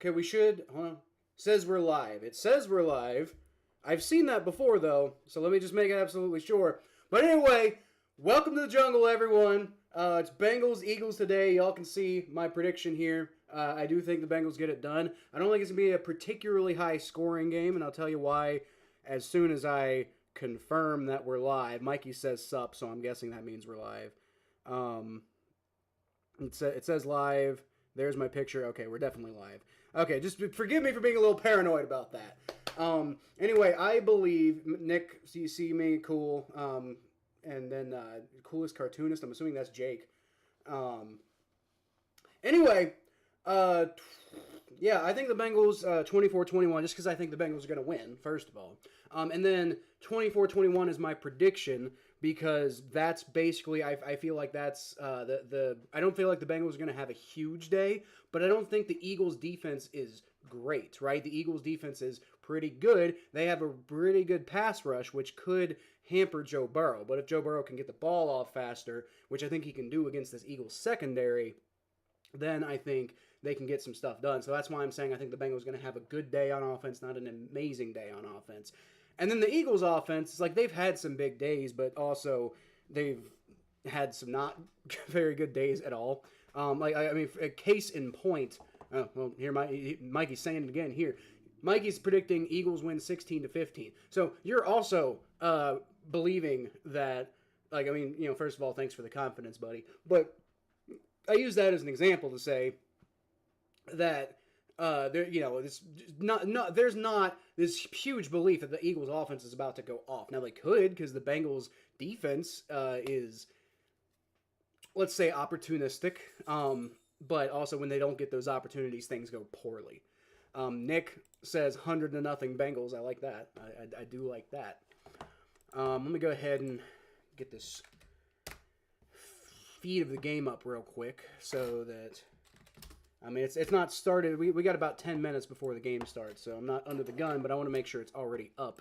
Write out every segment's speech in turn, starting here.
Okay, we should. Hold on. Says we're live. It says we're live. I've seen that before, though, so let me just make it absolutely sure. But anyway, welcome to the jungle, everyone. It's Bengals, Eagles today. Y'all can see my prediction here. I do think the Bengals get it done. I don't think it's going to be a particularly high-scoring game, and I'll tell you why as soon as I confirm that we're live. Mikey says sup, so I'm guessing that means we're live. It says live. There's my picture. Okay, we're definitely live. Okay, just forgive me for being a little paranoid about that. Anyway, I believe, Nick, so you see me, cool. And then coolest cartoonist, I'm assuming that's Jake. Anyway, yeah, I think the Bengals 24-21, just because I think the Bengals are going to win, first of all. And then 24-21 is my prediction, because that's basically, I feel like that's, I don't feel like the Bengals are going to have a huge day, but I don't think the Eagles' defense is great, right? The Eagles' defense is pretty good. They have a pretty good pass rush, which could hamper Joe Burrow. But if Joe Burrow can get the ball off faster, which I think he can do against this Eagles secondary, then I think they can get some stuff done. So that's why I'm saying I think the Bengals are going to have a good day on offense, not an amazing day on offense. And then the Eagles' offense, it's like they've had some big days, but also they've had some not very good days at all. I mean, a case in point. Well, here Mikey's saying it again here. Mikey's predicting Eagles win 16-15. So you're also believing that, like, I mean, first of all, thanks for the confidence, buddy. But I use that as an example to say that there's not this huge belief that the Eagles' offense is about to go off. Now they could, because the Bengals' defense is, let's say, opportunistic. But also when they don't get those opportunities, things go poorly. Nick says 100-0 Bengals. I like that. I do like that. Let me go ahead and get this feed of the game up real quick so that, I mean, it's not started. We got about 10 minutes before the game starts, so I'm not under the gun, but I want to make sure it's already up.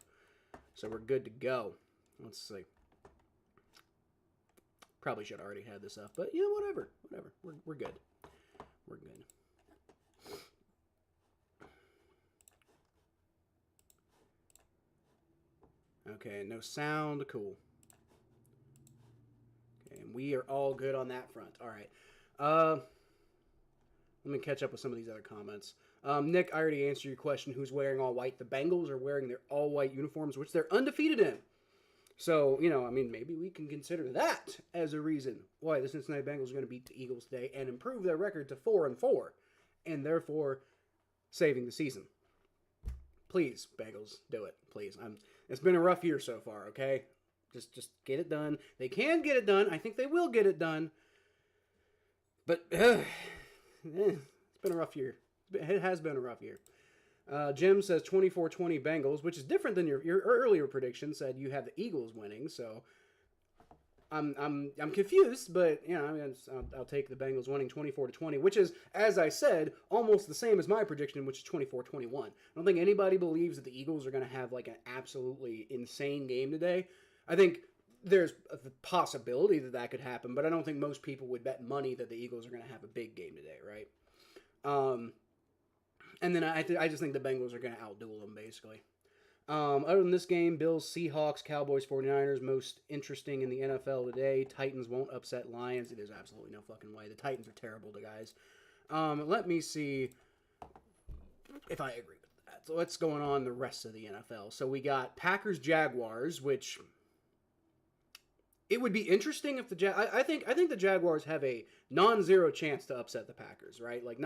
So we're good to go. Let's see. Probably should have already had this up, but whatever. We're good. We're good. Okay, no sound. Cool. Okay, and we are all good on that front. All right. Let me catch up with some of these other comments. Nick, I already answered your question. Who's wearing all white? The Bengals are wearing their all white uniforms, which they're undefeated in. So, I mean, maybe we can consider that as a reason why the Cincinnati Bengals are going to beat the Eagles today and improve their record to 4-4, and therefore saving the season. Please, Bengals, do it. Please. It's been a rough year so far, okay? Just get it done. They can get it done. I think they will get it done. But it's been a rough year. It has been a rough year. Jim says 24-20 Bengals, which is different than your earlier prediction. Said you have the Eagles winning, so I'm confused, but I mean, I'll take the Bengals winning 24-20, which is, as I said, almost the same as my prediction, which is 24-21. I don't think anybody believes that the Eagles are going to have like an absolutely insane game today. I think there's a possibility that could happen, but I don't think most people would bet money that the Eagles are going to have a big game today, right? And then I just think the Bengals are going to outduel them, basically. Other than this game, Bills, Seahawks, Cowboys, 49ers, most interesting in the NFL today. Titans won't upset Lions. There's absolutely no fucking way. The Titans are terrible, guys. Let me see if I agree with that. So what's going on in the rest of the NFL? So we got Packers, Jaguars, which it would be interesting if I think the Jaguars have a non-zero chance to upset the Packers, right? Like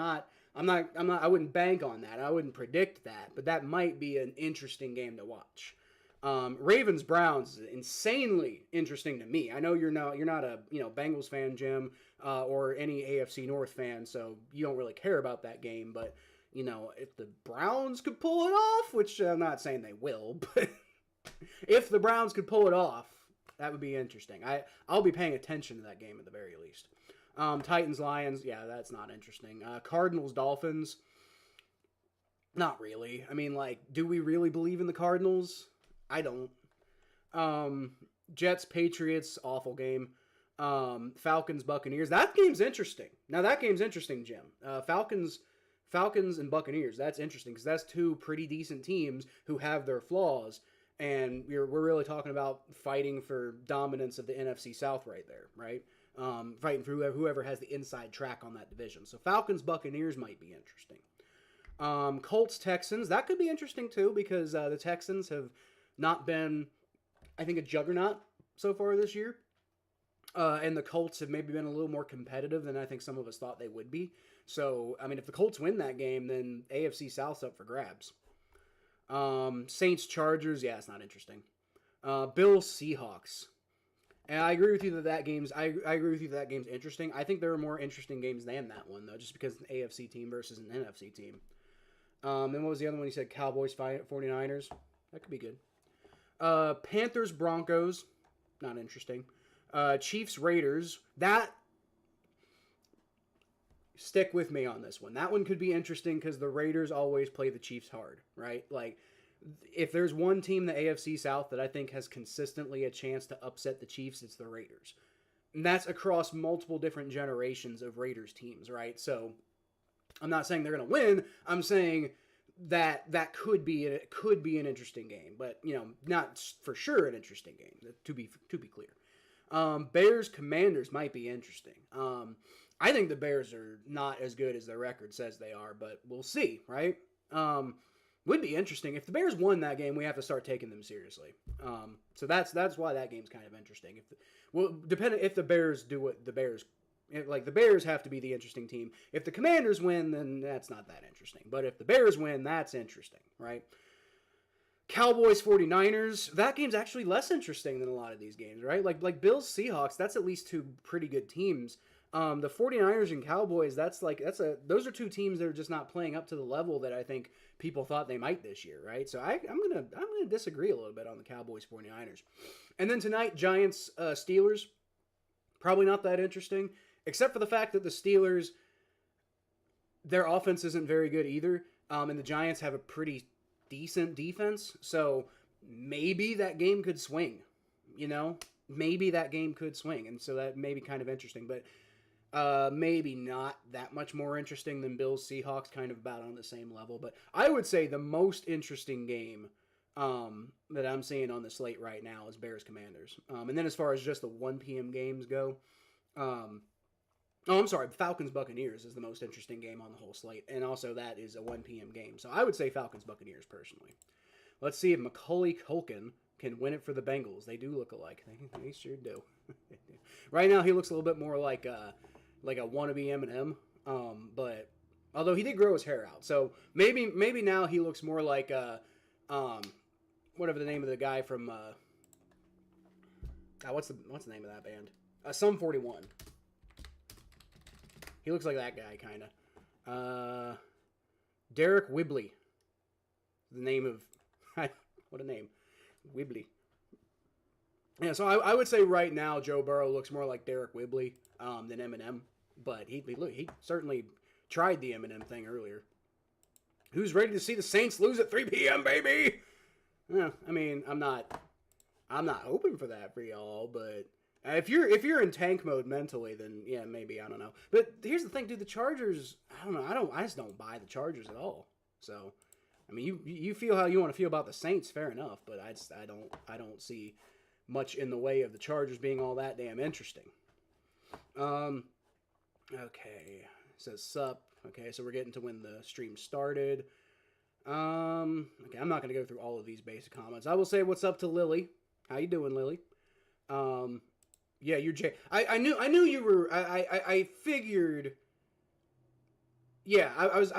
I wouldn't bank on that. I wouldn't predict that, but that might be an interesting game to watch. Ravens Browns is insanely interesting to me. I know you're not a Bengals fan, Jim, or any AFC North fan, so you don't really care about that game. But if the Browns could pull it off, which I'm not saying they will, but if the Browns could pull it off, that would be interesting. I'll be paying attention to that game at the very least. Titans, Lions, yeah, that's not interesting. Cardinals, Dolphins, not really. I mean, like, do we really believe in the Cardinals? I don't. Jets, Patriots, awful game. Falcons, Buccaneers, that game's interesting. Now, that game's interesting, Jim. Falcons Falcons and Buccaneers. That's interesting because that's two pretty decent teams who have their flaws, and we're really talking about fighting for dominance of the NFC South right there, right? Fighting for whoever has the inside track on that division. So Falcons Buccaneers might be interesting. Colts Texans, that could be interesting too because the Texans have not been, I think, a juggernaut so far this year. And the Colts have maybe been a little more competitive than I think some of us thought they would be. So, I mean, if the Colts win that game, then AFC South's up for grabs. Saints Chargers, yeah, it's not interesting. Bills Seahawks. And I agree with you that game's interesting. I think there are more interesting games than that one though, just because it's an AFC team versus an NFC team. Then what was the other one you said? Cowboys 49ers. That could be good. Panthers Broncos, not interesting. Chiefs Raiders. That, stick with me on this one. That one could be interesting because the Raiders always play the Chiefs hard, right? Like, if there's one team in the AFC South that I think has consistently a chance to upset the Chiefs, it's the Raiders. And that's across multiple different generations of Raiders teams, right? So I'm not saying they're going to win. I'm saying that could be an interesting game, but not for sure an interesting game. To be clear. Bears Commanders might be interesting. I think the Bears are not as good as their record says they are, but we'll see, right? Would be interesting if the Bears won that game. We have to start taking them seriously. So that's why that game's kind of interesting. Depending if the Bears do what the Bears. Like, the Bears have to be the interesting team. If the Commanders win, then that's not that interesting. But if the Bears win, that's interesting, right? Cowboys 49ers, that game's actually less interesting than a lot of these games, right? Like Bills Seahawks, that's at least two pretty good teams. The 49ers and Cowboys, those are two teams that are just not playing up to the level that I think people thought they might this year, right? So I'm gonna disagree a little bit on the Cowboys 49ers. And then tonight, Giants Steelers, probably not that interesting. Except for the fact that the Steelers, their offense isn't very good either. And the Giants have a pretty decent defense. So maybe that game could swing. Maybe that game could swing. And so that may be kind of interesting. But maybe not that much more interesting than Bills Seahawks, kind of about on the same level. But I would say the most interesting game that I'm seeing on the slate right now is Bears Commanders. And then as far as just the 1 p.m. games go, I'm sorry, Falcons Buccaneers is the most interesting game on the whole slate, and also that is a 1 p.m. game. So I would say Falcons Buccaneers personally. Let's see if Macaulay Culkin can win it for the Bengals. They do look alike. They sure do. Right now he looks a little bit more like a wannabe Eminem, but although he did grow his hair out, so maybe now he looks more like whatever the name of the guy from what's the name of that band? Sum 41. He looks like that guy, kind of. Derek Whibley. The name of... what a name. Whibley. Yeah, so I would say right now Joe Burrow looks more like Derek Whibley than Eminem. But he certainly tried the Eminem thing earlier. Who's ready to see the Saints lose at 3 p.m., baby? Yeah, I mean, I'm not hoping for that for y'all, but... If you're in tank mode mentally, then yeah, maybe, I don't know. But here's the thing, dude. The Chargers, I don't know. I just don't buy the Chargers at all. So, I mean, you feel how you want to feel about the Saints, fair enough. But I don't see much in the way of the Chargers being all that damn interesting. Okay, it says sup. Okay, so we're getting to when the stream started. Okay, I'm not gonna go through all of these basic comments. I will say what's up to Lily. How you doing, Lily? Yeah, you're Jay. I knew you were. I figured. Yeah, I was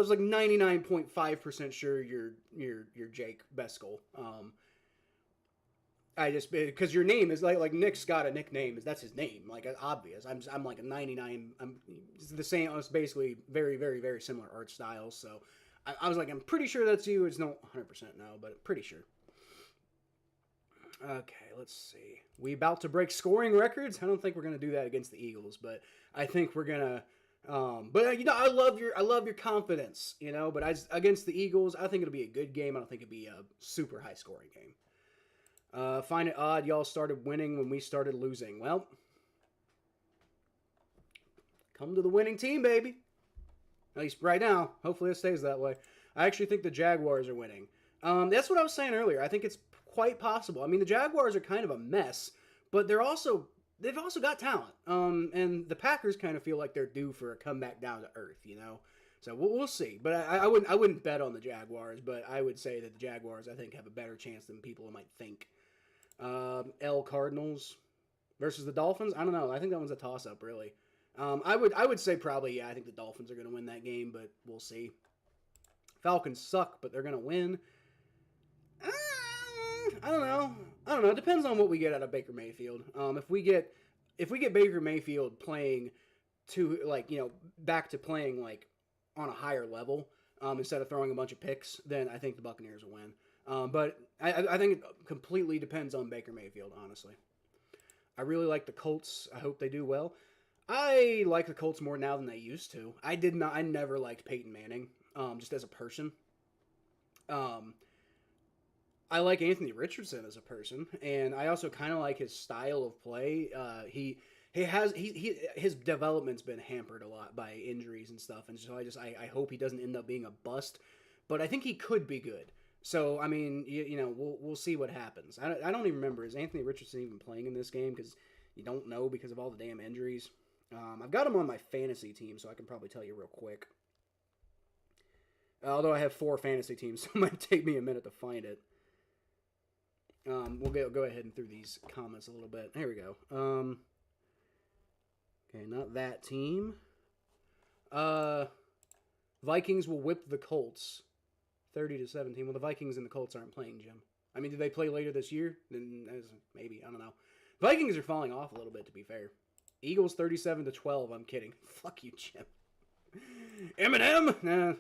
like 99.5% sure you're Jake Beskel. I just, because your name is like Nick's got a nickname. That's his name. Like, obvious. I'm like a 99. It's the same. It's basically very, very, very similar art styles. So I was like, I'm pretty sure that's you. It's no 100% no, but pretty sure. Okay, let's see. We about to break scoring records? I don't think we're gonna do that against the Eagles, but I think we're gonna. But I love your confidence, But against the Eagles, I think it'll be a good game. I don't think it'll be a super high scoring game. Find it odd y'all started winning when we started losing. Well, come to the winning team, baby. At least right now. Hopefully it stays that way. I actually think the Jaguars are winning. That's what I was saying earlier. I think it's quite possible. I mean, the Jaguars are kind of a mess, but they've also got talent. And the Packers kind of feel like they're due for a comeback down to earth, you know. So we'll see. But I wouldn't bet on the Jaguars, but I would say that the Jaguars I think have a better chance than people might think. L Cardinals versus the Dolphins. I don't know. I think that one's a toss up, really. I would say probably I think the Dolphins are going to win that game, but we'll see. Falcons suck, but they're going to win. I don't know. It depends on what we get out of Baker Mayfield. If we get Baker Mayfield playing back to playing like on a higher level, instead of throwing a bunch of picks, then I think the Buccaneers will win. But I think it completely depends on Baker Mayfield, honestly. I really like the Colts. I hope they do well. I like the Colts more now than they used to. I never liked Peyton Manning, just as a person. I like Anthony Richardson as a person, and I also kind of like his style of play. His development's been hampered a lot by injuries and stuff, and so I hope he doesn't end up being a bust, but I think he could be good. So I mean, we'll see what happens. I don't even remember, is Anthony Richardson even playing in this game, because you don't know because of all the damn injuries. I've got him on my fantasy team, so I can probably tell you real quick. Although I have 4 fantasy teams, so it might take me a minute to find it. We'll go ahead and through these comments a little bit. Here we go. Okay, not that team. Vikings will whip the Colts 30-17. Well, the Vikings and the Colts aren't playing, Jim. I mean, do they play later this year? Then maybe. I don't know. Vikings are falling off a little bit, to be fair. Eagles 37-12. I'm kidding. Fuck you, Jim. Eminem? Nah.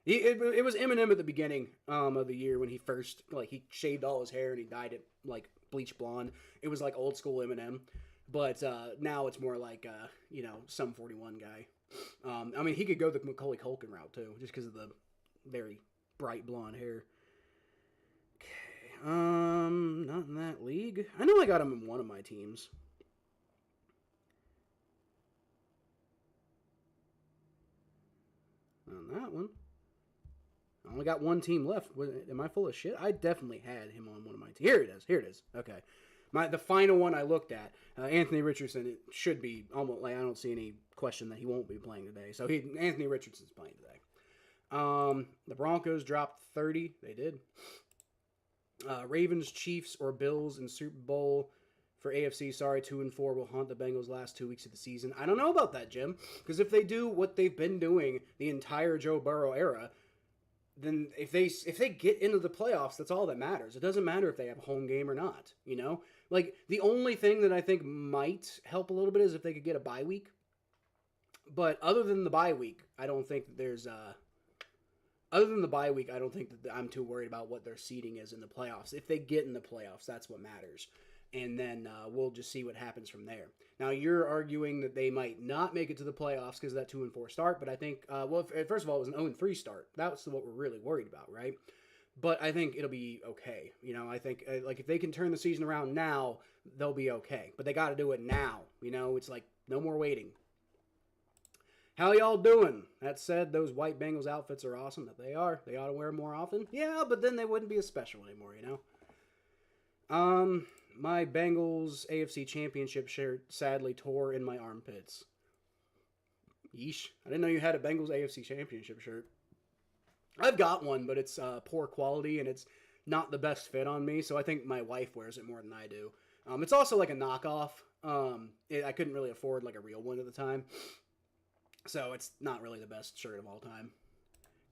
It was Eminem at the beginning of the year when he first, he shaved all his hair and he dyed it, bleach blonde. It was, old school Eminem. But now it's more like, some 41 guy. I mean, he could go the Macaulay Culkin route, too, just because of the very bright blonde hair. Okay, not in that league. I know I got him in one of my teams. On that one. I only got one team left. Am I full of shit? I definitely had him on one of my teams. Here it is. Okay. The final one I looked at, Anthony Richardson, it should be almost, I don't see any question that he won't be playing today. So Anthony Richardson's playing today. The Broncos dropped 30. They did. Ravens, Chiefs, or Bills in Super Bowl for AFC. Sorry, 2-4 will haunt the Bengals last 2 weeks of the season. I don't know about that, Jim. Because if they do what they've been doing the entire Joe Burrow era, then if they get into the playoffs, that's all that matters. It doesn't matter if they have a home game or not, the only thing that I think might help a little bit is if they could get a bye week. But other than the bye week, I don't think that there's other than the bye week, I don't think that I'm too worried about what their seeding is in the playoffs. If they get in the playoffs, that's what matters. And then we'll just see what happens from there. Now, you're arguing that they might not make it to the playoffs because of that 2-4 start, but I think, first of all, it was an 0-3 start. That's what we're really worried about, right? But I think it'll be okay. I think, if they can turn the season around now, they'll be okay. But they got to do it now. It's no more waiting. How y'all doing? That said, those white Bengals outfits are awesome. That they are. They ought to wear them more often. Yeah, but then they wouldn't be as special anymore, My Bengals AFC Championship shirt sadly tore in my armpits. Yeesh. I didn't know you had a Bengals AFC Championship shirt. I've got one, but it's poor quality, and it's not the best fit on me, so I think my wife wears it more than I do. It's also a knockoff. I couldn't really afford a real one at the time, so it's not really the best shirt of all time.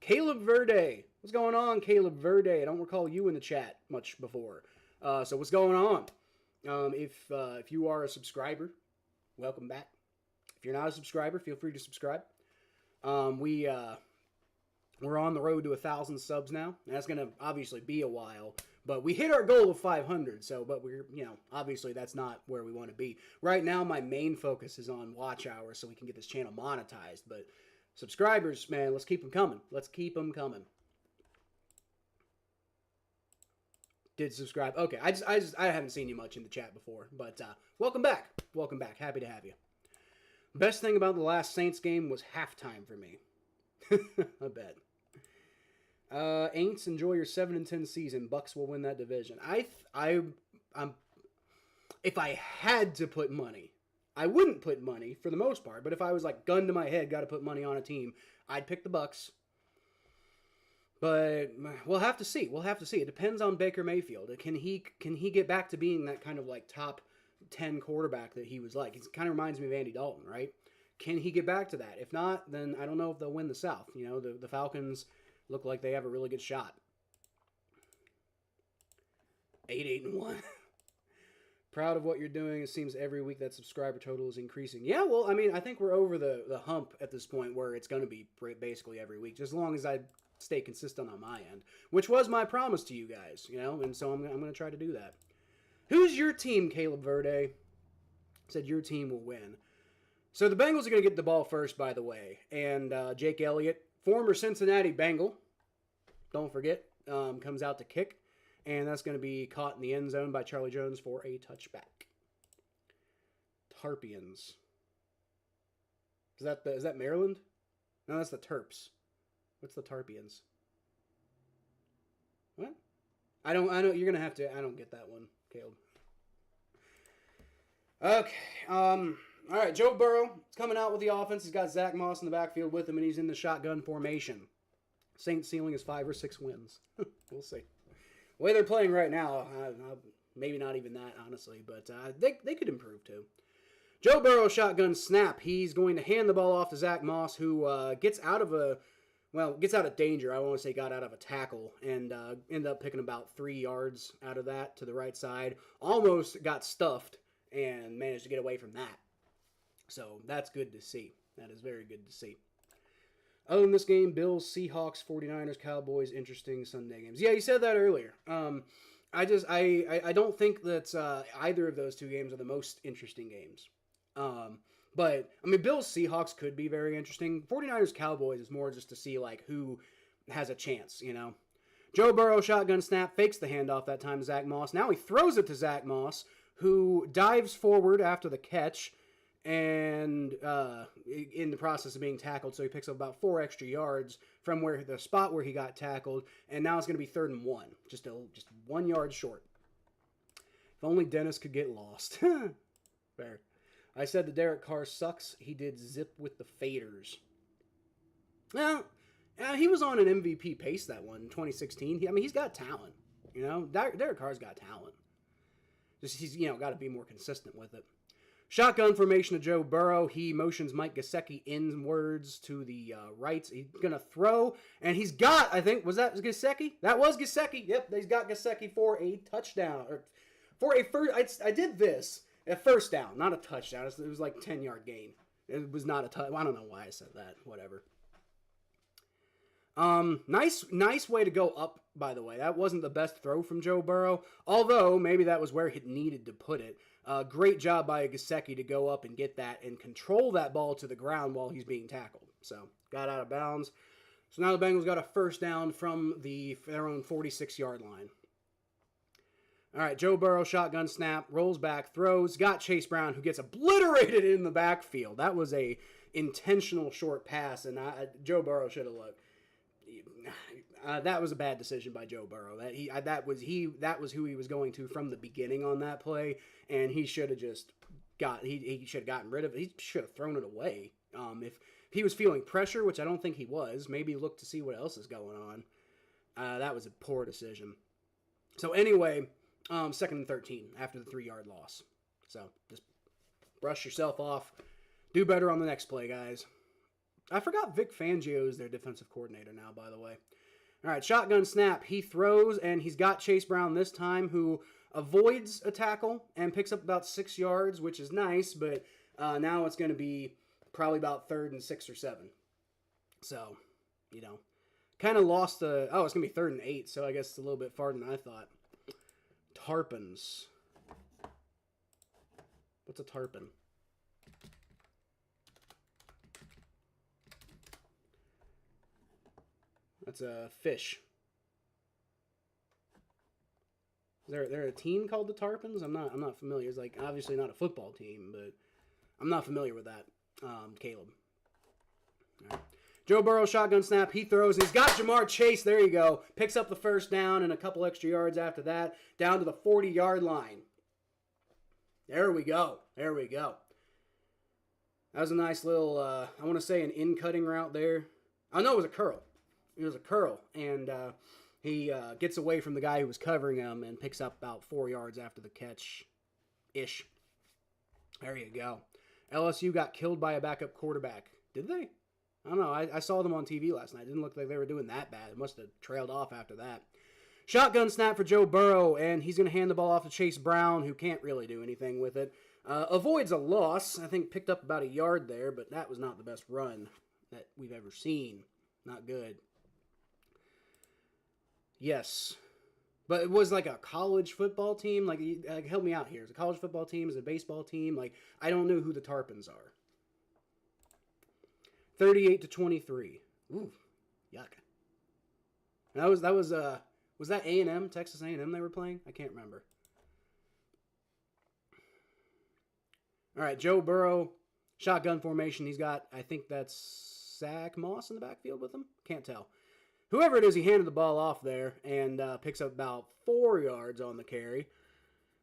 Caleb Verde. What's going on, Caleb Verde? I don't recall you in the chat much before. So what's going on? If you are a subscriber, welcome back. If you're not a subscriber, feel free to subscribe. We're on the road to 1,000 subs now. And that's going to obviously be a while, but we hit our goal of 500. So, but we're, obviously that's not where we want to be. Right now, my main focus is on watch hours so we can get this channel monetized. But subscribers, man, let's keep them coming. Let's keep them coming. Did subscribe. Okay, I haven't seen you much in the chat before, but welcome back. Welcome back. Happy to have you. Best thing about the last Saints game was halftime for me. I bet. Aints, enjoy your 7-10 season. Bucks will win that division. I'm. If I had to put money, I wouldn't put money for the most part. But if I was like gun to my head, got to put money on a team, I'd pick the Bucks. But we'll have to see. We'll have to see. It depends on Baker Mayfield. Can he get back to being that kind of like top 10 quarterback that he was like? It kind of reminds me of Andy Dalton, right? Can he get back to that? If not, then I don't know if they'll win the South. You know, the Falcons look like they have a really good shot. 8-1. Proud of what you're doing. It seems every week that subscriber total is increasing. Yeah, well, I mean, I think we're over the hump at this point where it's going to be basically every week, just as long as I stay consistent on my end, which was my promise to you guys, you know, and so I'm going to try to do that. Who's your team, Caleb Verde? Said your team will win. So the Bengals are going to get the ball first, by the way, and Jake Elliott, former Cincinnati Bengal, don't forget, comes out to kick. And that's going to be caught in the end zone by Charlie Jones for a touchback. Tarpians. Is that Maryland? No, that's the Terps. What's the Tarpians? What? I don't you're going to have to I don't get that one, Caleb. Okay. All right, Joe Burrow is coming out with the offense. He's got Zach Moss in the backfield with him, and he's in the shotgun formation. Saints ceiling is 5 or 6 wins. We'll see. The way they're playing right now, maybe not even that, honestly, but they could improve too. Joe Burrow shotgun snap. He's going to hand the ball off to Zach Moss, who gets out of danger. I want to say got out of a tackle and ended up picking about 3 yards out of that to the right side. Almost got stuffed and managed to get away from that. So that's good to see. That is very good to see. Other than this game, Bills, Seahawks, 49ers, Cowboys, interesting Sunday games. Yeah, you said that earlier. I don't think that either of those two games are the most interesting games. But, I mean, Bills, Seahawks could be very interesting. 49ers, Cowboys is more just to see, like, who has a chance, you know. Joe Burrow, shotgun snap, fakes the handoff that time to Zach Moss. Now he throws it to Zach Moss, who dives forward after the catch, and in the process of being tackled, so he picks up about 4 extra yards from the spot where he got tackled, and now it's going to be 3rd and 1, just 1 yard short. If only Dennis could get lost. Fair. I said that Derek Carr sucks. He did zip with the faders. Well, he was on an MVP pace that one in 2016. He's got talent. You know, Derek Carr's got talent. Just he's got to be more consistent with it. Shotgun formation of Joe Burrow. He motions Mike Gesicki inwards to the right. He's going to throw, and he's got, I think, was that Gesicki? That was Gesicki. Yep, he's got Gesicki for a touchdown. Or for a first, I did this, a first down, not a touchdown. It was like 10-yard gain. It was not a touchdown. I don't know why I said that. Whatever. Nice way to go up, by the way. That wasn't the best throw from Joe Burrow, although maybe that was where he needed to put it. Great job by Gesicki to go up and get that and control that ball to the ground while he's being tackled. So, got out of bounds. So now the Bengals got a first down from their own 46-yard line. All right, Joe Burrow, shotgun snap, rolls back, throws, got Chase Brown, who gets obliterated in the backfield. That was a intentional short pass, and Joe Burrow should have looked. That was a bad decision by Joe Burrow. That was who he was going to from the beginning on that play, and he should have just he should have gotten rid of it. He should have thrown it away. If he was feeling pressure, which I don't think he was, maybe look to see what else is going on. That was a poor decision. So anyway, 2nd and 13 after the 3-yard loss. So just brush yourself off. Do better on the next play, guys. I forgot Vic Fangio is their defensive coordinator now, by the way. All right, shotgun snap. He throws, and he's got Chase Brown this time, who avoids a tackle and picks up about 6 yards, which is nice, but now it's going to be probably about 3rd and 6 or 7. So, kind of lost the... Oh, it's going to be 3rd and 8, so I guess it's a little bit farther than I thought. Tarpons. What's a tarpon? That's a fish. Is there a team called the Tarpons? I'm not familiar. It's like obviously not a football team, but I'm not familiar with that. Caleb. All right. Joe Burrow, shotgun snap. He throws. He's got Jamar Chase. There you go. Picks up the first down and a couple extra yards after that. Down to the 40-yard line. There we go. There we go. That was a nice little, I want to say an in-cutting route there. Oh, no, it was a curl. It was a curl. And he gets away from the guy who was covering him and picks up about 4 yards after the catch-ish. There you go. LSU got killed by a backup quarterback. Did they? I don't know. I saw them on TV last night. It didn't look like they were doing that bad. It must have trailed off after that. Shotgun snap for Joe Burrow, and he's going to hand the ball off to Chase Brown, who can't really do anything with it. Avoids a loss. I think picked up about a yard there, but that was not the best run that we've ever seen. Not good. Yes. But it was like a college football team. Like help me out here. Is it a college football team? Is it a baseball team? Like, I don't know who the Tarpons are. 38-23. Ooh, yuck. That was that A&M, Texas A&M they were playing? I can't remember. All right, Joe Burrow, shotgun formation. He's got, I think that's Zach Moss in the backfield with him. Can't tell. Whoever it is, he handed the ball off there and picks up about 4 yards on the carry.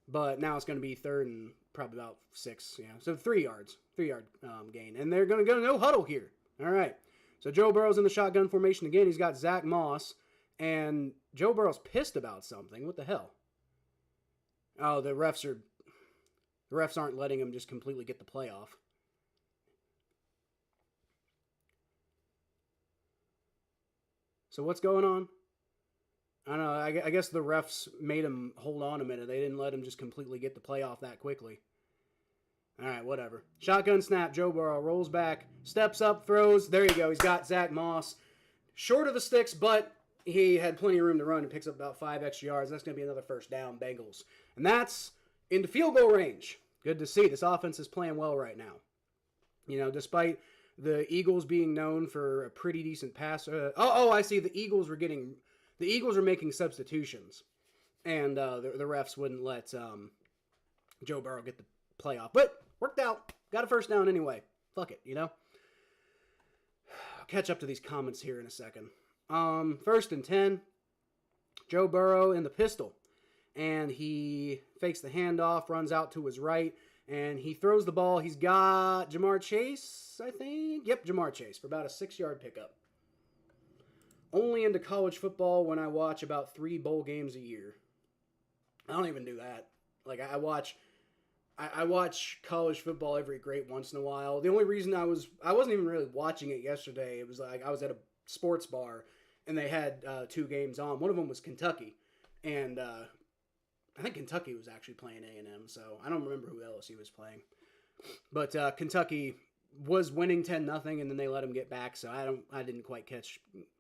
But now it's going to be third and probably about 6. Yeah, so 3 yards. 3-yard gain. And they're going to go no huddle here. All right. So Joe Burrow's in the shotgun formation again. He's got Zach Moss. And Joe Burrow's pissed about something. What the hell? Oh, the refs aren't letting him just completely get the play off. So what's going on? I don't know. I guess the refs made him hold on a minute. They didn't let him just completely get the play off that quickly. All right, whatever. Shotgun snap. Joe Burrow rolls back, steps up, throws. There you go. He's got Zach Moss. Short of the sticks, but he had plenty of room to run and picks up about 5 extra yards. That's going to be another first down, Bengals. And that's into field goal range. Good to see. This offense is playing well right now. You know, despite the Eagles being known for a pretty decent pass. I see. The Eagles were making substitutions, and the refs wouldn't let Joe Burrow get the playoff. But worked out. Got a first down anyway. Fuck it, you know. I'll catch up to these comments here in a second. 1st and 10. Joe Burrow in the pistol, and he fakes the handoff, runs out to his right. And he throws the ball. He's got Jamar Chase, I think. Yep, Jamar Chase for about a 6-yard pickup. Only into college football when I watch about 3 bowl games a year. I don't even do that. Like, I watch college football every great once in a while. The only reason I wasn't even really watching it yesterday. It was like I was at a sports bar, and they had 2 games on. One of them was Kentucky. And I think Kentucky was actually playing A&M, so I don't remember who LSU was playing. But Kentucky was winning 10-0, and then they let them get back, so I didn't quite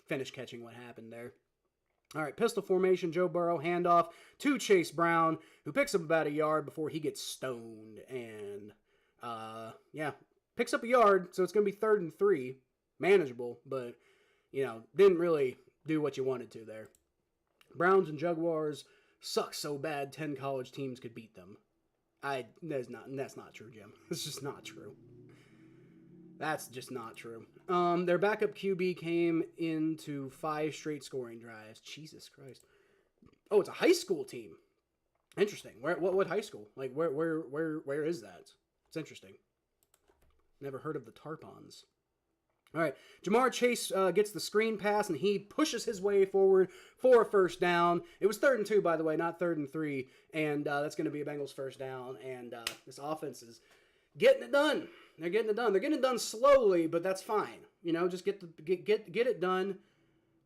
finish catching what happened there. All right, pistol formation, Joe Burrow, handoff to Chase Brown, who picks up about a yard before he gets stoned. And, picks up a yard, so it's going to be 3rd and 3. Manageable, but, didn't really do what you wanted to there. Browns and Jaguars suck so bad 10 college teams could beat them. That's not true, Jim. It's just not true. That's just not true. Their backup QB came into 5 straight scoring drives. Jesus Christ. Oh, it's a high school team. Interesting. What high school? Like where is that? It's interesting. Never heard of the Tarpons. All right, Jamar Chase gets the screen pass, and he pushes his way forward for a first down. It was 3rd and 2, by the way, not 3rd and 3, and that's going to be a Bengals first down, and this offense is getting it done. They're getting it done. They're getting it done slowly, but that's fine. Just get it done,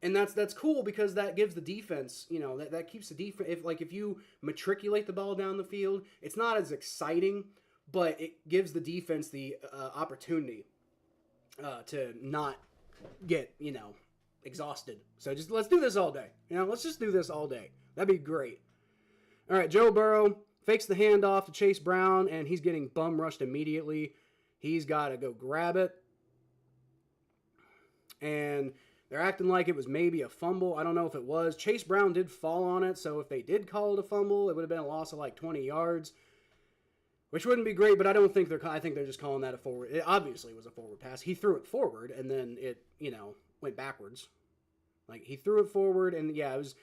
and that's cool because that gives the defense, that keeps the defense. If you matriculate the ball down the field, it's not as exciting, but it gives the defense the opportunity to not get, exhausted. So just let's do this all day. Let's just do this all day. That'd be great. All right, Joe Burrow fakes the handoff to Chase Brown, and he's getting bum rushed immediately. He's got to go grab it. And they're acting like it was maybe a fumble. I don't know if it was. Chase Brown did fall on it, so if they did call it a fumble, it would have been a loss of like 20 yards. which wouldn't be great, but I don't think I think they're just calling that a forward. It obviously was a forward pass. He threw it forward, and then it, went backwards. Like, he threw it forward, and yeah, it was...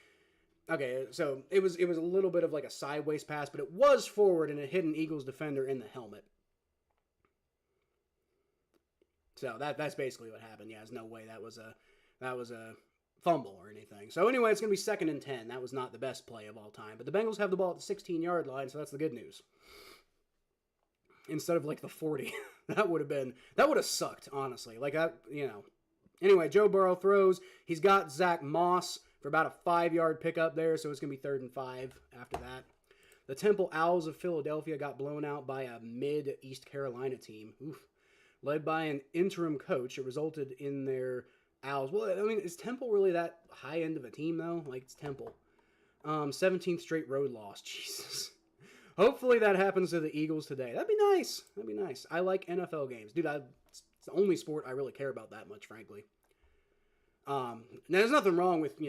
Okay, so it was a little bit of like a sideways pass, but it was forward, and it hit an Eagles defender in the helmet. So that's basically what happened. Yeah, there's no way that was a fumble or anything. So anyway, it's going to be 2nd and 10. That was not the best play of all time. But the Bengals have the ball at the 16-yard line, so that's the good news. Instead of like the 40. that would have sucked, honestly. Anyway, Joe Burrow throws. He's got Zach Moss for about a 5-yard pickup there, so it's going to be 3rd and 5 after that. The Temple Owls of Philadelphia got blown out by a mid-East Carolina team. Oof. Led by an interim coach. It resulted in their Owls. Well, I mean, is Temple really that high end of a team, though? Like, it's Temple. 17th straight road loss. Jesus. Hopefully that happens to the Eagles today. That'd be nice. I like NFL games. Dude, it's the only sport I really care about that much, frankly. Now, there's nothing wrong with,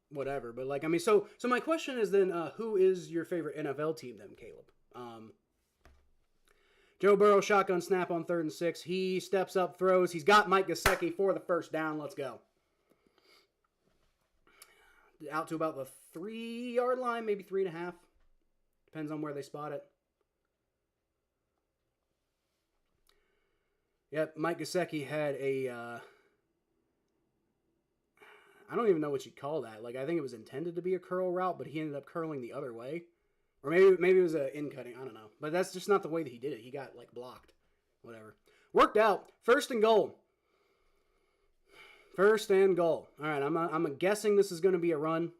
whatever. But, so my question is then, who is your favorite NFL team then, Caleb? Joe Burrow, shotgun snap on 3rd and 6. He steps up, throws. He's got Mike Gesicki for the first down. Let's go. Out to about the 3-yard line, maybe 3.5. Depends on where they spot it. Yep, Mike Gesicki had a... I don't even know what you'd call that. Like, I think it was intended to be a curl route, but he ended up curling the other way. Or maybe it was an in-cutting. I don't know. But that's just not the way that he did it. He got, blocked. Whatever. Worked out. 1st and goal. 1st and goal. All right, I'm guessing this is going to be a run.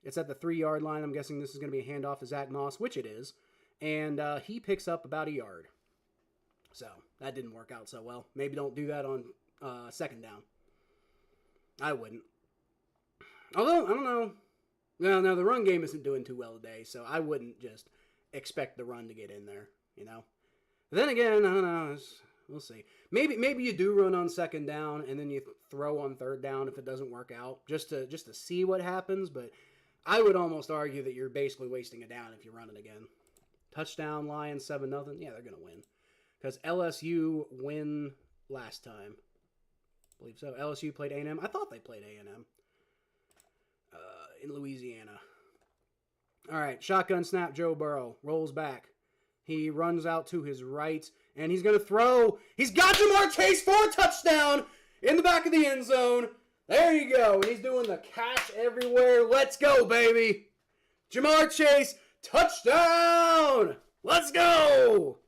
It's at the 3-yard line. I'm guessing this is going to be a handoff to Zach Moss, which it is. And he picks up about a yard. So, that didn't work out so well. Maybe don't do that on 2nd down. I wouldn't. Although, I don't know. No, the run game isn't doing too well today, so I wouldn't just expect the run to get in there, But then again, I don't know. We'll see. Maybe you do run on 2nd down, and then you throw on 3rd down if it doesn't work out, just to see what happens. But I would almost argue that you're basically wasting a down if you run it again. Touchdown, Lions, 7-0. Yeah, they're going to win. Because LSU win last time. I believe so. LSU played A&M. I thought they played A&M. In Louisiana. All right, shotgun snap, Joe Burrow. Rolls back. He runs out to his right, and he's going to throw. He's got Jamar Chase for a touchdown in the back of the end zone. There you go. And he's doing the catch everywhere. Let's go, baby. Jamar Chase, touchdown. Let's go.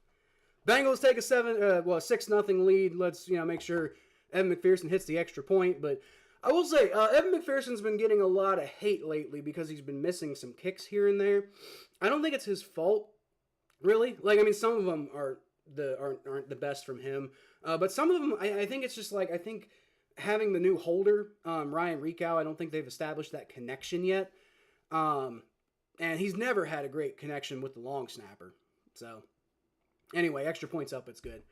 Bengals take a 6-0 lead. Let's, make sure Evan McPherson hits the extra point, but I will say, Evan McPherson's been getting a lot of hate lately because he's been missing some kicks here and there. I don't think it's his fault, really. Some of them aren't the best from him. But some of them, I think it's just I think having the new holder, Ryan Ricow, I don't think they've established that connection yet. And he's never had a great connection with the long snapper. So, anyway, extra points up, it's good.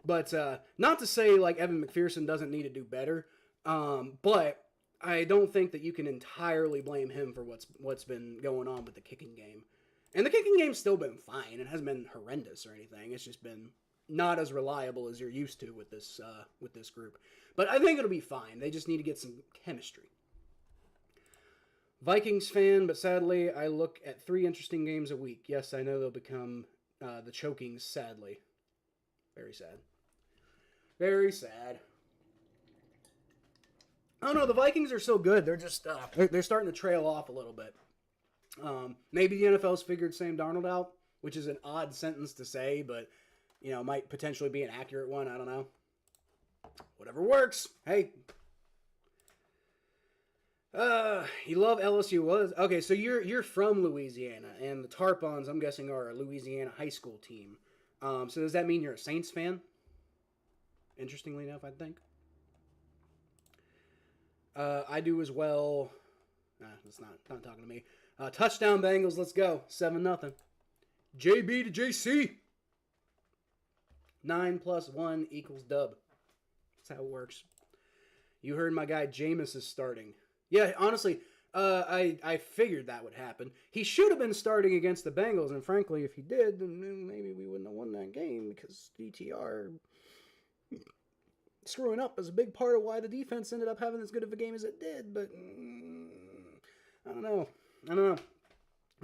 But not to say, Evan McPherson doesn't need to do better. But I don't think that you can entirely blame him for what's been going on with the kicking game. And the kicking game's still been fine. It hasn't been horrendous or anything. It's just been not as reliable as you're used to with this group. But I think it'll be fine. They just need to get some chemistry. Vikings fan, but sadly, I look at 3 interesting games a week. Yes, I know they'll become the chokings, sadly. Very sad. Very sad. I don't know, the Vikings are so good. They're just, they're starting to trail off a little bit. Maybe the NFL's figured Sam Darnold out, which is an odd sentence to say, but, might potentially be an accurate one. I don't know. Whatever works. Hey. You love LSU. Okay, so you're from Louisiana, and the Tarpons, I'm guessing, are a Louisiana high school team. So does that mean you're a Saints fan? Interestingly enough, I think. I do as well. That's not talking to me. Touchdown Bengals, let's go. 7-0. JB to JC. 9 + 1 = dub. That's how it works. You heard my guy Jameis is starting. Yeah, honestly, I figured that would happen. He should have been starting against the Bengals, and frankly, if he did, then maybe we wouldn't have won that game because DTR screwing up is a big part of why the defense ended up having as good of a game as it did. But I don't know.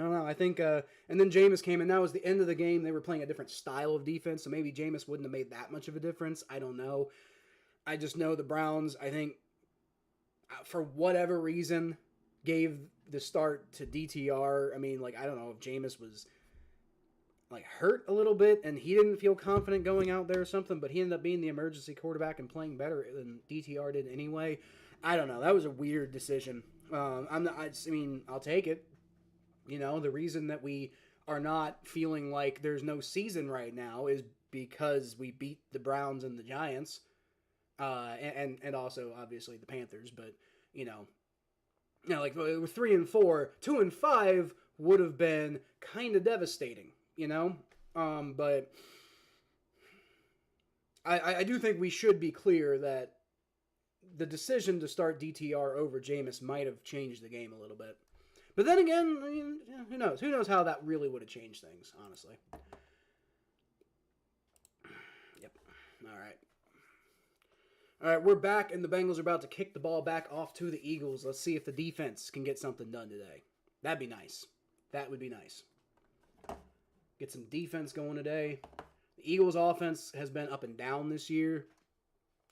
I think, and then Jameis came, and that was the end of the game. They were playing a different style of defense, so maybe Jameis wouldn't have made that much of a difference. I don't know. I just know the Browns, I think, for whatever reason, gave the start to DTR. I mean, like, I don't know if Jameis was, like, hurt a little bit, and he didn't feel confident going out there or something, but he ended up being the emergency quarterback and playing better than DTR did anyway. I don't know. That was a weird decision. I mean, I'll take it. You know, the reason that we are not feeling like there's no season right now is because we beat the Browns and the Giants, and also obviously the Panthers. But like we're 3-4, 2-5 would have been kind of devastating. But I do think we should be clear that the decision to start DTR over Jameis might have changed the game a little bit. But then again, I mean, who knows? Who knows how that really would have changed things, honestly. Yep. All right, we're back, and the Bengals are about to kick the ball back off to the Eagles. Let's see if the defense can get something done today. That'd be nice. That would be nice. Get some defense going today. The Eagles' offense has been up and down this year.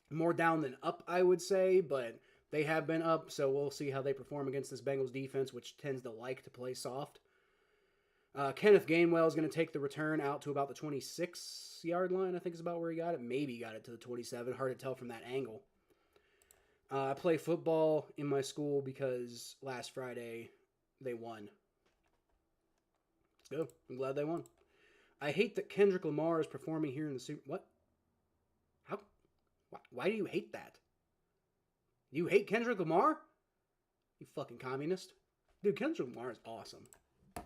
More down than up, I would say, but they have been up, so we'll see how they perform against this Bengals defense, which tends to like to play soft. Kenneth Gainwell is going to take the return out to about the 26-yard line, I think is about where he got it. Maybe he got it to the 27. Hard to tell from that angle. I play football in my school because last Friday they won. Let's go. I'm glad they won. I hate that Kendrick Lamar is performing here in the Super... What? How? Why do you hate that? You hate Kendrick Lamar? You fucking communist. Dude, Kendrick Lamar is awesome. I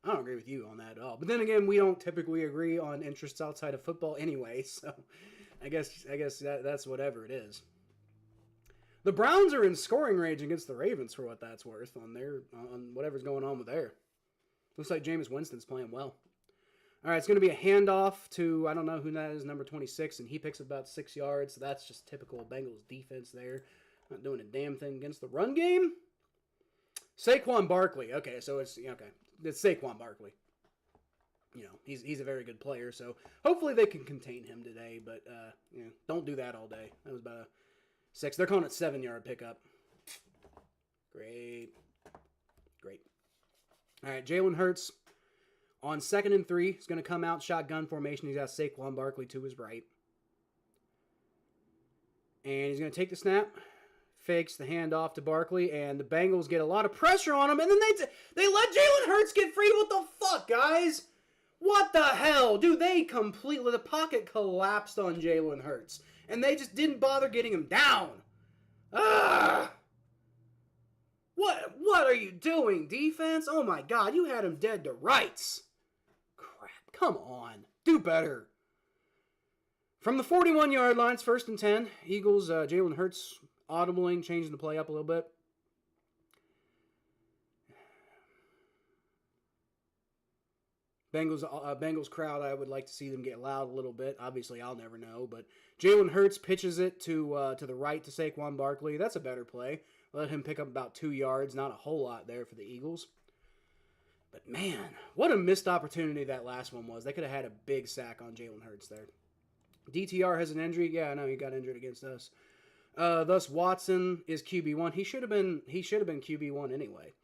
don't agree with you on that at all. But then again, we don't typically agree on interests outside of football anyway, so I guess that's whatever it is. The Browns are in scoring range against the Ravens for what that's worth on whatever's going on with there. Looks like Jameis Winston's playing well. All right, it's going to be a handoff to, I don't know who that is, number 26, and he picks up about 6 yards, so that's just typical Bengals defense there. Not doing a damn thing against the run game. Saquon Barkley. Okay, so it's Saquon Barkley. He's a very good player, so hopefully they can contain him today, but don't do that all day. That was about a 6. They're calling it 7-yard pickup. Great. All right, Jalen Hurts on 2nd and 3. He's going to come out shotgun formation. He's got Saquon Barkley to his right. And he's going to take the snap. Fakes the handoff to Barkley, and the Bengals get a lot of pressure on him, and then they let Jalen Hurts get free. What the fuck, guys? What the hell? Dude, the pocket collapsed on Jalen Hurts, and they just didn't bother getting him down. What are you doing, defense? Oh my god, you had him dead to rights. Crap, come on. Do better. From the 41-yard lines, 1st and 10, Eagles, Jalen Hurts audibling, changing the play up a little bit. Bengals crowd, I would like to see them get loud a little bit. Obviously, I'll never know, but Jalen Hurts pitches it to the right to Saquon Barkley. That's a better play. Let him pick up about 2 yards. Not a whole lot there for the Eagles. But man, what a missed opportunity that last one was. They could have had a big sack on Jalen Hurts there. DTR has an injury. Yeah, I know he got injured against us. Thus, Watson is QB1. He should have been QB1 anyway.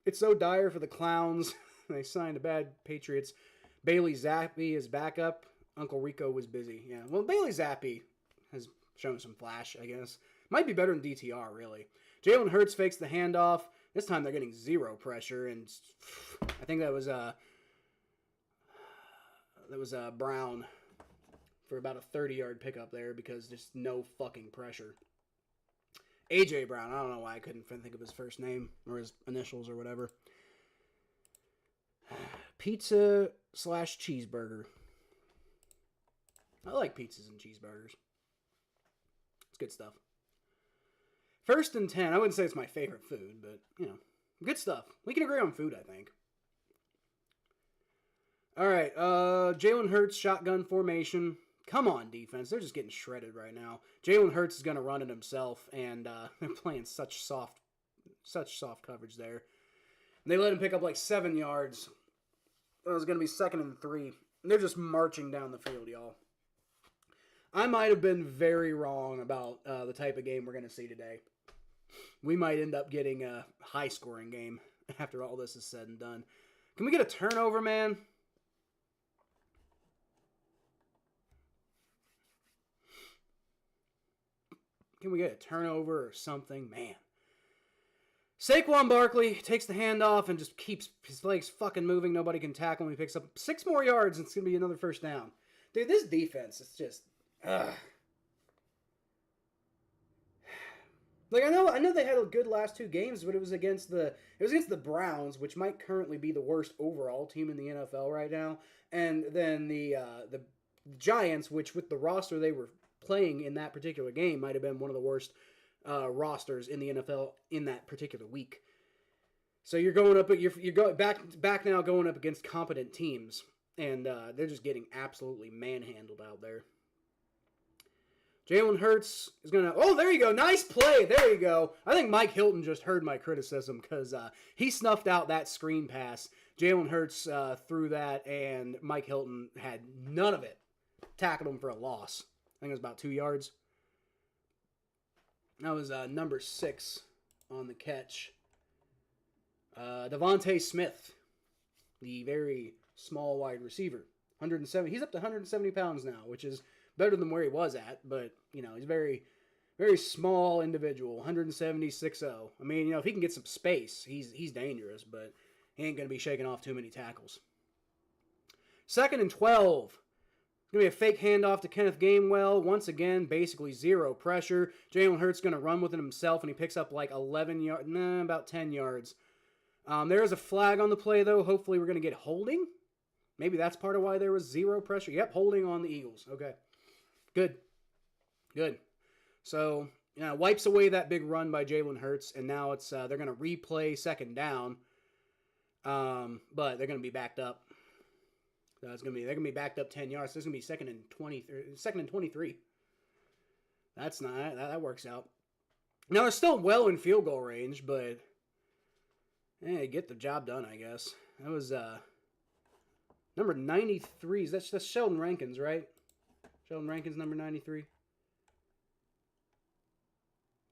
It's so dire for the Clowns. They signed a bad Patriots. Bailey Zappi is back up. Uncle Rico was busy. Yeah, well, Bailey Zappi has shown some flash, I guess. Might be better than DTR, really. Jalen Hurts fakes the handoff. This time they're getting zero pressure, and I think that was Brown for about a 30-yard pickup there because just no fucking pressure. A.J. Brown. I don't know why I couldn't think of his first name or his initials or whatever. Pizza/cheeseburger. I like pizzas and cheeseburgers. It's good stuff. First and 10. I wouldn't say it's my favorite food, but, good stuff. We can agree on food, I think. All right, Jalen Hurts, shotgun formation. Come on, defense. They're just getting shredded right now. Jalen Hurts is going to run it himself, and they're playing such soft coverage there. And they let him pick up like 7 yards. It was going to be 2nd and 3. And they're just marching down the field, y'all. I might have been very wrong about the type of game we're going to see today. We might end up getting a high-scoring game after all this is said and done. Can we get a turnover, man? Can we get a turnover or something? Man. Saquon Barkley takes the handoff and just keeps his legs fucking moving. Nobody can tackle him. He picks up 6 more yards and it's going to be another first down. Dude, this defense is just... Like, I know they had a good last 2 games, but it was against the Browns, which might currently be the worst overall team in the NFL right now. And then the Giants, which with the roster they were playing in that particular game might have been one of the worst rosters in the NFL in that particular week. So you're going up, you're going back now going up against competent teams, and they're just getting absolutely manhandled out there. Jalen Hurts is going to... Oh, there you go. Nice play. There you go. I think Mike Hilton just heard my criticism because he snuffed out that screen pass. Jalen Hurts threw that, and Mike Hilton had none of it. Tackled him for a loss. I think it was about 2 yards. That was number 6 on the catch. Devontae Smith, the very small wide receiver. 170. He's up to 170 pounds now, which is better than where he was at. But, he's a very, very small individual. 176.0. I mean, if he can get some space, he's dangerous. But he ain't going to be shaking off too many tackles. 2nd and 12. Going to be a fake handoff to Kenneth Gainwell. Once again, basically 0 pressure. Jalen Hurts going to run with it himself, and he picks up like 11 yards, about 10 yards. There is a flag on the play, though. Hopefully we're going to get holding. Maybe that's part of why there was 0 pressure. Yep, holding on the Eagles. Okay. Good. So, wipes away that big run by Jalen Hurts, and now it's they're going to replay 2nd down. But they're going to be backed up. They're gonna be backed up 10 yards. So it's gonna be 2nd and 23. That's not that works out. Now they're still well in field goal range, but get the job done, I guess. That was number 93. That's Sheldon Rankins, right? Sheldon Rankins, number 93.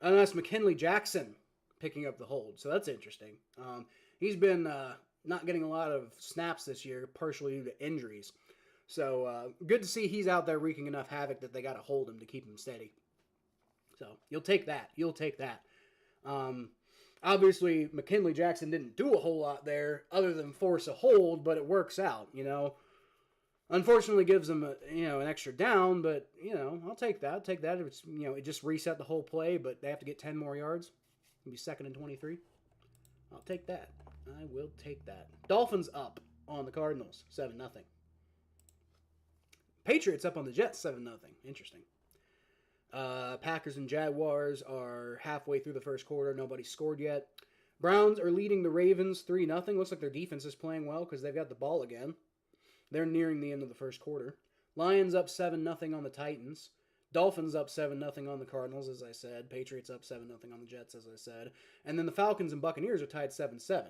Oh, that's McKinley Jackson picking up the hold. So that's interesting. He's been not getting a lot of snaps this year, partially due to injuries. So, good to see he's out there wreaking enough havoc that they got to hold him to keep him steady. So, you'll take that. Obviously, McKinley Jackson didn't do a whole lot there other than force a hold, but it works out, Unfortunately, gives them an extra down, but, I'll take that. It's, it just reset the whole play, but they have to get 10 more yards. It'll be 2nd and 23. I'll take that. I will take that. Dolphins up on the Cardinals, 7-0. Patriots up on the Jets, 7-0. Interesting. Packers and Jaguars are halfway through the first quarter. Nobody scored yet. Browns are leading the Ravens 3-0. Looks like their defense is playing well because they've got the ball again. They're nearing the end of the first quarter. Lions up 7-0 on the Titans. Dolphins up 7-0 on the Cardinals, as I said. Patriots up 7-0 on the Jets, as I said. And then the Falcons and Buccaneers are tied 7-7.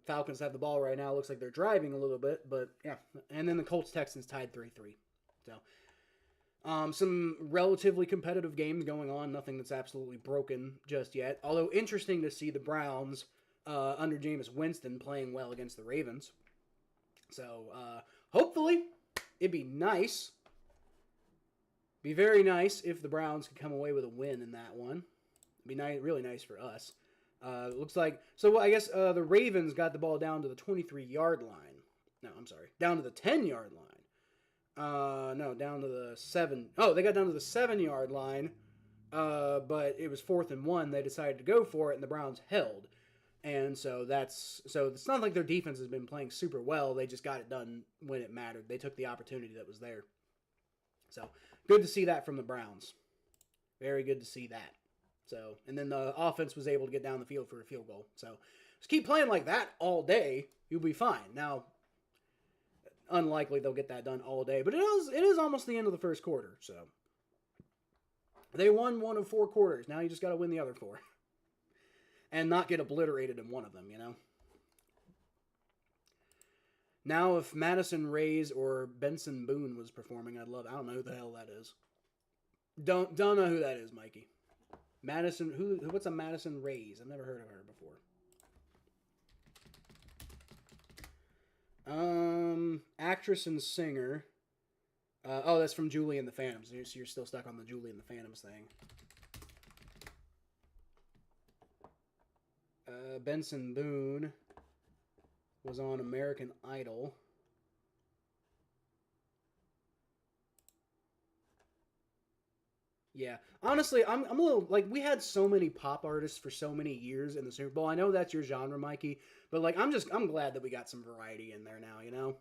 Falcons have the ball right now. Looks like they're driving a little bit, but yeah. And then the Colts-Texans tied 3-3. So, some relatively competitive games going on. Nothing that's absolutely broken just yet. Although interesting to see the Browns under Jameis Winston playing well against the Ravens. So, hopefully, it'd be nice. Be very nice if the Browns could come away with a win in that one. It'd be really nice for us. Looks like... So, I guess the Ravens got the ball down to the 23-yard line. No, I'm sorry. Down to the 10-yard line. No, down to the 7... Oh, they got down to the 7-yard line. But it was 4th and 1. They decided to go for it, and the Browns held. And so it's not like their defense has been playing super well. They just got it done when it mattered. They took the opportunity that was there. So, good to see that from the Browns. Very good to see that. So, and then the offense was able to get down the field for a field goal. So, just keep playing like that all day. You'll be fine. Now, unlikely they'll get that done all day, but it is almost the end of the first quarter. So, they won 1 of 4 quarters. Now you just got to win the other 4. And not get obliterated in one of them, you know? Now, if Madison Ray's or Benson Boone was performing, I don't know who the hell that is. Don't know who that is, Mikey. Madison, what's a Madison Ray's? I've never heard of her before. Actress and singer. That's from Julie and the Phantoms. So you're still stuck on the Julie and the Phantoms thing. Benson Boone was on American Idol. Yeah, honestly, I'm a little like we had so many pop artists for so many years in the Super Bowl. I know that's your genre, Mikey, but like I'm glad that we got some variety in there now. You know,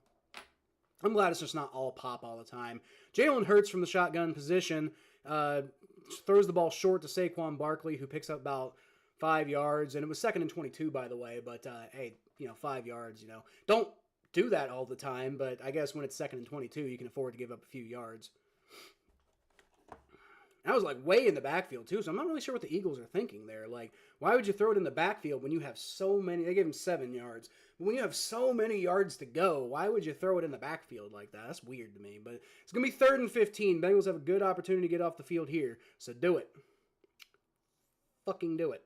I'm glad it's just not all pop all the time. Jalen Hurts from the shotgun position throws the ball short to Saquon Barkley, who picks up about 5 yards, and it was 2nd and 22, by the way. But hey, 5 yards. Don't do that all the time, but I guess when it's 2nd and 22, you can afford to give up a few yards. That was like way in the backfield too, so I'm not really sure what the Eagles are thinking there. Like, why would you throw it in the backfield when you have so many? They gave him 7 yards. But when you have so many yards to go, why would you throw it in the backfield like that? That's weird to me. But it's going to be 3rd and 15. Bengals have a good opportunity to get off the field here, so do it. Fucking do it.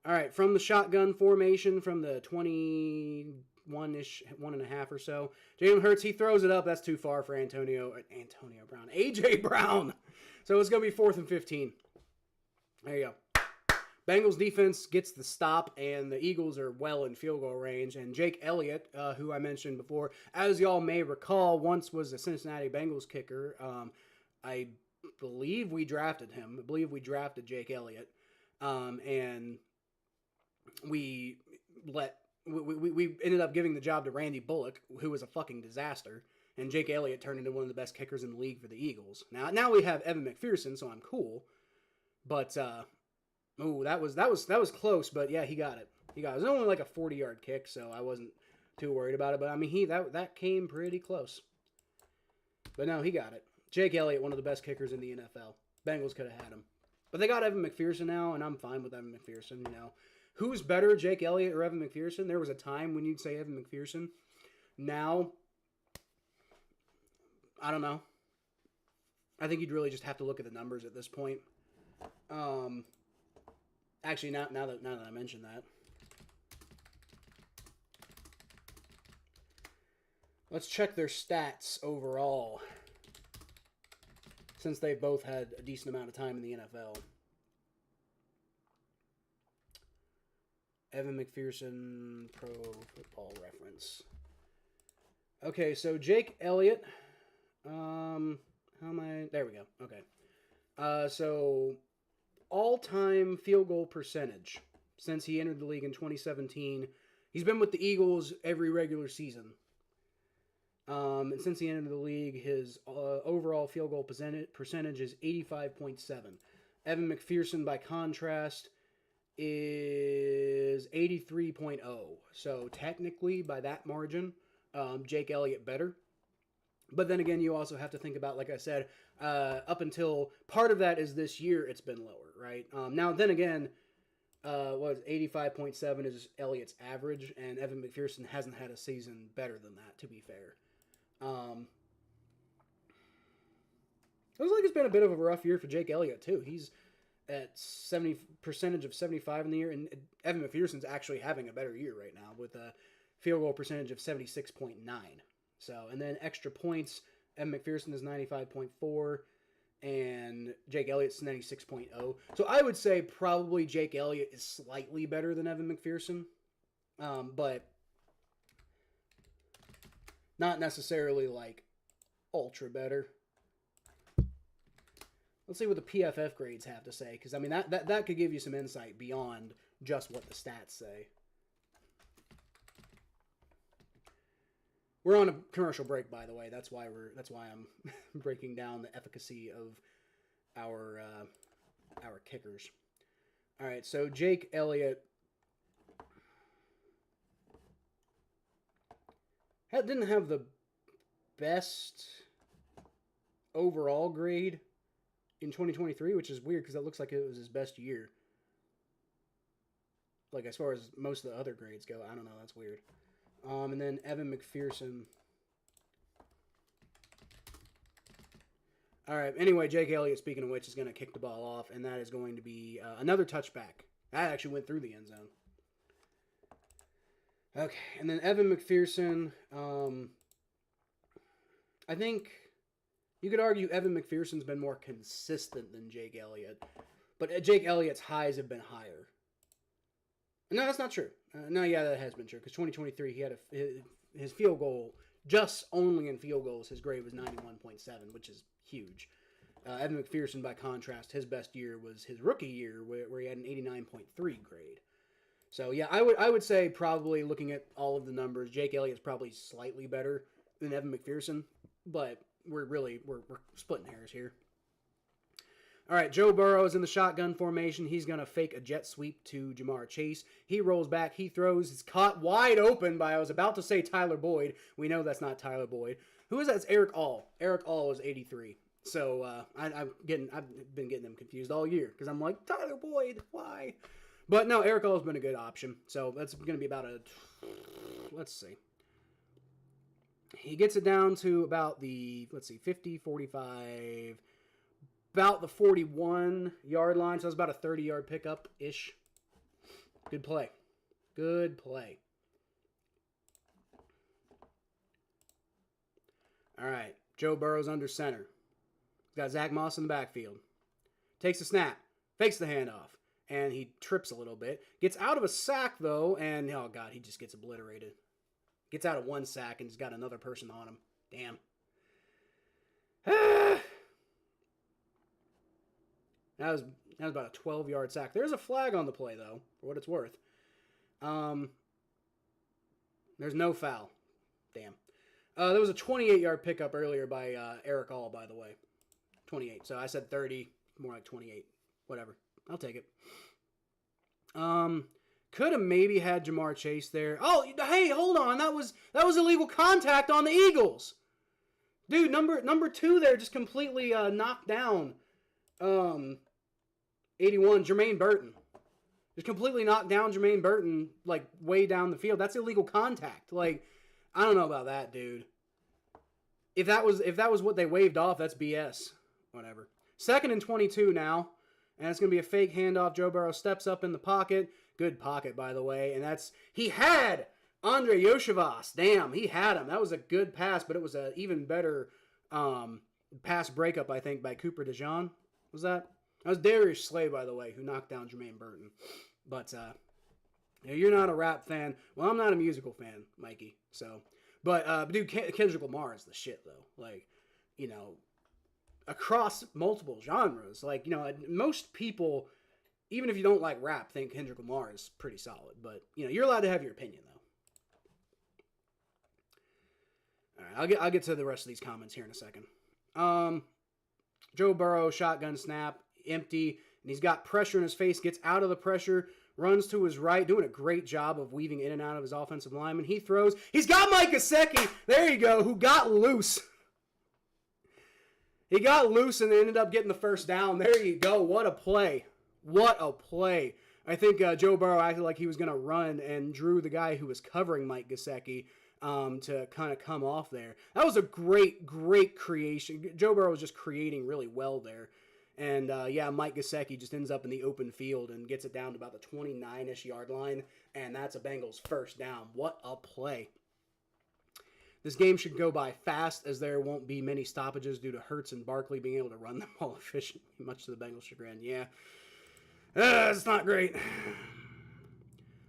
All right, from the shotgun formation, from the 21-ish, 1.5 or so. Jalen Hurts, he throws it up. That's too far for Antonio Brown. A.J. Brown. So it's going to be 4th and 15. There you go. Bengals defense gets the stop, and the Eagles are well in field goal range. And Jake Elliott, who I mentioned before, as y'all may recall, once was a Cincinnati Bengals kicker. I believe we drafted him. I believe we drafted Jake Elliott. And we ended up giving the job to Randy Bullock, who was a fucking disaster, and Jake Elliott turned into one of the best kickers in the league for the Eagles. Now we have Evan McPherson, so I'm cool. But that was close. But yeah, he got it. It was only like a 40-yard kick, so I wasn't too worried about it. But I mean, that came pretty close. But no, he got it. Jake Elliott, one of the best kickers in the NFL. Bengals could have had him, but they got Evan McPherson now, and I'm fine with Evan McPherson. Who's better, Jake Elliott or Evan McPherson? There was a time when you'd say Evan McPherson. Now, I don't know. I think you'd really just have to look at the numbers at this point. Actually, now that I mentioned that, let's check their stats overall, since they both had a decent amount of time in the NFL. Evan McPherson, Pro Football Reference. Okay, so Jake Elliott. How am I? There we go. Okay. So all-time field goal percentage since he entered the league in 2017. He's been with the Eagles every regular season. And since he entered the league, his overall field goal percentage is 85.7. Evan McPherson, by contrast, is 83.0. So technically, by that margin, Jake Elliott better. But then again, you also have to think about, like I said, up until part of that is this year, it's been lower, right? Now, then again, 85.7 is Elliott's average, and Evan McPherson hasn't had a season better than that, to be fair. It looks like it's been a bit of a rough year for Jake Elliott, too. He's at 70% of 75 in the year, and Evan McPherson's actually having a better year right now with a field goal percentage of 76.9. So, and then extra points, Evan McPherson is 95.4, and Jake Elliott's 96.0. So I would say probably Jake Elliott is slightly better than Evan McPherson, but not necessarily like ultra better. Let's see what the PFF grades have to say, because I mean that could give you some insight beyond just what the stats say. We're on a commercial break, by the way. That's why I'm breaking down the efficacy of our our kickers. All right, so Jake Elliott didn't have the best overall grade in 2023, which is weird because that looks like it was his best year. Like, as far as most of the other grades go, I don't know. That's weird. And then Evan McPherson. All right. Anyway, Jake Elliott, speaking of which, is going to kick the ball off, and that is going to be another touchback. That actually went through the end zone. Okay. And then Evan McPherson. I think you could argue Evan McPherson's been more consistent than Jake Elliott. But Jake Elliott's highs have been higher. No, that's not true. That has been true. Because 2023, he had his field goal, just only in field goals, his grade was 91.7, which is huge. Evan McPherson, by contrast, his best year was his rookie year, where he had an 89.3 grade. So, yeah, I would say probably looking at all of the numbers, Jake Elliott's probably slightly better than Evan McPherson. But we're splitting hairs here. All right, Joe Burrow is in the shotgun formation. He's going to fake a jet sweep to Jamar Chase. He rolls back. He throws. It's caught wide open by, I was about to say Tyler Boyd. We know that's not Tyler Boyd. Who is that? It's Eric All. Eric All is 83. So I've been getting them confused all year because I'm like, Tyler Boyd, why? But no, Eric All has been a good option. So that's going to be about let's see. He gets it down to about the, 50, 45, about the 41-yard line. So it's about a 30-yard pickup-ish. Good play. Good play. All right. Joe Burrow's under center. He's got Zach Moss in the backfield. Takes the snap. Fakes the handoff. And he trips a little bit. Gets out of a sack, though, and, oh, God, he just gets obliterated. Gets out of one sack and he's got another person on him. Damn. That was about a 12-yard sack. There's a flag on the play, though, for what it's worth. There's no foul. Damn. There was a 28-yard pickup earlier by Eric All, by the way. 28. So I said 30, more like 28. Whatever. I'll take it. Could have maybe had Jamar Chase there. Oh, hey, hold on. That was illegal contact on the Eagles. Dude, number 2 there just completely knocked down 81, Jermaine Burton. Just completely knocked down Jermaine Burton, like, way down the field. That's illegal contact. Like, I don't know about that, dude. If that was what they waved off, that's BS. Whatever. 2nd and 22 now. And it's going to be a fake handoff. Joe Burrow steps up in the pocket. Good pocket, by the way. And he had Andre Yoshivas. Damn, he had him. That was a good pass, but it was an even better pass breakup, I think, by Cooper DeJean. Was that? That was Darius Slay, by the way, who knocked down Jermaine Burton. But you're not a rap fan. Well, I'm not a musical fan, Mikey. So, but dude, Kendrick Lamar is the shit, though. Like, you know, across multiple genres. Like, you know, most people, even if you don't like rap, think Kendrick Lamar is pretty solid. But, you know, you're allowed to have your opinion, though. All right, I'll get to the rest of these comments here in a second. Joe Burrow, shotgun snap, empty, and he's got pressure in his face, gets out of the pressure, runs to his right, doing a great job of weaving in and out of his offensive lineman. He throws. He's got Mike Gesicki. There you go, who got loose. He got loose and ended up getting the first down. There you go. What a play. What a play. I think Joe Burrow acted like he was going to run and drew the guy who was covering Mike Gesicki to kind of come off there. That was a great, great creation. Joe Burrow was just creating really well there. And, Mike Gesicki just ends up in the open field and gets it down to about the 29-ish yard line. And that's a Bengals first down. What a play. This game should go by fast, as there won't be many stoppages due to Hurts and Barkley being able to run the ball efficiently, much to the Bengals' chagrin. Yeah, it's not great.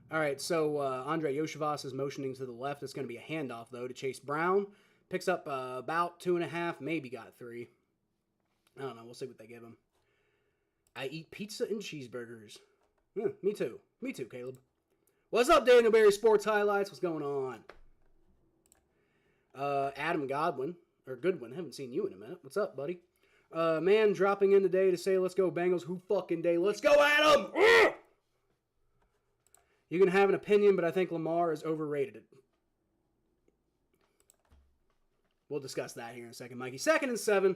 All right, so Andre Yoshivas is motioning to the left. It's going to be a handoff, though, to Chase Brown. Picks up about 2.5, maybe got 3. I don't know. We'll see what they give him. I eat pizza and cheeseburgers. Me too. Me too, Caleb. What's up, Daniel Berry Sports Highlights? What's going on? Adam Goodwin. Haven't seen you in a minute. What's up, buddy? Man dropping in today to say, let's go Bengals. Who fucking day? Let's go Adam! Ugh! You can have an opinion, but I think Lamar is overrated. We'll discuss that here in a second, Mikey. 2nd and 7.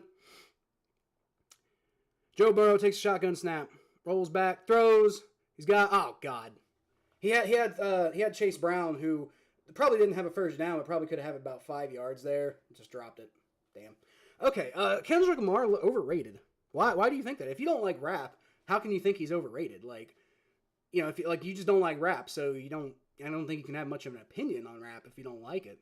Joe Burrow takes a shotgun snap. Rolls back. Throws. He's got... Oh, God. He had Chase Brown, who probably didn't have a first down, but probably could have about 5 yards there. Just dropped it. Damn. Okay, Kendrick Lamar overrated. Why do you think that? If you don't like rap, how can you think he's overrated? Like, you know, if you just don't like rap, so I don't think you can have much of an opinion on rap if you don't like it.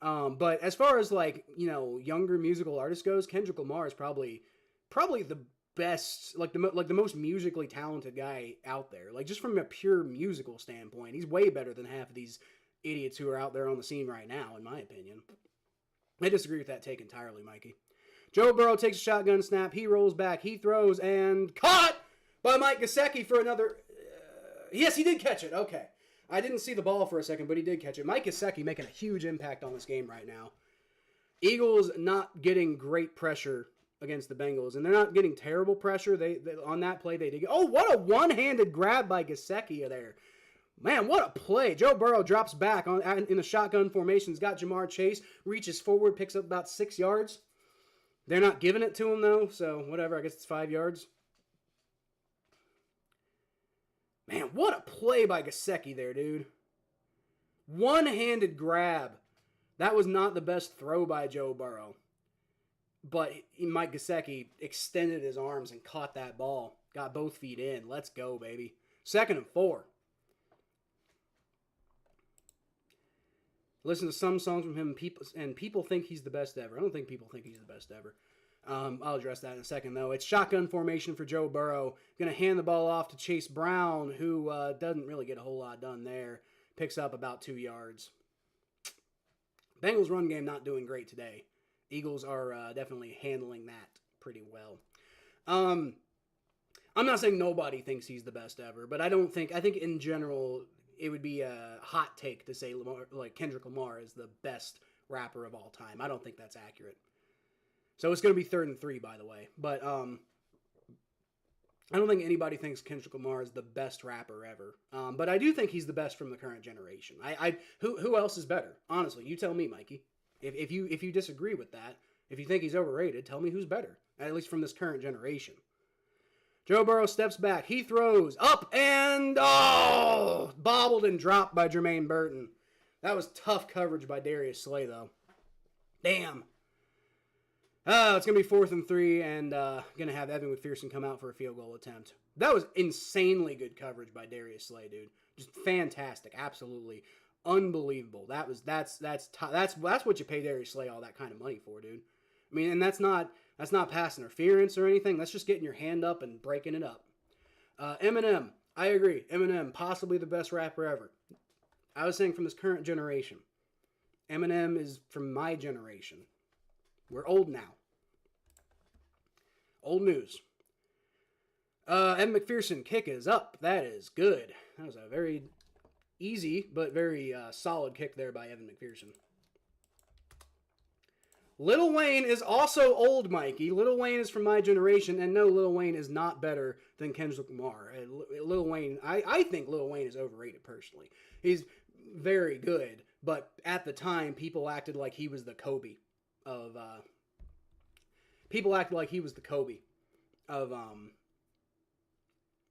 But as far as like, you know, younger musical artist goes, Kendrick Lamar is probably the best, like the most musically talented guy out there. Like just from a pure musical standpoint, he's way better than half of these idiots who are out there on the scene right now, in my opinion. I disagree with that take entirely, Mikey. Joe Burrow takes a shotgun snap. He rolls back. He throws and caught by Mike Gesicki for another. Yes, he did catch it. Okay. I didn't see the ball for a second, but he did catch it. Mike Gesicki making a huge impact on this game right now. Eagles not getting great pressure against the Bengals, and they're not getting terrible pressure. They on that play, they did. Oh, what a one-handed grab by Gesicki there. Man, what a play. Joe Burrow drops back in the shotgun formation. He's got Jamar Chase, reaches forward, picks up about 6 yards. They're not giving it to him, though, so whatever. I guess it's 5 yards. Man, what a play by Gesicki there, dude. One-handed grab. That was not the best throw by Joe Burrow. But Mike Gesicki extended his arms and caught that ball. Got both feet in. Let's go, baby. 2nd and 4. Listen to some songs from him, and people think he's the best ever. I don't think people think he's the best ever. I'll address that in a second, though. It's shotgun formation for Joe Burrow. Going to hand the ball off to Chase Brown, who doesn't really get a whole lot done there. Picks up about 2 yards. Bengals run game not doing great today. Eagles are definitely handling that pretty well. I'm not saying nobody thinks he's the best ever, but I think in general it would be a hot take to say Kendrick Lamar is the best rapper of all time. I don't think that's accurate. So it's going to be 3rd and 3, by the way. But I don't think anybody thinks Kendrick Lamar is the best rapper ever. But I do think he's the best from the current generation. Who else is better? Honestly, you tell me, Mikey. If you disagree with that, if you think he's overrated, tell me who's better, at least from this current generation. Joe Burrow steps back. He throws up and bobbled and dropped by Jermaine Burton. That was tough coverage by Darius Slay, though. Damn. It's going to be 4th and 3, and going to have Evan McPherson come out for a field goal attempt. That was insanely good coverage by Darius Slay, dude. Just fantastic, absolutely unbelievable. That's what you pay Darius Slay all that kind of money for, dude. I mean, and that's not pass interference or anything. That's just getting your hand up and breaking it up. Eminem, I agree. Eminem, possibly the best rapper ever. I was saying from this current generation. Eminem is from my generation. We're old now. Old news. Evan McPherson, kick is up. That is good. That was a very easy but very solid kick there by Evan McPherson. Lil Wayne is also old, Mikey. Lil Wayne is from my generation, and no, Lil Wayne is not better than Kendrick Lamar. Lil Wayne, I think Lil Wayne is overrated personally. He's very good, but at the time, people acted like he was the Kobe of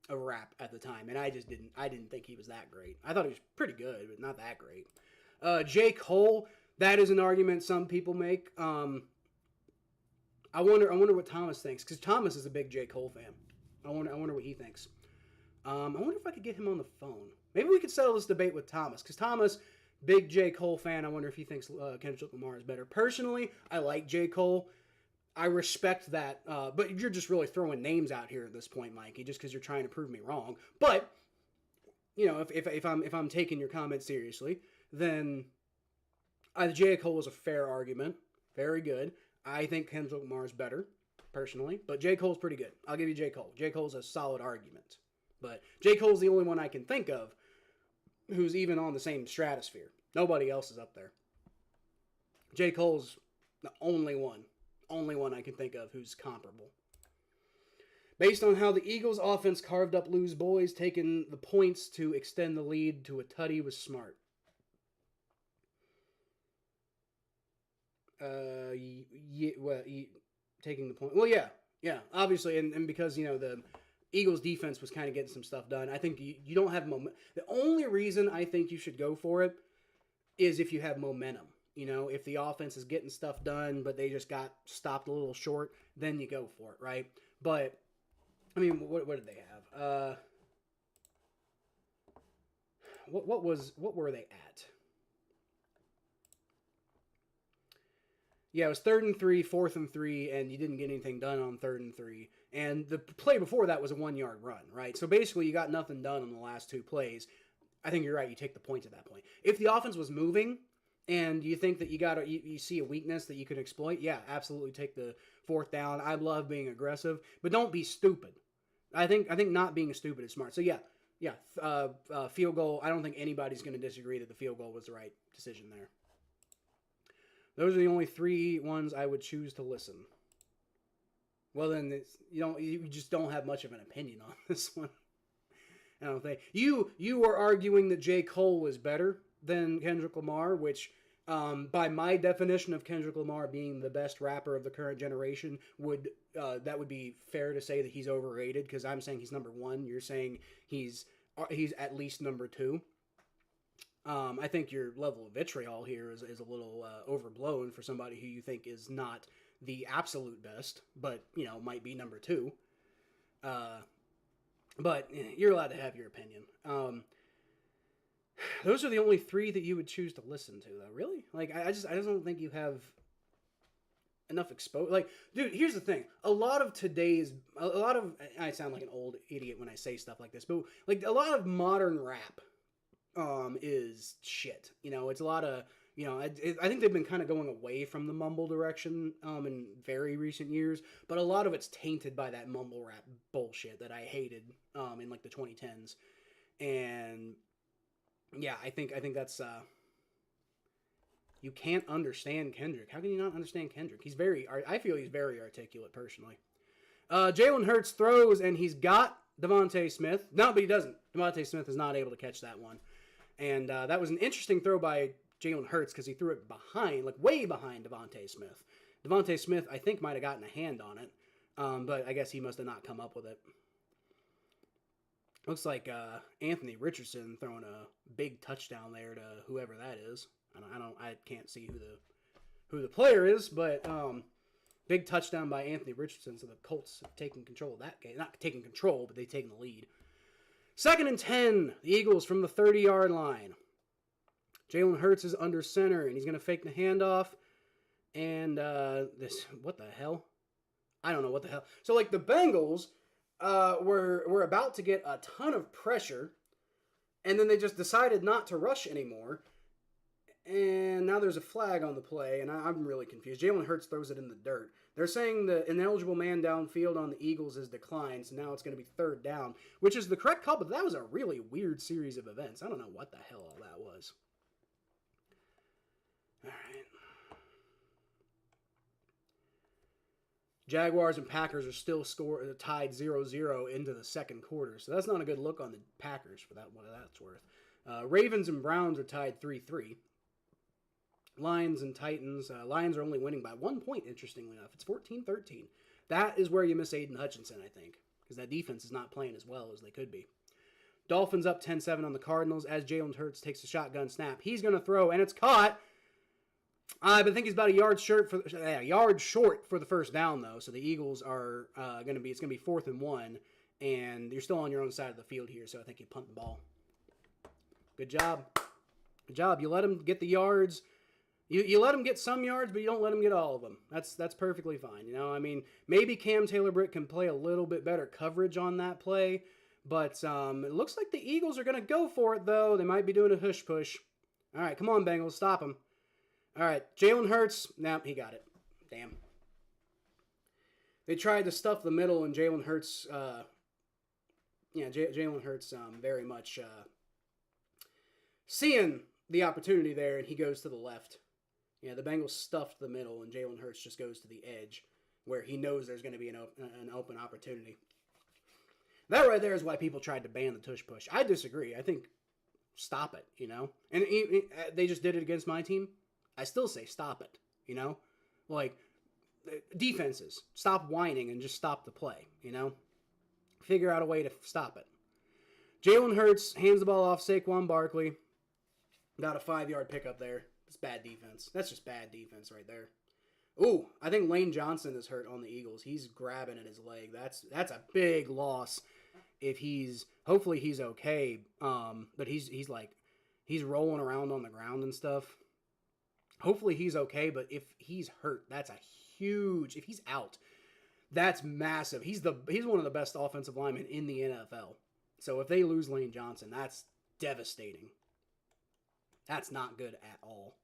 rap at the time, and I didn't think he was that great. I thought he was pretty good, but not that great. J. Cole, that is an argument some people make. I wonder what Thomas thinks, because Thomas is a big J. Cole fan. I wonder what he thinks. I wonder if I could get him on the phone. Maybe we could settle this debate with Thomas, because Thomas, big J. Cole fan. I wonder if he thinks Kendrick Lamar is better. Personally, I like J. Cole. I respect that, but you're just really throwing names out here at this point, Mikey, just because you're trying to prove me wrong. But you know, if I'm taking your comment seriously, then J. Cole is a fair argument, very good. I think Kendrick Lamar is better, personally, but J. Cole's pretty good. I'll give you J. Cole. J. Cole's a solid argument, but J. Cole's the only one I can think of who's even on the same stratosphere. Nobody else is up there. J. Cole's the only one I can think of who's comparable. Based on how the Eagles' offense carved up Lou's boys, taking the points to extend the lead to a tutty was smart. Taking the point. Well, yeah, obviously, and because the Eagles' defense was kind of getting some stuff done. I think you don't have momentum. The only reason I think you should go for it is if you have momentum. If the offense is getting stuff done, but they just got stopped a little short, then you go for it, right? But I mean, what did they have? What were they at? Yeah, it was 3rd and 3, 4th and 3, and you didn't get anything done on 3rd and 3. And the play before that was a 1-yard run, right? So basically, you got nothing done on the last 2 plays. I think you're right. You take the points at that point. If the offense was moving, and you think that you see a weakness that you can exploit, yeah, absolutely take the 4th down. I love being aggressive, but don't be stupid. I think not being stupid is smart. So yeah, field goal. I don't think anybody's going to disagree that the field goal was the right decision there. Those are the only 3 ones I would choose to listen. Well, then you just don't have much of an opinion on this one. I don't think you are arguing that J. Cole is better than Kendrick Lamar, which by my definition of Kendrick Lamar being the best rapper of the current generation, that would be fair to say that he's overrated, because I'm saying he's number 1. You're saying he's at least number 2. I think your level of vitriol here is a little overblown for somebody who you think is not the absolute best, but might be number 2. But you're allowed to have your opinion. Those are the only 3 that you would choose to listen to, though. Really? Like, I just don't think you have enough exposure. Like, dude, here's the thing. I sound like an old idiot when I say stuff like this, but like a lot of modern rap is shit. It's a lot of, I think they've been kind of going away from the mumble direction in very recent years, but a lot of it's tainted by that mumble rap bullshit that I hated in like the 2010s. And yeah, I think that's you can't understand Kendrick. How can you not understand Kendrick? I feel he's very articulate personally. Jalen Hurts throws and he's got Devontae Smith. No, but he doesn't. Devontae Smith is not able to catch that one. And that was an interesting throw by Jalen Hurts because he threw it behind, like way behind Devontae Smith. Devontae Smith, I think, might have gotten a hand on it, but I guess he must have not come up with it. Looks like Anthony Richardson throwing a big touchdown there to whoever that is. I can't see who the player is, but big touchdown by Anthony Richardson. So the Colts have taken control of that game. Not taking control, but they've taken the lead. 2nd and 10, the Eagles from the 30-yard line. Jalen Hurts is under center, and he's going to fake the handoff. And what the hell? I don't know what the hell. So, like, the Bengals were about to get a ton of pressure, and then they just decided not to rush anymore. And now there's a flag on the play, and I'm really confused. Jalen Hurts throws it in the dirt. They're saying the ineligible man downfield on the Eagles is declined, so now it's going to be 3rd down, which is the correct call, but that was a really weird series of events. I don't know what the hell all that was. All right. Jaguars and Packers are still tied 0-0 into the 2nd quarter, so that's not a good look on the Packers for that, what that's worth. Ravens and Browns are tied 3-3. Lions and Titans. Lions are only winning by 1 point, interestingly enough. It's 14-13. That is where you miss Aiden Hutchinson, I think, because that defense is not playing as well as they could be. Dolphins up 10-7 on the Cardinals as Jalen Hurts takes a shotgun snap. He's going to throw, and it's caught. I think he's about a yard short for the 1st down, though. So the Eagles are going to be, it's going to be 4th and 1, and you're still on your own side of the field here, so I think you punt the ball. Good job. Good job. You let him get the yards. You let him get some yards, but you don't let him get all of them. That's perfectly fine. I mean, maybe Cam Taylor-Britt can play a little bit better coverage on that play, but it looks like the Eagles are going to go for it, though. They might be doing a hush push. All right, come on, Bengals, stop him. All right, Jalen Hurts. Nope, he got it. Damn. They tried to stuff the middle, and Jalen Hurts, Jalen Hurts very much seeing the opportunity there, and he goes to the left. Yeah, the Bengals stuffed the middle, and Jalen Hurts just goes to the edge, where he knows there's going to be an open opportunity. That right there is why people tried to ban the tush push. I disagree. I think stop it, And they just did it against my team. I still say stop it, Like, defenses, stop whining and just stop the play, Figure out a way to stop it. Jalen Hurts hands the ball off Saquon Barkley. Got a 5-yard pickup there. It's bad defense. That's just bad defense right there. Ooh, I think Lane Johnson is hurt on the Eagles. He's grabbing at his leg. That's a big loss. Hopefully he's okay. But he's rolling around on the ground and stuff. Hopefully he's okay, but if he's hurt, that's a huge. If he's out, that's massive. He's one of the best offensive linemen in the NFL. So if they lose Lane Johnson, that's devastating. That's not good at all.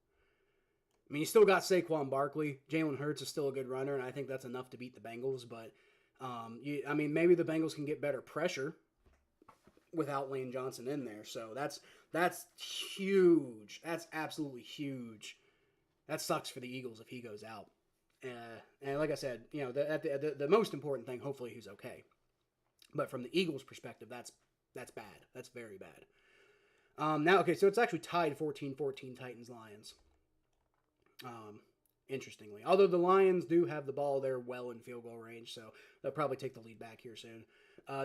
I mean, you still got Saquon Barkley. Jalen Hurts is still a good runner, and I think that's enough to beat the Bengals. But, maybe the Bengals can get better pressure without Lane Johnson in there. So that's huge. That's absolutely huge. That sucks for the Eagles if he goes out. And like I said, the most important thing, hopefully he's okay. But from the Eagles' perspective, that's bad. That's very bad. So it's actually tied 14-14 Titans-Lions. Interestingly. Although the Lions do have the ball, they're well in field goal range, so they'll probably take the lead back here soon.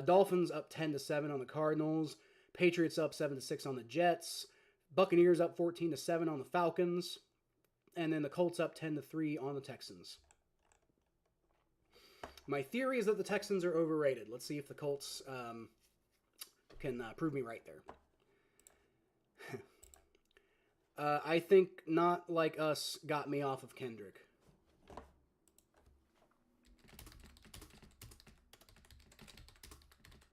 Dolphins up 10-7 on the Cardinals. Patriots up 7-6 on the Jets. Buccaneers up 14-7 on the Falcons. And then the Colts up 10-3 on the Texans. My theory is that the Texans are overrated. Let's see if the Colts can prove me right there. I think Not Like Us got me off of Kendrick.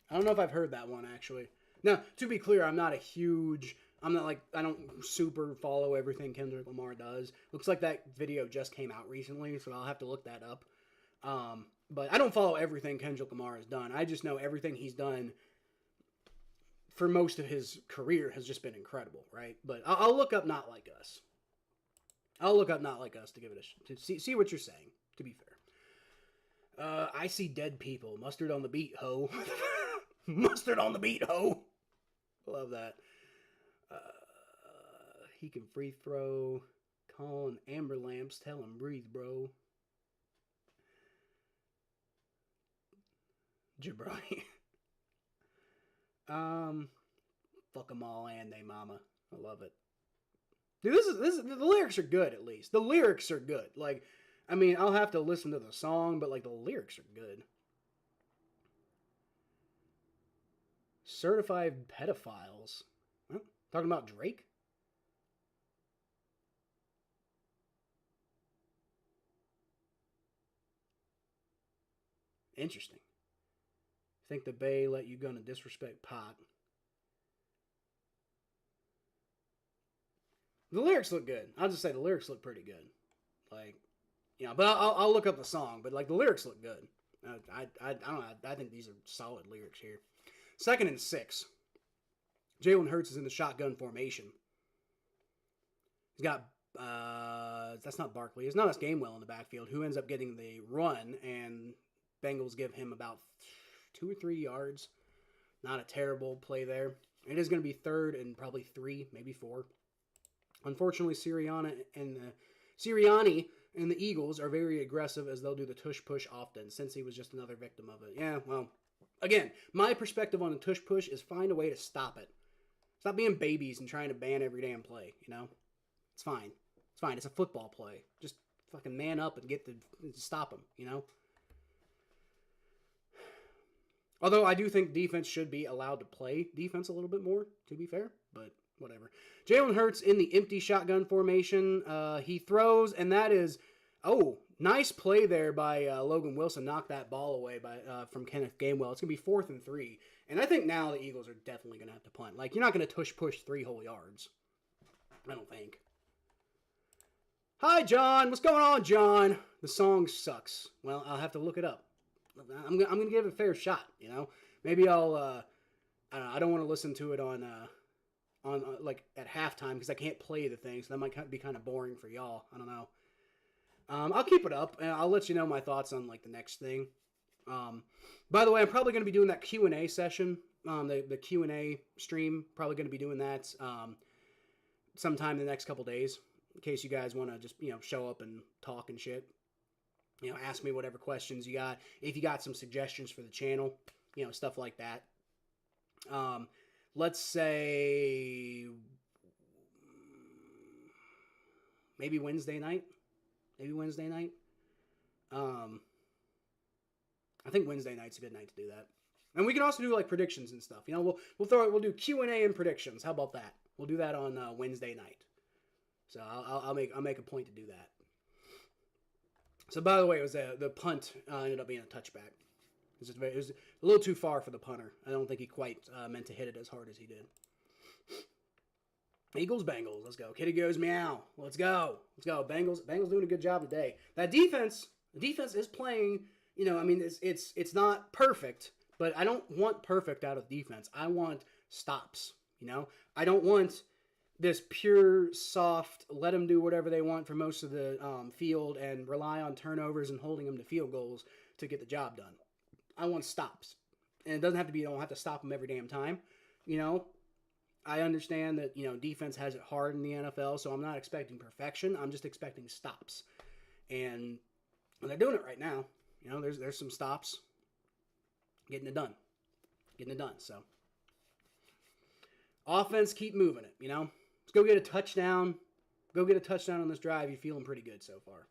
I don't know if I've heard that one, actually. Now, to be clear, I don't super follow everything Kendrick Lamar does. Looks like that video just came out recently, so I'll have to look that up. But I don't follow everything Kendrick Lamar has done. I just know everything he's done for most of his career has just been incredible, right? But I'll look up Not Like Us. I'll look up Not Like Us to give it to see what you're saying, to be fair. I see dead people. Mustard on the beat, ho. Mustard on the beat, ho. Love that. He can free throw. Calling Amber Lamps. Tell him breathe, bro. Jabroni. Fuck them all and they mama. I love it. Dude, the lyrics are good, at least. The lyrics are good. Like, I mean, I'll have to listen to the song, but, like, the lyrics are good. Certified pedophiles. Huh? Talking about Drake? Interesting. Think the Bay let you gonna disrespect Pot. The lyrics look good. I'll just say the lyrics look pretty good. Like, but I'll look up the song. But, like, the lyrics look good. I don't know. I think these are solid lyrics here. 2nd and 6. Jalen Hurts is in the shotgun formation. He's got, that's not Barkley. It's not Gamewell in the backfield, who ends up getting the run, and Bengals give him about 2 or 3 yards. Not a terrible play there. It is going to be 3rd and probably 3, maybe 4. Unfortunately, Sirianni and the Eagles are very aggressive, as they'll do the tush push often, since he was just another victim of it. Yeah, well, again, my perspective on the tush push is find a way to stop it. Stop being babies and trying to ban every damn play, It's fine. It's fine. It's a football play. Just fucking man up and stop them, Although I do think defense should be allowed to play defense a little bit more, to be fair, but whatever. Jalen Hurts in the empty shotgun formation. He throws, and that is, nice play there by Logan Wilson. Knocked that ball away from Kenneth Gainwell. It's going to be 4th and 3. And I think now the Eagles are definitely going to have to punt. Like, you're not going to tush push 3 whole yards. I don't think. Hi, John. What's going on, John? The song sucks. Well, I'll have to look it up. I'm gonna give it a fair shot, Maybe I'll, I don't want to listen to it on like at halftime because I can't play the thing, so that might be kind of boring for y'all. I don't know. I'll keep it up and I'll let you know my thoughts on like the next thing. By the way, I'm probably going to be doing that Q&A session, the Q&A stream. Probably going to be doing that sometime in the next couple days, in case you guys want to just show up and talk and shit. Ask me whatever questions you got. If you got some suggestions for the channel, stuff like that. Let's say maybe Wednesday night. I think Wednesday night's a good night to do that. And we can also do like predictions and stuff. We'll do Q&A and predictions. How about that? We'll do that on Wednesday night. So I'll make a point to do that. So by the way, it was the punt ended up being a touchback. It was a little too far for the punter. I don't think he quite meant to hit it as hard as he did. Eagles, Bengals. Let's go. Kitty goes meow. Let's go. Bengals doing a good job today. That defense, the defense is playing. It's not perfect, but I don't want perfect out of defense. I want stops. I don't want this pure soft, let them do whatever they want for most of the field and rely on turnovers and holding them to field goals to get the job done. I want stops. And it doesn't have to be, you don't have to stop them every damn time. I understand that, defense has it hard in the NFL, so I'm not expecting perfection. I'm just expecting stops. And they're doing it right now. There's some stops. Getting it done. So, offense, keep moving it, Let's go get a touchdown. Go get a touchdown on this drive. You're feeling pretty good so far.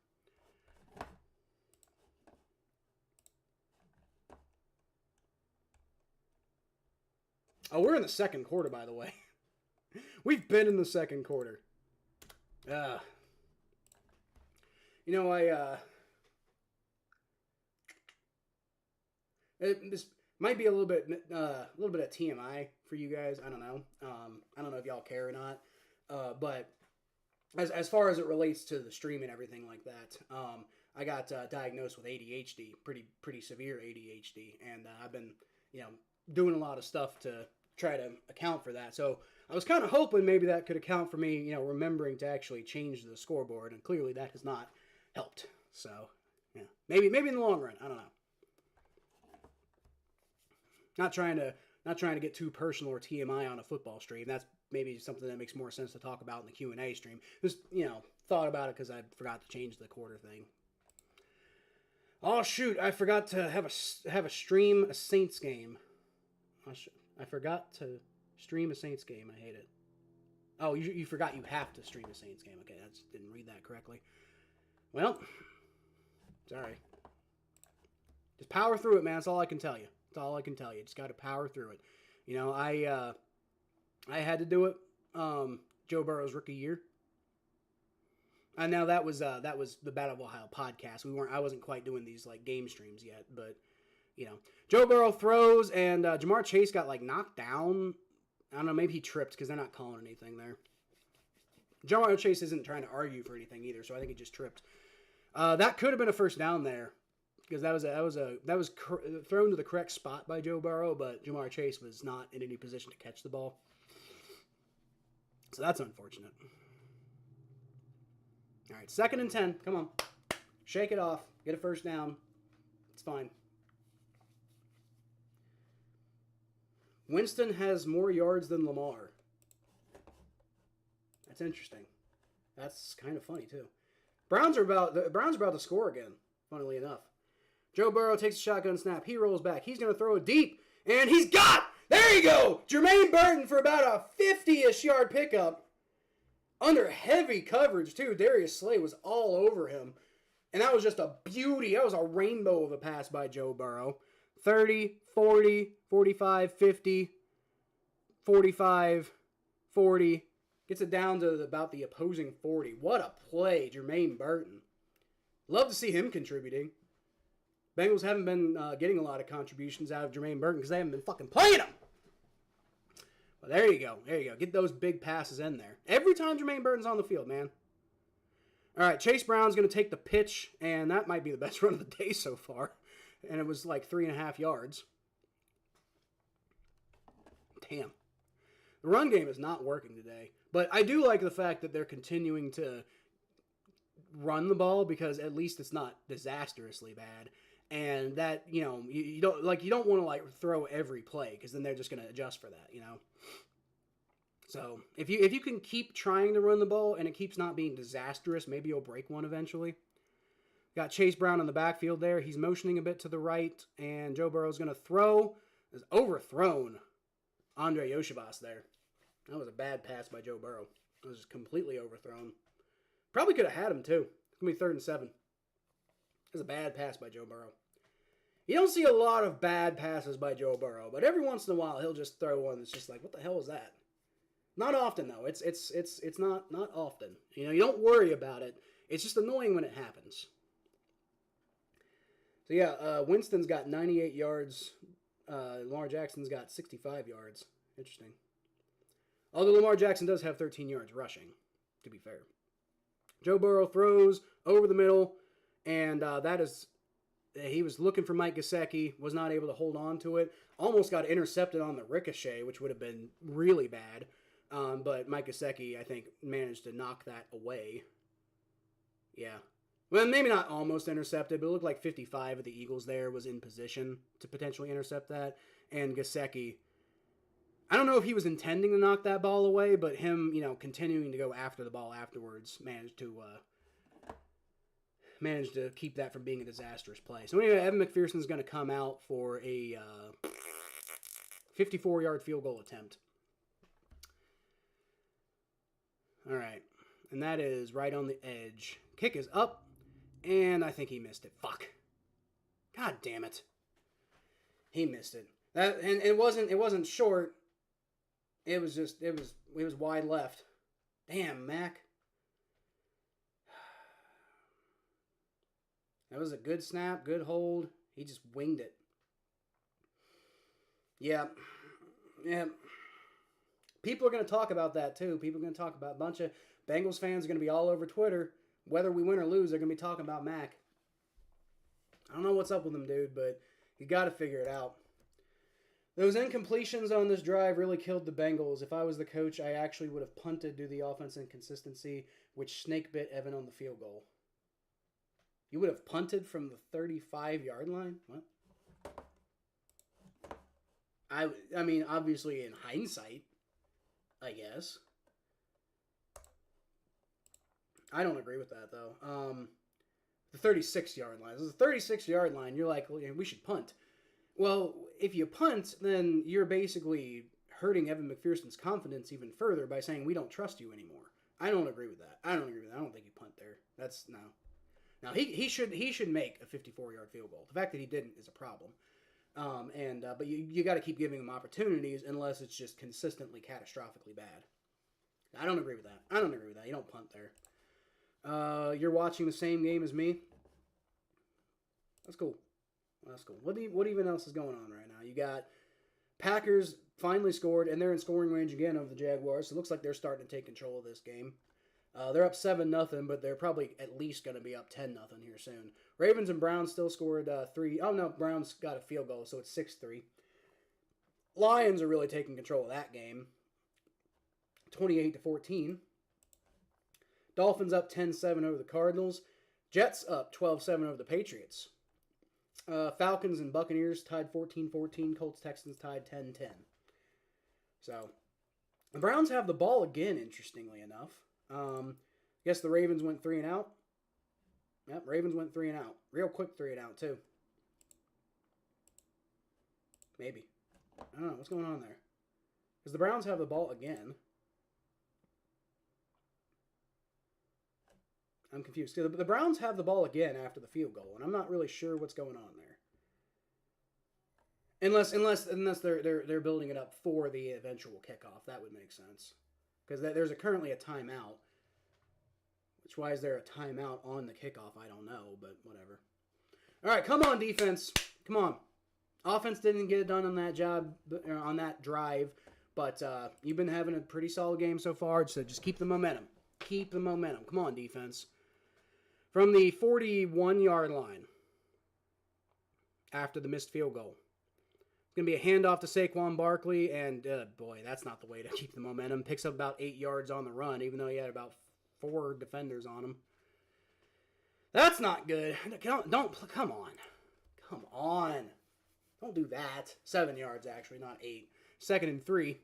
Oh, we're in the second quarter, by the way. We've been in the second quarter. This might be a little bit of TMI for you guys. I don't know. I don't know if y'all care or not. But as far as it relates to the stream and everything like that, I got diagnosed with ADHD, pretty severe ADHD, and I've been doing a lot of stuff to try to account for that. So I was kind of hoping maybe that could account for me, remembering to actually change the scoreboard, and clearly that has not helped. So yeah, maybe in the long run, I don't know. Not trying to get too personal or TMI on a football stream. That's maybe something that makes more sense to talk about in the Q&A stream. Just, thought about it because I forgot to change the quarter thing. Oh, shoot. I forgot to have a stream a Saints game. I forgot to stream a Saints game. I hate it. Oh, you forgot you have to stream a Saints game. Okay, I didn't read that correctly. Well, sorry. Just power through it, man. That's all I can tell you. Just got to power through it. I had to do it. Joe Burrow's rookie year. And now that was the Battle of Ohio podcast. I wasn't quite doing these like game streams yet, but Joe Burrow throws and Jamar Chase got like knocked down. I don't know, maybe he tripped because they're not calling anything there. Jamar Chase isn't trying to argue for anything either, so I think he just tripped. That could have been a first down there. Because that was thrown to the correct spot by Joe Burrow, but Jamar Chase was not in any position to catch the ball. So that's unfortunate. All right, 2nd and 10. Come on. Shake it off. Get a first down. It's fine. Winston has more yards than Lamar. That's interesting. That's kind of funny, too. Browns are about to score again, funnily enough. Joe Burrow takes a shotgun snap. He rolls back. He's going to throw it deep. And he's got! There you go! Jermaine Burton for about a 50-ish yard pickup. Under heavy coverage, too. Darius Slay was all over him. And that was just a beauty. That was a rainbow of a pass by Joe Burrow. 30, 40, 45, 50, 45, 40. Gets it down to about the opposing 40. What a play, Jermaine Burton. Love to see him contributing. Bengals haven't been getting a lot of contributions out of Jermaine Burton because they haven't been fucking playing him. Well, there you go. Get those big passes in there. Every time Jermaine Burton's on the field, man. All right, Chase Brown's going to take the pitch, and that might be the best run of the day so far. And it was like 3.5 yards. Damn. The run game is not working today. But I do like the fact that they're continuing to run the ball because at least it's not disastrously bad. And that, you don't want to like throw every play because then they're just going to adjust for that. So if you can keep trying to run the ball and it keeps not being disastrous, maybe you'll break one eventually. Got Chase Brown in the backfield there. He's motioning a bit to the right, and Joe Burrow's going to throw. Is overthrown Andre Yoshibas there. That was a bad pass by Joe Burrow. It was just completely overthrown. Probably could have had him too. It's going to be 3rd and 7. It was a bad pass by Joe Burrow. You don't see a lot of bad passes by Joe Burrow, but every once in a while he'll just throw one that's just like, what the hell was that? Not often though. It's not often. You don't worry about it. It's just annoying when it happens. So yeah, Winston's got 98 yards. Lamar Jackson's got 65 yards. Interesting. Although Lamar Jackson does have 13 yards rushing, to be fair. Joe Burrow throws over the middle, and he was looking for Mike Gesicki, was not able to hold on to it. Almost got intercepted on the ricochet, which would have been really bad. But Mike Gesicki, I think, managed to knock that away. Yeah. Well, maybe not almost intercepted, but it looked like 55 of the Eagles there was in position to potentially intercept that. And Gesicki, I don't know if he was intending to knock that ball away, but him, continuing to go after the ball afterwards managed to keep that from being a disastrous play. So anyway, Evan McPherson's going to come out for a 54-yard field goal attempt. All right, and that is right on the edge. Kick is up. And I think he missed it. Fuck. God damn it. He missed it. And it wasn't short. It was wide left. Damn, Mac. That was a good snap, good hold. He just winged it. Yeah. People are going to talk about that too. People are going to talk about a bunch of Bengals fans are going to be all over Twitter. Whether we win or lose, they're going to be talking about Mac. I don't know what's up with him, dude, but you got to figure it out. Those incompletions on this drive really killed the Bengals. If I was the coach, I actually would have punted due to the offense inconsistency, which snake bit Evan on the field goal. You would have punted from the 35-yard line? What? I mean, obviously in hindsight, I guess. I don't agree with that, though. The 36-yard line. This is a 36-yard line. You're like, well, we should punt. Well, if you punt, then you're basically hurting Evan McPherson's confidence even further by saying we don't trust you anymore. I don't agree with that. I don't think you punt there. That's no. Now he should make a 54-yard field goal. The fact that he didn't is a problem. But you got to keep giving him opportunities unless it's just consistently catastrophically bad. I don't agree with that. You don't punt there. You're watching the same game as me. That's cool. What even else is going on right now? You got Packers finally scored, and they're in scoring range again of the Jaguars. So it looks like they're starting to take control of this game. They're up 7-0, but they're probably at least going to be up 10-0 here soon. Ravens and Browns still scored 3. Oh, no, Browns got a field goal, so it's 6-3. Lions are really taking control of that game. 28-14. Dolphins up 10-7 over the Cardinals. Jets up 12-7 over the Patriots. Falcons and Buccaneers tied 14-14. Colts, Texans tied 10-10. So, the Browns have the ball again, interestingly enough. I guess the Ravens went 3 and out. Yep, Ravens went 3 and out. Real quick 3 and out, too. Maybe. I don't know. What's going on there? Because the Browns have the ball again. I'm confused. The Browns have the ball again after the field goal, and I'm not really sure what's going on there. Unless they're building it up for the eventual kickoff, that would make sense. Because there's currently a timeout. Why is there a timeout on the kickoff? I don't know, but whatever. All right, come on, defense. Come on. Offense didn't get it done on that on that drive, but you've been having a pretty solid game so far, so just keep the momentum. Keep the momentum. Come on, defense. From the 41-yard line, after the missed field goal, it's going to be a handoff to Saquon Barkley, and boy, that's not the way to keep the momentum. Picks up about 8 yards on the run, even though he had about 4 defenders on him. That's not good. Come on. Come on. Don't do that. 7 yards, actually, not 8. 2nd and 3.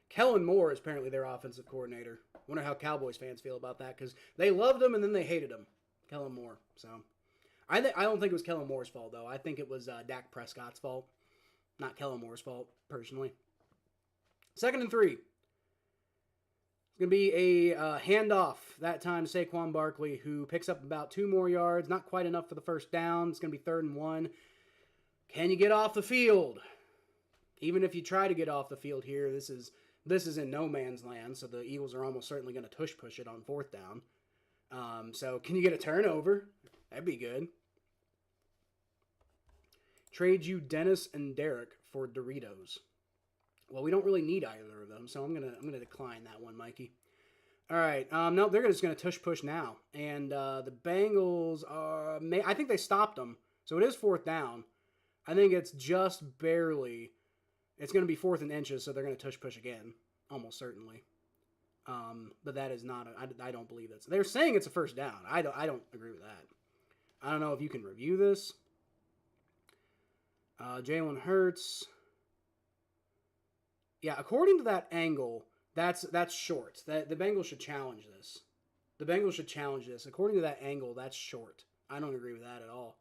Kellen Moore is apparently their offensive coordinator. Wonder how Cowboys fans feel about that, because they loved him and then they hated him. Kellen Moore. So I don't think it was Kellen Moore's fault, though. I think it was Dak Prescott's fault. Not Kellen Moore's fault, personally. 2nd and 3. It's going to be a handoff. That time Saquon Barkley, who picks up about 2 more yards. Not quite enough for the first down. It's going to be 3rd and 1. Can you get off the field? Even if you try to get off the field here, this is in no man's land, so the Eagles are almost certainly going to push it on 4th down. So can you get a turnover? That'd be good. Trade you Dennis and Derek for Doritos. Well, we don't really need either of them, so I'm gonna decline that one, Mikey. All right. No, they're just gonna push now, and the Bengals are. I think they stopped them, so it is 4th down. I think it's just barely. It's gonna be 4th and inches, so they're gonna push again, almost certainly. But that is not. I don't believe that's. They're saying it's a 1st down. I don't agree with that. I don't know if you can review this. Jalen Hurts. Yeah, according to that angle, that's short. The Bengals should challenge this. The Bengals should challenge this. According to that angle, that's short. I don't agree with that at all.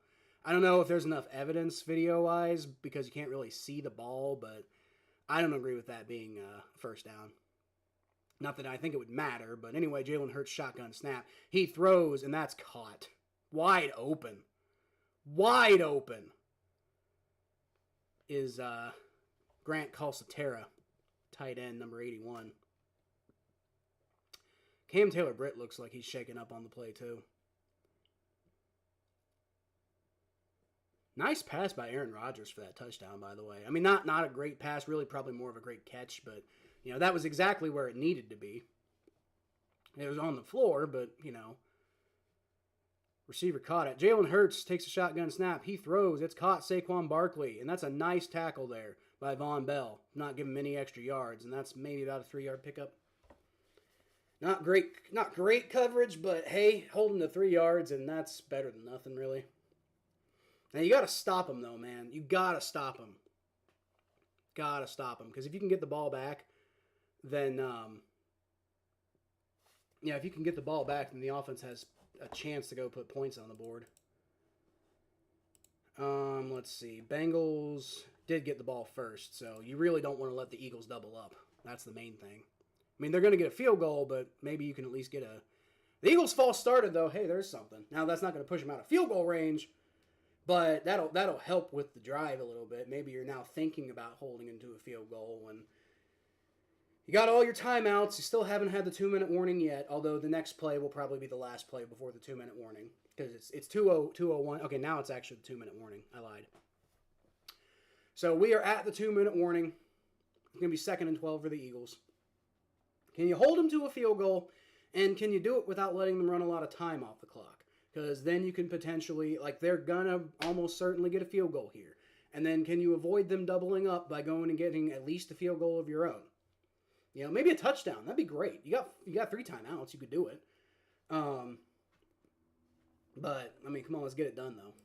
I don't know if there's enough evidence video-wise because you can't really see the ball, but I don't agree with that being 1st down. Not that I think it would matter, but anyway, Jalen Hurts shotgun snap. He throws, and that's caught. Wide open. Wide open is Grant Calcaterra, tight end, number 81. Cam Taylor-Britt looks like he's shaking up on the play, too. Nice pass by Aaron Rodgers for that touchdown, by the way. I mean, not a great pass, really probably more of a great catch, but, that was exactly where it needed to be. It was on the floor, but, receiver caught it. Jalen Hurts takes a shotgun snap. He throws. It's caught Saquon Barkley, and that's a nice tackle there by Von Bell. Not giving him any extra yards, and that's maybe about a 3-yard pickup. Not great coverage, but hey, holding to 3 yards, and that's better than nothing, really. Now, you got to stop him, though, man. You got to stop him. Got to stop him, because if you can get the ball back, then, if you can get the ball back, then the offense has a chance to go put points on the board. Let's see. Bengals did get the ball first, so you really don't want to let the Eagles double up. That's the main thing. I mean, they're going to get a field goal, but maybe you can at least get a... The Eagles false started, though. Hey, there's something. Now, that's not going to push them out of field goal range, but that'll help with the drive a little bit. Maybe you're now thinking about holding into a field goal when you got all your timeouts. You still haven't had the 2-minute warning yet, although the next play will probably be the last play before the 2-minute warning because it's 2:01. Okay, now it's actually the 2-minute warning. I lied. So we are at the 2-minute warning. It's going to be 2nd and 12 for the Eagles. Can you hold them to a field goal, and can you do it without letting them run a lot of time off the clock? Because then you can potentially, they're going to almost certainly get a field goal here. And then can you avoid them doubling up by going and getting at least a field goal of your own? Maybe a touchdown. That'd be great. You got 3 timeouts. You could do it. But, I mean, come on, let's get it done, though.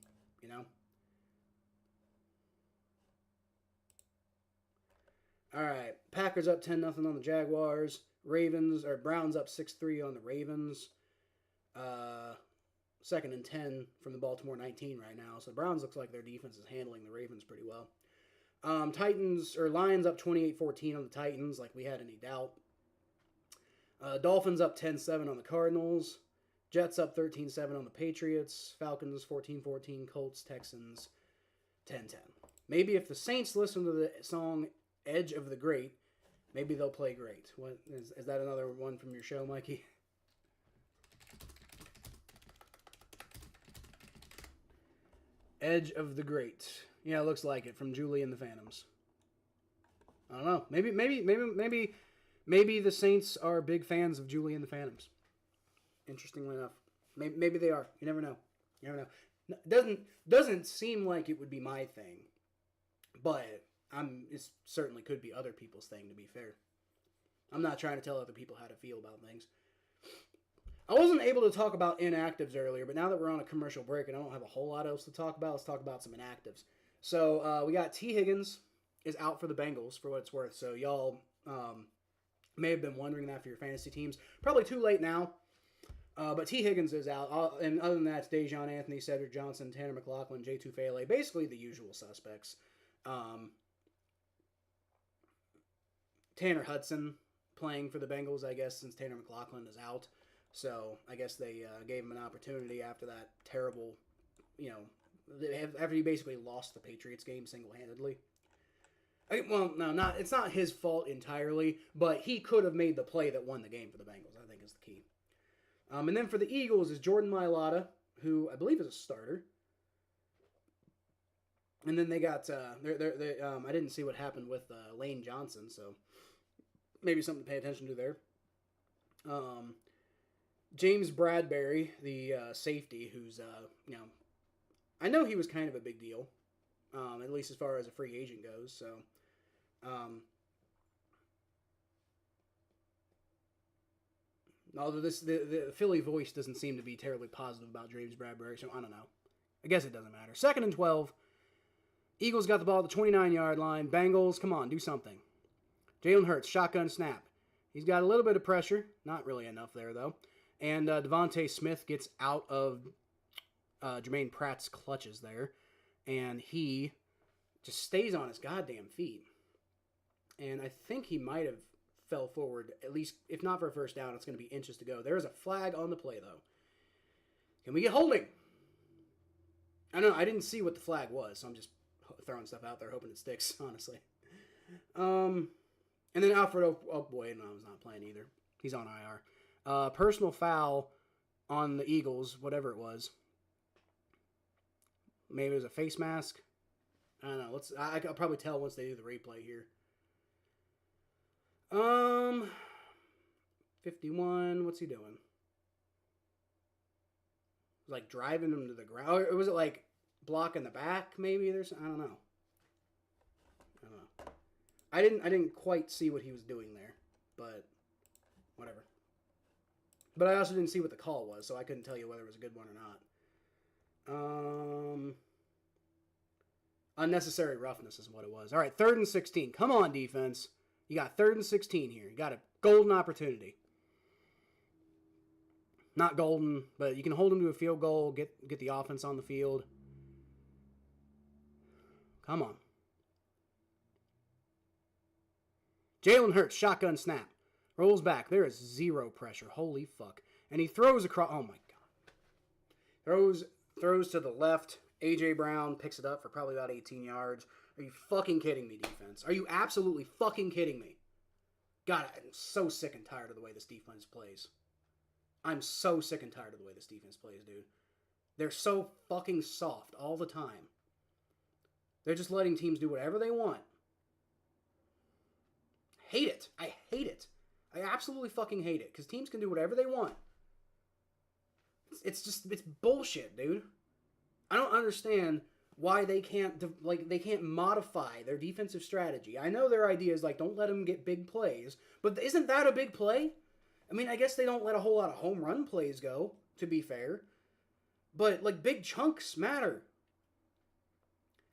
All right. Packers up 10-0 on the Jaguars. Browns up 6-3 on the Ravens. 2nd and 10 from the Baltimore 19 right now. So the Browns looks like their defense is handling the Ravens pretty well. Lions up 28-14 on the Titans, like we had any doubt. Dolphins up 10-7 on the Cardinals. Jets up 13-7 on the Patriots. Falcons 14-14. Colts, Texans 10-10. Maybe if the Saints listen to the song Edge of the Great, maybe they'll play great. What is that another one from your show, Mikey? Edge of the Great. Yeah, it looks like it from Julie and the Phantoms. I don't know. Maybe the Saints are big fans of Julie and the Phantoms. Interestingly enough, maybe they are. You never know. Doesn't seem like it would be my thing, but it certainly could be other people's thing. To be fair, I'm not trying to tell other people how to feel about things. I wasn't able to talk about inactives earlier, but now that we're on a commercial break and I don't have a whole lot else to talk about, let's talk about some inactives. So we got T. Higgins is out for the Bengals for what it's worth. So y'all may have been wondering that for your fantasy teams. Probably too late now. But T. Higgins is out. And other than that, it's Dejon Anthony, Cedric Johnson, Tanner McLaughlin, J. Tufele. Basically the usual suspects. Tanner Hudson playing for the Bengals, I guess, since Tanner McLaughlin is out. So I guess they gave him an opportunity after that terrible, after he basically lost the Patriots game single-handedly. Well, no, it's not his fault entirely, but he could have made the play that won the game for the Bengals, I think is the key. And then for the Eagles is Jordan Mailata, who I believe is a starter. And then they got, I didn't see what happened with Lane Johnson, so maybe something to pay attention to there. James Bradbury, the safety, who's, I know he was kind of a big deal, at least as far as a free agent goes, so, although the Philly voice doesn't seem to be terribly positive about James Bradbury, so I don't know. I guess it doesn't matter. 2nd and 12. Eagles got the ball at the 29-yard line. Bengals, come on, do something. Jalen Hurts, shotgun snap. He's got a little bit of pressure. Not really enough there, though. And Devontae Smith gets out of Jermaine Pratt's clutches there. And he just stays on his goddamn feet. And I think he might have fell forward, at least, if not for a first down, it's going to be inches to go. There is a flag on the play, though. Can we get holding? I don't know. I didn't see what the flag was, so I'm just throwing stuff out there, hoping it sticks, honestly. And then Alfred, oh boy, no, he's not playing either. He's on IR. Personal foul on the Eagles, whatever it was. Maybe it was a face mask. I don't know. I'll probably tell once they do the replay here. 51, what's he doing? Like driving him to the ground. Or was it like blocking the back, maybe? I don't know. I didn't quite see what he was doing there, but whatever. But I also didn't see what the call was, so I couldn't tell you whether it was a good one or not. Unnecessary roughness is what it was. All right, 3rd and 16. Come on, defense. You got 3rd and 16 here. You got a golden opportunity. Not golden, but you can hold them to a field goal, get the offense on the field. Come on. Jalen Hurts, shotgun snap. Rolls back. There is zero pressure. Holy fuck. And he throws across. Oh, my God. Throws to the left. A.J. Brown picks it up for probably about 18 yards. Are you fucking kidding me, defense? Are you absolutely fucking kidding me? God, I'm so sick and tired of the way this defense plays. I'm so sick and tired of the way this defense plays, dude. They're so fucking soft all the time. They're just letting teams do whatever they want. Hate it. I hate it. I absolutely fucking hate it. Because teams can do whatever they want. It's bullshit, dude. I don't understand why they can't modify their defensive strategy. I know their idea is don't let them get big plays, but isn't that a big play? I mean, I guess they don't let a whole lot of home run plays go, to be fair. But big chunks matter.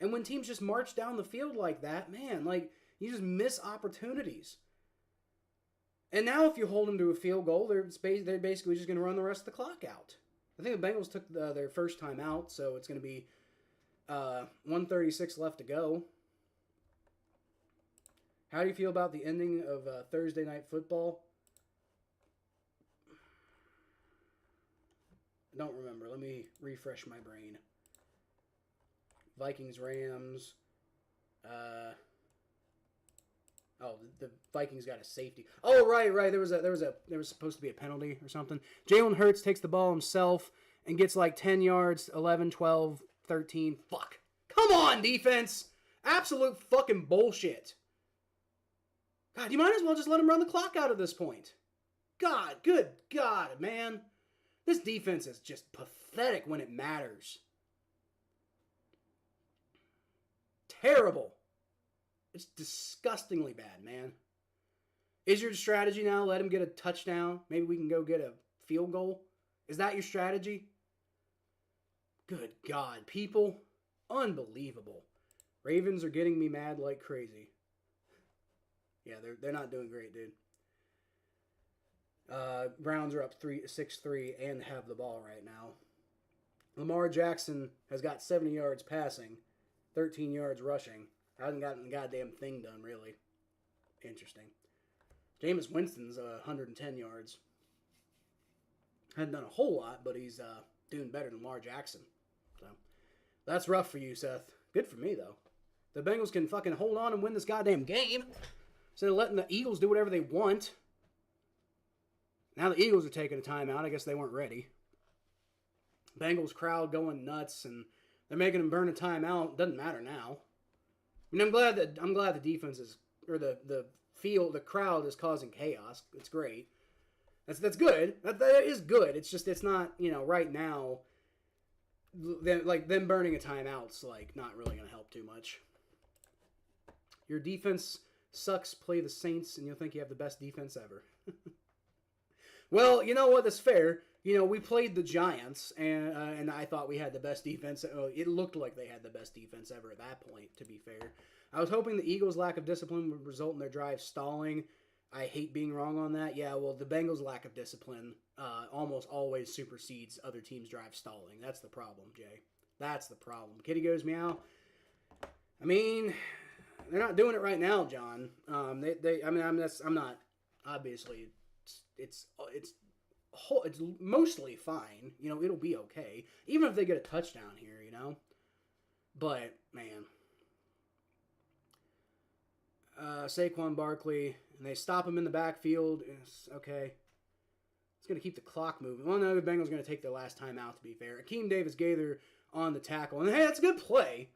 And when teams just march down the field like that, man, you just miss opportunities. And now if you hold them to a field goal, they're basically just going to run the rest of the clock out. I think the Bengals took their first time out, so it's going to be 1:36 left to go. How do you feel about the ending of Thursday Night Football? I don't remember. Let me refresh my brain. Vikings, Rams. The Vikings got a safety. Oh, right. There was supposed to be a penalty or something. Jalen Hurts takes the ball himself and gets 10 yards, 11, 12, 13. Fuck. Come on, defense. Absolute fucking bullshit. God, you might as well just let him run the clock out at this point. God, good God, man. This defense is just pathetic when it matters. Terrible. It's disgustingly bad, man. Is your strategy now let him get a touchdown? Maybe we can go get a field goal? Is that your strategy? Good God, people. Unbelievable. Ravens are getting me mad like crazy. Yeah, they're not doing great, dude. Browns are up 6-3 and have the ball right now. Lamar Jackson has got 70 yards passing, 13 yards rushing. Hasn't gotten the goddamn thing done, really. Interesting. Jameis Winston's 110 yards. Hasn't done a whole lot, but he's doing better than Lamar Jackson. So that's rough for you, Seth. Good for me, though. The Bengals can fucking hold on and win this goddamn game instead of letting the Eagles do whatever they want. Now the Eagles are taking a timeout. I guess they weren't ready. Bengals crowd going nuts, and they're making them burn a timeout. Doesn't matter now. I mean, I'm glad the defense is, or the crowd is causing chaos. It's great. That's good. That is good. It's just it's not, right now. Them burning a timeout's like not really gonna help too much. Your defense sucks. Play the Saints, and you'll think you have the best defense ever. Well, you know what? That's fair. We played the Giants, and I thought we had the best defense. It looked like they had the best defense ever at that point, to be fair. I was hoping the Eagles' lack of discipline would result in their drive stalling. I hate being wrong on that. Yeah, well, the Bengals' lack of discipline almost always supersedes other teams' drive stalling. That's the problem, Jay. That's the problem. Kitty goes meow. I mean, they're not doing it right now, John. I'm not, obviously, it's mostly fine. It'll be okay. Even if they get a touchdown here, But, man. Saquon Barkley, and they stop him in the backfield. It's okay. It's going to keep the clock moving. Well, no, the Bengals are going to take their last time out, to be fair. Akeem Davis-Gaither on the tackle. And, hey, that's a good play.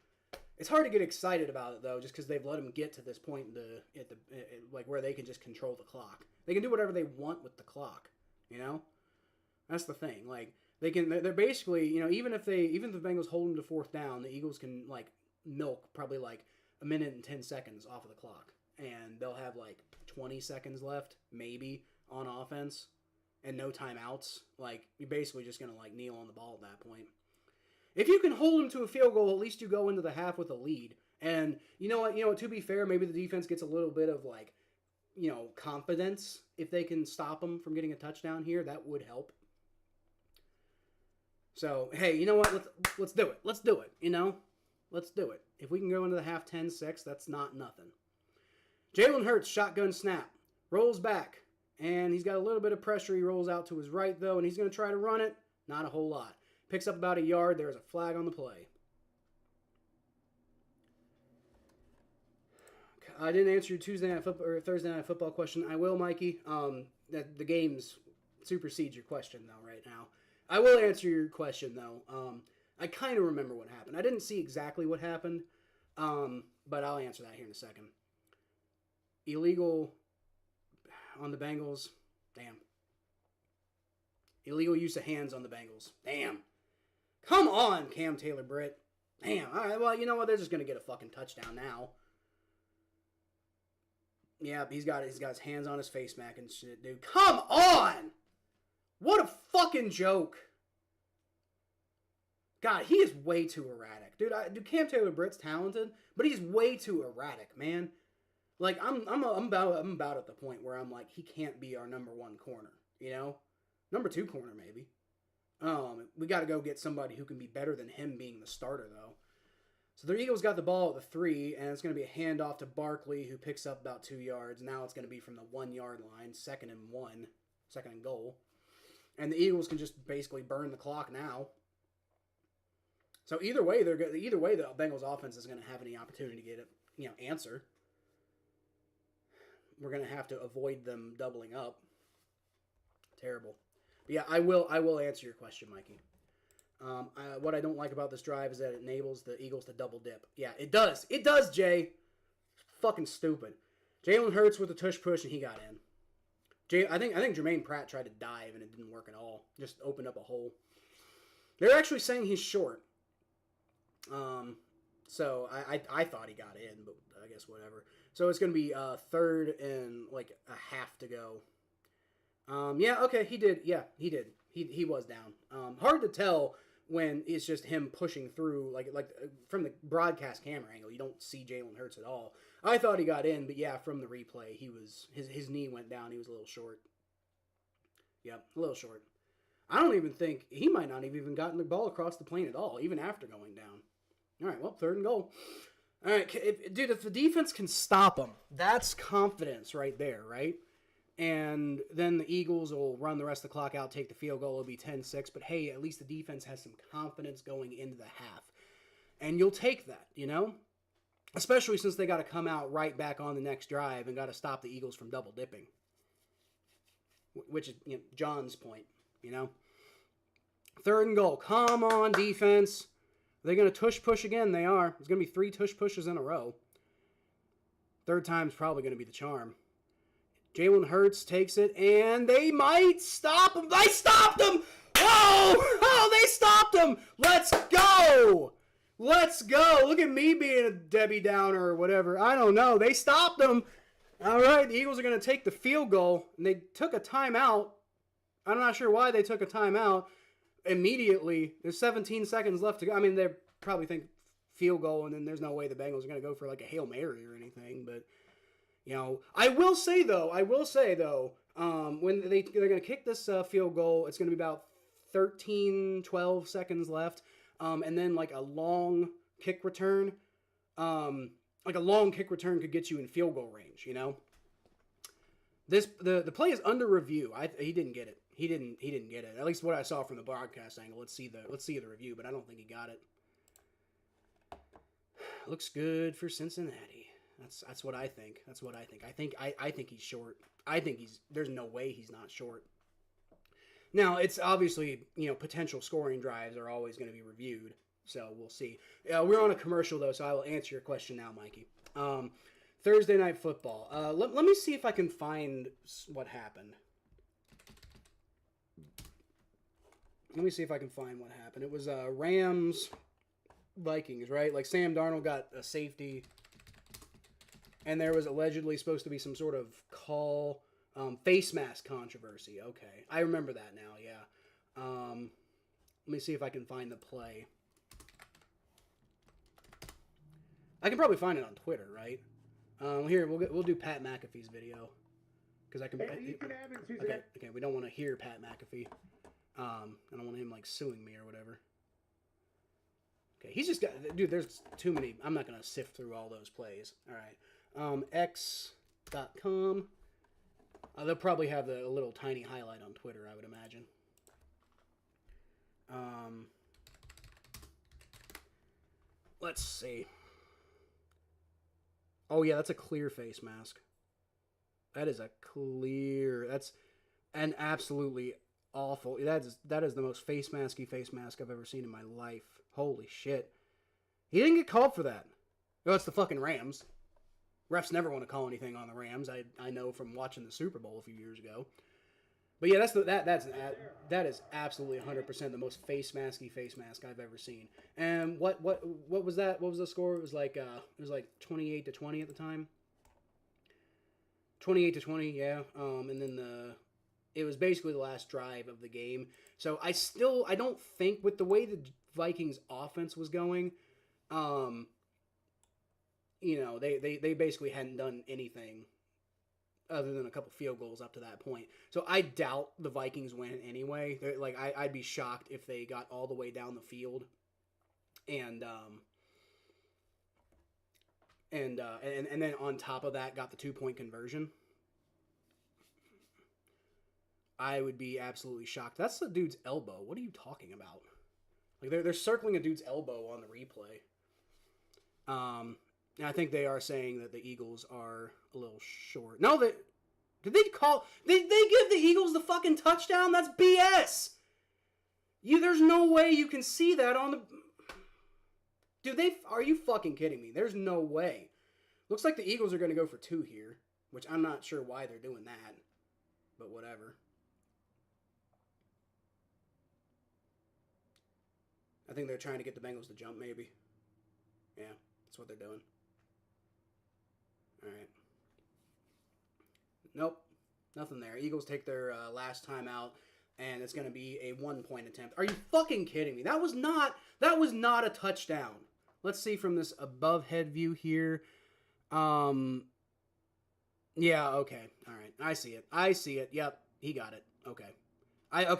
It's hard to get excited about it, though, just because they've let him get to this point where they can just control the clock. They can do whatever they want with the clock, That's the thing. They're basically, even if the Bengals hold them to fourth down, the Eagles can, milk probably, a minute and 10 seconds off of the clock. And they'll have, 20 seconds left, maybe, on offense. And no timeouts. You're basically just going to, kneel on the ball at that point. If you can hold them to a field goal, at least you go into the half with a lead. And you know what? To be fair, maybe the defense gets a little bit of confidence if they can stop them from getting a touchdown here. That would help. So hey, you know what? Let's do it. Let's do it. Let's do it. If we can go into the half 10-6, that's not nothing. Jalen Hurts shotgun snap, rolls back, and he's got a little bit of pressure. He rolls out to his right though, and he's going to try to run it. Not a whole lot. Picks up about a yard. There's a flag on the play. I didn't answer your Thursday night football question. I will, Mikey. The games supersedes your question though right now. I will answer your question though. I kind of remember what happened. I didn't see exactly what happened, but I'll answer that here in a second. Illegal on the Bengals. Damn. Illegal use of hands on the Bengals. Damn. Come on, Cam Taylor-Britt. Damn. All right, well, you know what? They're just going to get a fucking touchdown now. Yeah, he's got his hands on his face mask and shit, dude. Come on! What a fucking joke. God, he is way too erratic. Dude, Cam Taylor-Britt's talented, but he's way too erratic, man. I'm about at the point where I'm like, he can't be our number one corner, Number two corner, maybe. We got to go get somebody who can be better than him being the starter, though. So the Eagles got the ball at the 3, and it's going to be a handoff to Barkley, who picks up about 2 yards. Now it's going to be from the 1-yard line, second and goal. And the Eagles can just basically burn the clock now. So either way, the Bengals offense is going to have any opportunity to get it, answer. We're going to have to avoid them doubling up. Terrible. But yeah, I will answer your question, Mikey. What I don't like about this drive is that it enables the Eagles to double dip. Yeah, it does. It does, Jay. Fucking stupid. Jalen Hurts with a tush push, and he got in. I think Jermaine Pratt tried to dive, and it didn't work at all. Just opened up a hole. They're actually saying he's short. So I thought he got in, but I guess whatever. So it's going to be third and a half to go. Yeah, okay, he did. Yeah, he did. he was down. Hard to tell when it's just him pushing through, like from the broadcast camera angle, you don't see Jalen Hurts at all. I thought he got in, but yeah, from the replay, his knee went down. He was a little short. Yep, a little short. I don't even think he might not have even gotten the ball across the plane at all, even after going down. All right, well, 3rd and goal. All right, dude, if the defense can stop them, that's confidence right there, right? And then the Eagles will run the rest of the clock out, take the field goal. It'll be 10-6. But, hey, at least the defense has some confidence going into the half. And you'll take that, you know? Especially since they got to come out right back on the next drive and got to stop the Eagles from double dipping. Which is John's point, you know? 3rd and goal. Come on, defense. Are they going to tush push again? They are. There's going to be 3 tush pushes in a row. 3rd time's probably going to be the charm. Jalen Hurts takes it, and they might stop him. They stopped him! Whoa! Oh, they stopped him! Let's go! Let's go! Look at me being a Debbie Downer or whatever. I don't know. They stopped him. All right, the Eagles are going to take the field goal, and they took a timeout. I'm not sure why they took a timeout immediately. There's 17 seconds left to go. I mean, they probably think field goal, and then there's no way the Bengals are going to go for like a Hail Mary or anything, but... You know, I will say though, when they're going to kick this field goal, it's going to be about 13, 12 seconds left, and then like a long kick return, could get you in field goal range. You know, the play is under review. He didn't get it. He didn't get it. At least what I saw from the broadcast angle. Let's see the review, but I don't think he got it. Looks good for Cincinnati. That's what I think. I think he's short. There's no way he's not short. Now, it's obviously, potential scoring drives are always going to be reviewed. So we'll see. We're on a commercial though, so I will answer your question now, Mikey. Thursday Night Football. Let me see if I can find what happened. It was Rams Vikings, right? Like Sam Darnold got a safety. And there was allegedly supposed to be some sort of call, face mask controversy. Okay. I remember that now, yeah. Let me see if I can find the play. I can probably find it on Twitter, right? Here, we'll do Pat McAfee's video. Because I can... Okay, we don't want to hear Pat McAfee. I don't want him, like, suing me or whatever. Okay, he's just got... Dude, there's too many... I'm not going to sift through all those plays. All right. X.com. They'll probably have a little tiny highlight on Twitter, I would imagine. Let's see. Oh, yeah, that's a clear face mask. That's an absolutely awful... That is the most face mask I've ever seen in my life. Holy shit. He didn't get called for that. No, it's the fucking Rams. Refs never want to call anything on the Rams. I know from watching the Super Bowl a few years ago. But yeah, that is absolutely 100% the most face mask I've ever seen. And what was that? What was the score? It was like 28-20 at the time. 28-20, yeah. And then it was basically the last drive of the game. So I don't think with the way the Vikings offense was going, they basically hadn't done anything other than a couple field goals up to that point. So I doubt the Vikings win anyway. I'd be shocked if they got all the way down the field and then on top of that got the 2-point conversion. I would be absolutely shocked. That's the dude's elbow. What are you talking about? Like they're circling a dude's elbow on the replay. And I think they are saying that the Eagles are a little short. No, did they give the Eagles the fucking touchdown? That's BS. There's no way you can see that on the... Dude, are you fucking kidding me? There's no way. Looks like the Eagles are going to go for 2 here, which I'm not sure why they're doing that, but whatever. I think they're trying to get the Bengals to jump, maybe. Yeah, that's what they're doing. All right. Nope, nothing there. Eagles take their last time out. and it's going to be a 1-point attempt. Are you fucking kidding me? That was not a touchdown. Let's see from this above head view here. Yeah, okay. All right. I see it. Yep, he got it. Okay.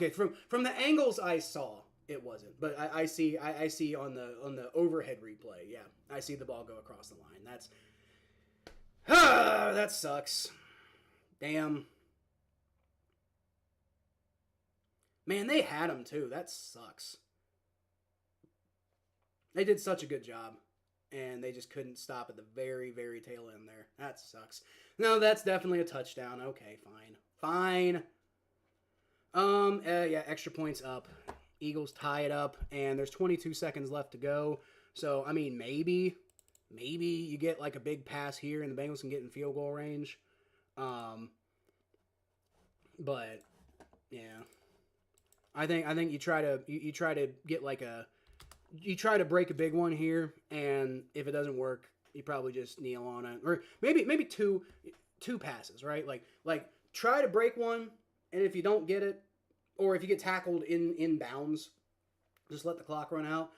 From the angles I saw, it wasn't. But I see on the overhead replay. Yeah. I see the ball go across the line. That sucks. Damn. Man, they had him too. That sucks. They did such a good job, and they just couldn't stop at the very, very tail end there. That sucks. No, that's definitely a touchdown. Okay, fine. Yeah, extra points up. Eagles tie it up, and there's 22 seconds left to go. So, I mean, maybe you get like a big pass here, and the Bengals can get in field goal range. But yeah, I think you try to get like you try to break a big one here, and if it doesn't work, you probably just kneel on it, or maybe two passes, right? Like try to break one, and if you don't get it, or if you get tackled in bounds, just let the clock run out.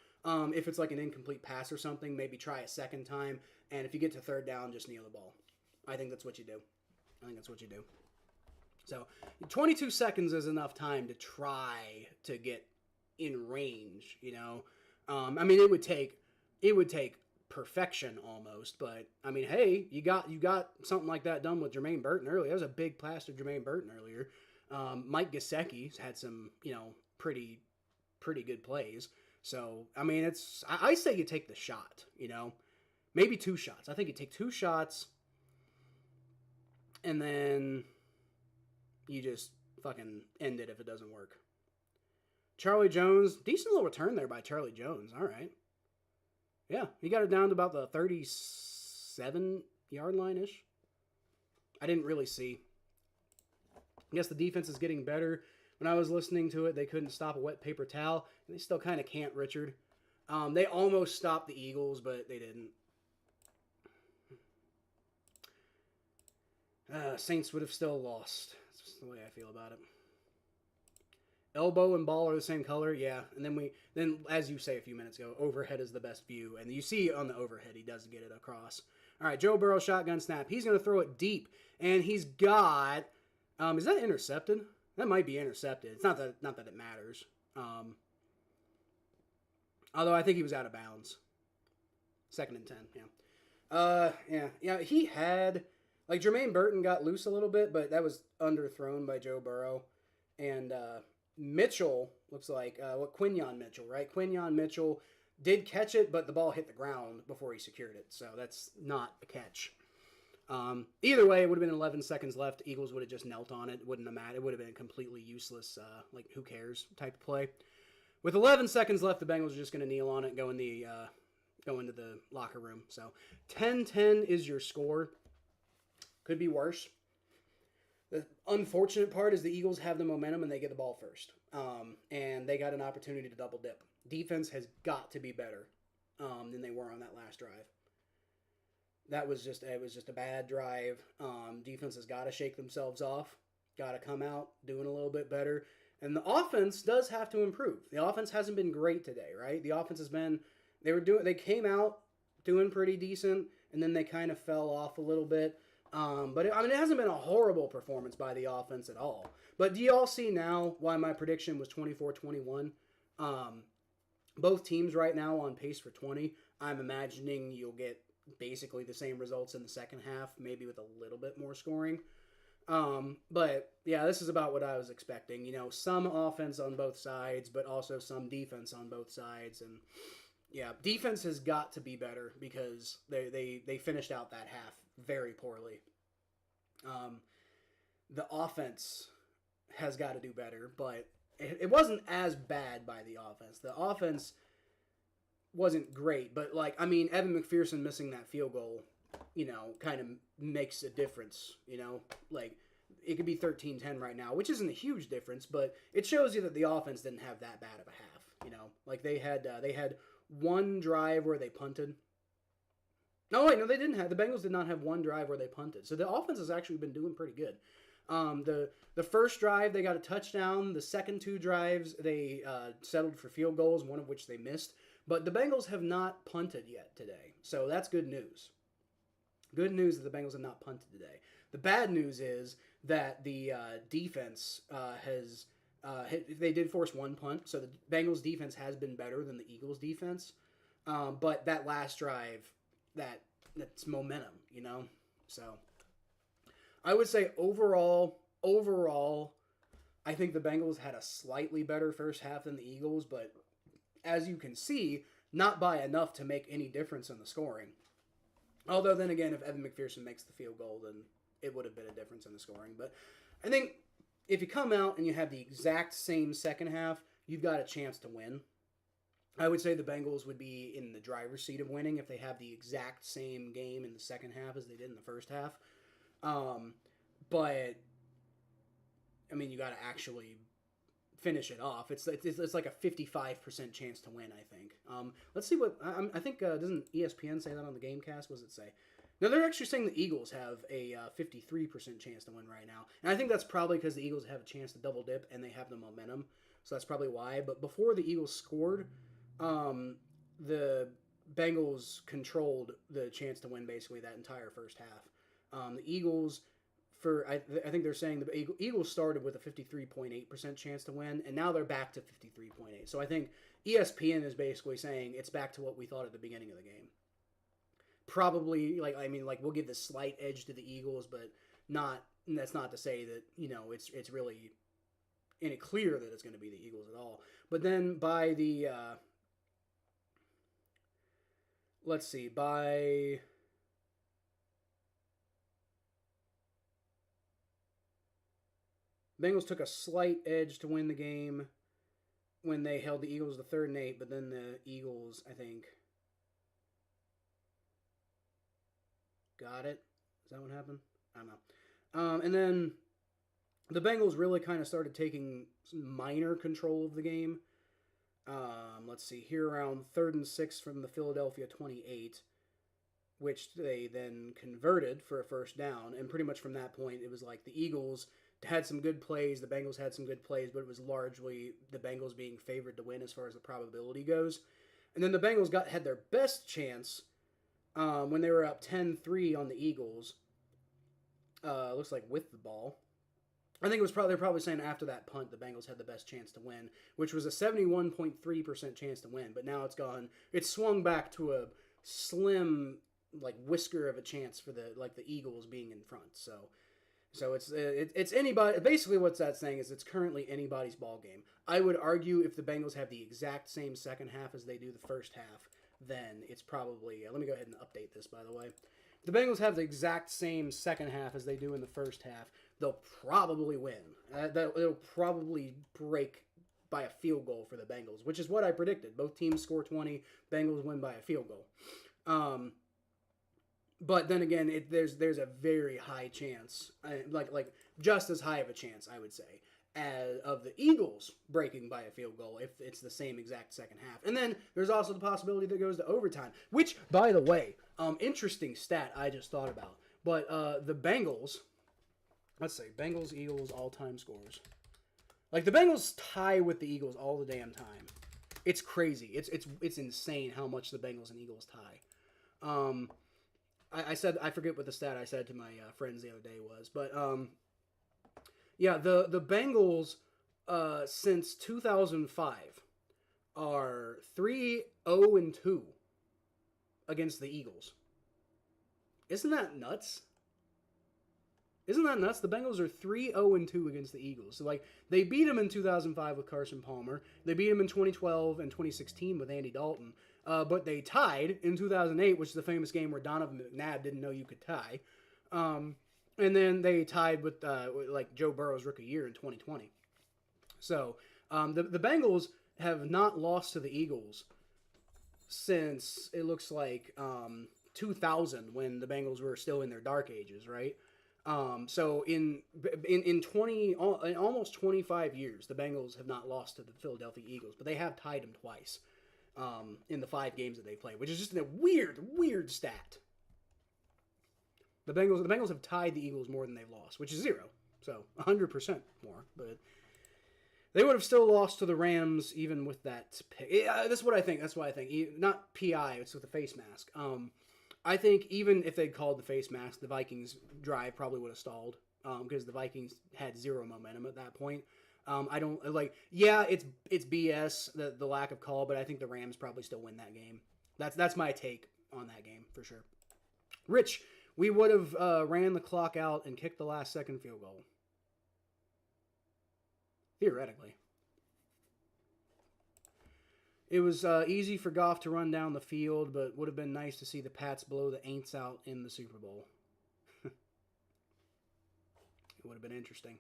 If it's like an incomplete pass or something, maybe try a second time, and if you get to third down, just kneel the ball. I think that's what you do. So 22 seconds is enough time to try to get in range, you know. I mean, it would take perfection almost, but I mean, hey, you got something like that done with Jermaine Burton earlier. That was a big pass to Jermaine Burton earlier. Mike Gesicki's had some, pretty good plays. So I mean, I say you take the shot, maybe 2 shots. I think you take 2 shots, and then you just fucking end it if it doesn't work. Charlie Jones, decent little return there by Charlie Jones. All right. Yeah, he got it down to about the 37-yard line-ish. I didn't really see. I guess the defense is getting better. When I was listening to it, they couldn't stop a wet paper towel. And they still kind of can't, Richard. They almost stopped the Eagles, but they didn't. Saints would have still lost. That's just the way I feel about it. Elbow and ball are the same color, yeah. And then as you say a few minutes ago, overhead is the best view. And you see on the overhead, he does get it across. All right, Joe Burrow shotgun snap. He's going to throw it deep. And he's got, is that intercepted? That might be intercepted. It's not that it matters. Although I think he was out of bounds. 2nd and 10, yeah. Yeah, he had, like Jermaine Burton got loose a little bit, but that was underthrown by Joe Burrow. And, Mitchell looks like Quinyon Mitchell, right? Quinyon Mitchell did catch it, but the ball hit the ground before he secured it, so that's not a catch. Either way, it would have been 11 seconds left. Eagles would have just knelt on it. It wouldn't have mattered. It would have been a completely useless, like who cares type of play. With 11 seconds left, the Bengals are just going to kneel on it and go into the locker room. So 10-10 is your score. Could be worse. The unfortunate part is the Eagles have the momentum and they get the ball first. And they got an opportunity to double dip. Defense has got to be better than they were on that last drive. It was just a bad drive. Defense has got to shake themselves off. Got to come out doing a little bit better. And the offense does have to improve. The offense hasn't been great today, right? The offense has been, they came out doing pretty decent, and then they kind of fell off a little bit. But it hasn't been a horrible performance by the offense at all. But do you all see now why my prediction was 24-21? Both teams right now on pace for 20. I'm imagining you'll get basically the same results in the second half, maybe with a little bit more scoring. But yeah, this is about what I was expecting. Some offense on both sides, but also some defense on both sides. And yeah, defense has got to be better because they finished out that half very poorly. The offense has got to do better, but it wasn't as bad by the offense. The offense wasn't great, but Evan McPherson missing that field goal, kind of makes a difference, it could be 13-10 right now, which isn't a huge difference, but it shows you that the offense didn't have that bad of a half, they had one drive where they punted. No, wait, no, they didn't have. The Bengals did not have one drive where they punted. So the offense has actually been doing pretty good. The first drive they got a touchdown. The second two drives they settled for field goals, one of which they missed. But the Bengals have not punted yet today, so that's good news. Good news that the Bengals have not punted today. The bad news is that the defense has they did force one punt, so the Bengals defense has been better than the Eagles defense. But that last drive, that's momentum, you know. So I would say overall, I think the Bengals had a slightly better first half than the Eagles, but as you can see, not by enough to make any difference in the scoring. Although then again, if Evan McPherson makes the field goal, then it would have been a difference in the scoring. But I think if you come out and you have the exact same second half, you've got a chance to win. I would say the Bengals would be in the driver's seat of winning if they have the exact same game in the second half as they did in the first half. But I mean, you got to actually finish it off. It's like a 55% chance to win, I think. Let's see what I think. Doesn't ESPN say that on the GameCast? What does it say? No, they're actually saying the Eagles have a 53% chance to win right now, and I think that's probably because the Eagles have a chance to double dip and they have the momentum. So that's probably why. But before the Eagles scored, the Bengals controlled the chance to win basically that entire first half. The Eagles, I think they're saying the Eagles started with a 53.8% chance to win, and now they're back to 53.8. So I think ESPN is basically saying it's back to what we thought at the beginning of the game. Probably, we'll give the slight edge to the Eagles, but not. That's not to say that it's really in it clear that it's going to be the Eagles at all. But then by the let's see, by Bengals took a slight edge to win the game when they held the Eagles to 3rd and 8, but then the Eagles, I think, got it. Is that what happened? I don't know. And then the Bengals really kind of started taking minor control of the game. Let's see, here around 3rd and 6 from the Philadelphia 28, which they then converted for a first down. And pretty much from that point, it was like the Eagles had some good plays, the Bengals had some good plays, but it was largely the Bengals being favored to win as far as the probability goes. And then the Bengals had their best chance when they were up 10-3 on the Eagles. Looks like with the ball. I think it was they're probably saying after that punt, the Bengals had the best chance to win, which was a 71.3% chance to win. But now it's swung back to a slim, whisker of a chance for the Eagles being in front. So it's anybody. Basically, what's that saying is it's currently anybody's ball game. I would argue if the Bengals have the exact same second half as they do the first half, then it's probably. Let me go ahead and update this, by the way. If the Bengals have the exact same second half as they do in the first half, they'll probably win. It'll probably break by a field goal for the Bengals, which is what I predicted. Both teams score 20. Bengals win by a field goal. But then again, there's a very high chance, like just as high of a chance, I would say, of the Eagles breaking by a field goal if it's the same exact second half. And then there's also the possibility that it goes to overtime, which, by the way, interesting stat I just thought about. But the Bengals, let's say Bengals Eagles all-time scores. The Bengals tie with the Eagles all the damn time. It's crazy. It's insane how much the Bengals and Eagles tie. I forget what the stat I said to my friends the other day was, but yeah, the Bengals since 2005 are 3-0-2 against the Eagles. Isn't that nuts? Isn't that nuts? The Bengals are 3-0-2 against the Eagles. So they beat them in 2005 with Carson Palmer. They beat them in 2012 and 2016 with Andy Dalton. But they tied in 2008, which is the famous game where Donovan McNabb didn't know you could tie. And then they tied with Joe Burrow's rookie year in 2020. So the Bengals have not lost to the Eagles since it looks like 2000, when the Bengals were still in their dark ages, right? So in almost 25 years, the Bengals have not lost to the Philadelphia Eagles, but they have tied them twice. In the 5 games that they played, which is just a weird stat. The Bengals have tied the Eagles more than they've lost, which is 0. So 100% more. But they would have still lost to the Rams even with that pick. That's what I think. That's what I think. Not PI, it's with the face mask. I think even if they'd called the face mask, the Vikings drive probably would have stalled because the Vikings had zero momentum at that point. I don't like. Yeah, it's BS the lack of call, but I think the Rams probably still win that game. That's my take on that game for sure. Rich, we would have ran the clock out and kicked the last second field goal. Theoretically. It was easy for Goff to run down the field, but would have been nice to see the Pats blow the Aints out in the Super Bowl. It would have been interesting.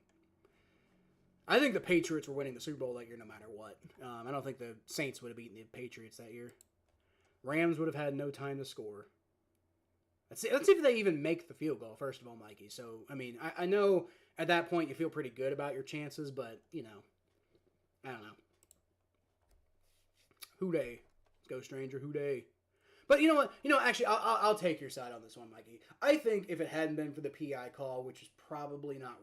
I think the Patriots were winning the Super Bowl that year no matter what. I don't think the Saints would have beaten the Patriots that year. Rams would have had no time to score. Let's see if they even make the field goal, first of all, Mikey. So, I mean, I know at that point you feel pretty good about your chances, but, you know, I don't know. Hoo-day. Let's go, stranger. Hoo-day. But you know what? Actually, I'll take your side on this one, Mikey. I think if it hadn't been for the PI call, which is probably not...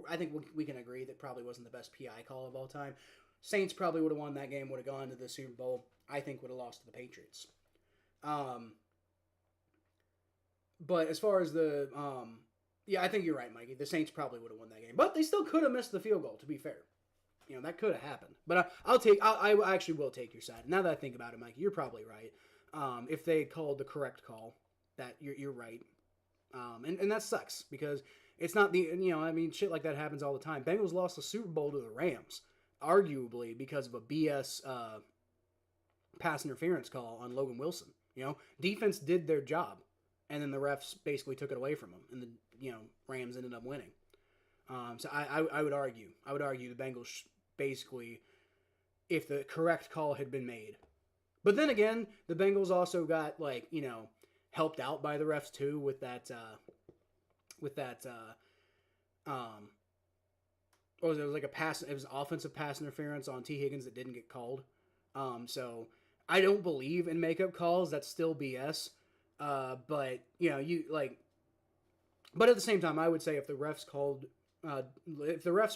I think we can agree that probably wasn't the best PI call of all time. Saints probably would have won that game, would have gone to the Super Bowl. I think would have lost to the Patriots. But as far as the... yeah, I think you're right, Mikey. The Saints probably would have won that game. But they still could have missed the field goal, to be fair. You know, that could have happened. But I actually will take your side. Now that I think about it, Mikey, you're probably right. If they called the correct call, that you're right. And that sucks because it's not the, I mean, shit like that happens all the time. Bengals lost the Super Bowl to the Rams, arguably because of a BS pass interference call on Logan Wilson. Defense did their job, and then the refs basically took it away from them, and the Rams ended up winning. So I would argue the Bengals basically, if the correct call had been made. But then again, the Bengals also got helped out by the refs too with that what was it? It was like it was offensive pass interference on T. Higgins that didn't get called. So I don't believe in makeup calls. That's still BS. But but at the same time, I would say if the refs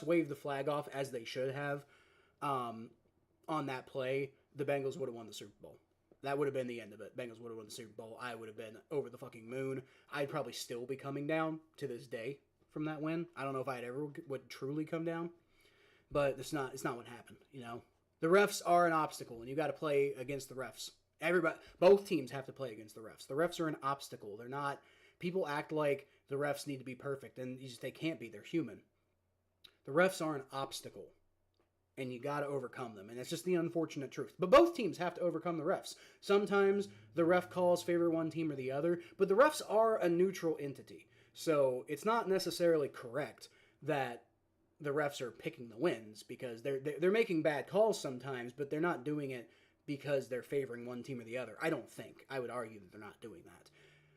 waved the flag off as they should have, on that play, the Bengals would have won the Super Bowl. That would have been the end of it. Bengals would have won the Super Bowl. I would have been over the fucking moon. I'd probably still be coming down to this day from that win. I don't know if I'd ever would truly come down, but it's not what happened. The refs are an obstacle, and you got to play against the refs. Both teams have to play against the refs. The refs are an obstacle. They're not. People act like the refs need to be perfect, and they can't be. They're human. The refs are an obstacle, and you got to overcome them, and it's just the unfortunate truth. But both teams have to overcome the refs. Sometimes the ref calls favor one team or the other, but the refs are a neutral entity, so it's not necessarily correct that the refs are picking the wins because they're making bad calls sometimes, but they're not doing it because they're favoring one team or the other. I don't think. I would argue that they're not doing that.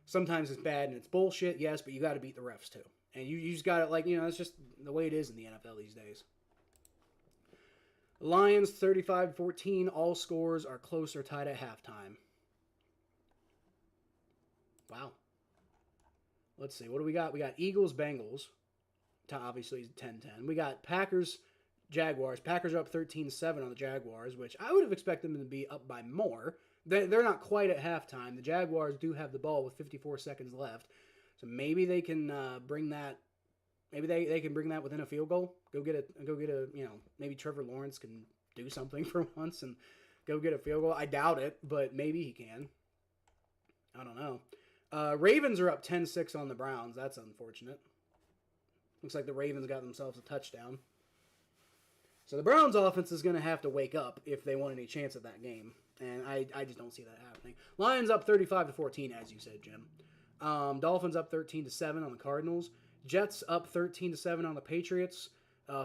Sometimes it's bad and it's bullshit, yes, but you got to beat the refs too. And you just got to, it's just the way it is in the NFL these days. Lions 35-14. All scores are close or tied at halftime. Wow. Let's see. What do we got? We got Eagles, Bengals. Obviously 10-10. We got Packers, Jaguars. Packers are up 13-7 on the Jaguars, which I would have expected them to be up by more. They're not quite at halftime. The Jaguars do have the ball with 54 seconds left. So maybe they can bring that. Maybe they can bring that within a field goal. Go get a. Maybe Trevor Lawrence can do something for once and go get a field goal. I doubt it, but maybe he can. I don't know. Ravens are up 10-6 on the Browns. That's unfortunate. Looks like the Ravens got themselves a touchdown. So the Browns offense is going to have to wake up if they want any chance at that game. And I just don't see that happening. Lions up 35-14, as you said, Jim. Dolphins up 13-7 on the Cardinals. Jets up 13-7 on the Patriots.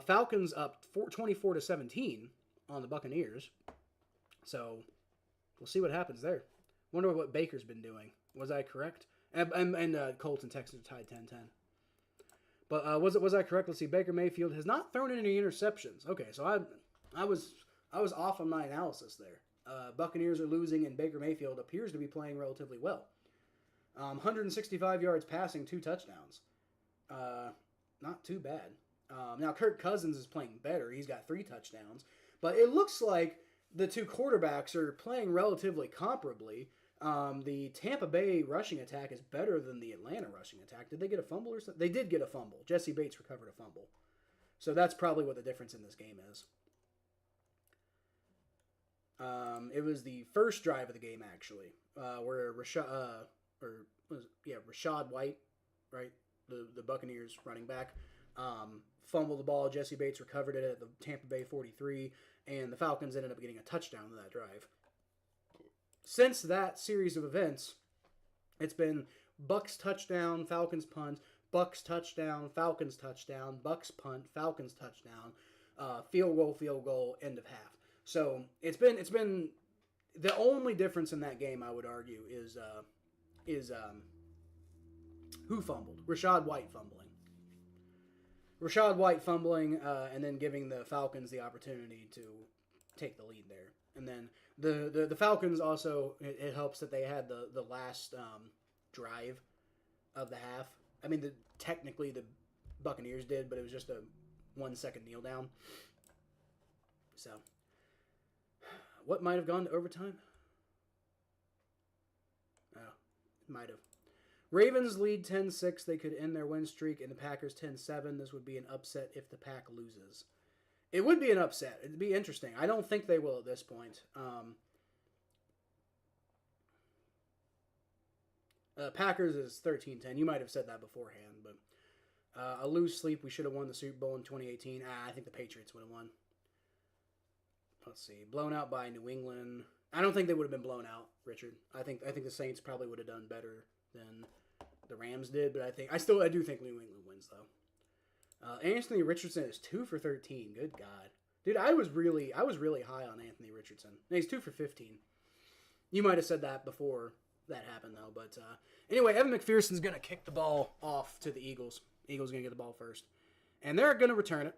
Falcons up 24-17 on the Buccaneers. So we'll see what happens there. Wonder what Baker's been doing. Was I correct? And Colts and Texans are tied 10-10. But was I correct? Let's see. Baker Mayfield has not thrown any interceptions. Okay, so I was off on my analysis there. Buccaneers are losing, and Baker Mayfield appears to be playing relatively well. 165 yards passing, 2 touchdowns. Not too bad. Now, Kirk Cousins is playing better. He's got 3 touchdowns. But it looks like the two quarterbacks are playing relatively comparably. The Tampa Bay rushing attack is better than the Atlanta rushing attack. Did they get a fumble or something? They did get a fumble. Jesse Bates recovered a fumble. So that's probably what the difference in this game is. It was the first drive of the game, actually, where Rashad White, right, the Buccaneers running back, fumbled the ball. Jesse Bates recovered it at the Tampa Bay 43, and the Falcons ended up getting a touchdown on that drive. Since that series of events, it's been Bucks touchdown, Falcons punt, Bucks touchdown, Falcons touchdown, Bucks punt, Falcons touchdown, field goal, end of half. So it's been the only difference in that game, I would argue, is who fumbled? Rashad White fumbling, and then giving the Falcons the opportunity to take the lead there. And then the Falcons also, it helps that they had the last drive of the half. I mean, technically the Buccaneers did, but it was just a 1 second kneel down. So, what might have gone to overtime? Oh, it might have. Ravens lead 10-6. They could end their win streak, and the Packers 10-7. This would be an upset if the Pack loses. It would be an upset. It'd be interesting. I don't think they will at this point. Packers is 13-10. You might have said that beforehand, but a lose sleep. We should have won the Super Bowl in 2018. I think the Patriots would have won. Let's see. Blown out by New England. I don't think they would have been blown out, Richard. I think the Saints probably would have done better than the Rams did, but I do think New England wins though. Anthony Richardson is 2 for 13. Good God, dude! I was really high on Anthony Richardson. He's 2 for 15. You might have said that before that happened though, but anyway, Evan McPherson's gonna kick the ball off to the Eagles. Eagles gonna get the ball first, and they're gonna return it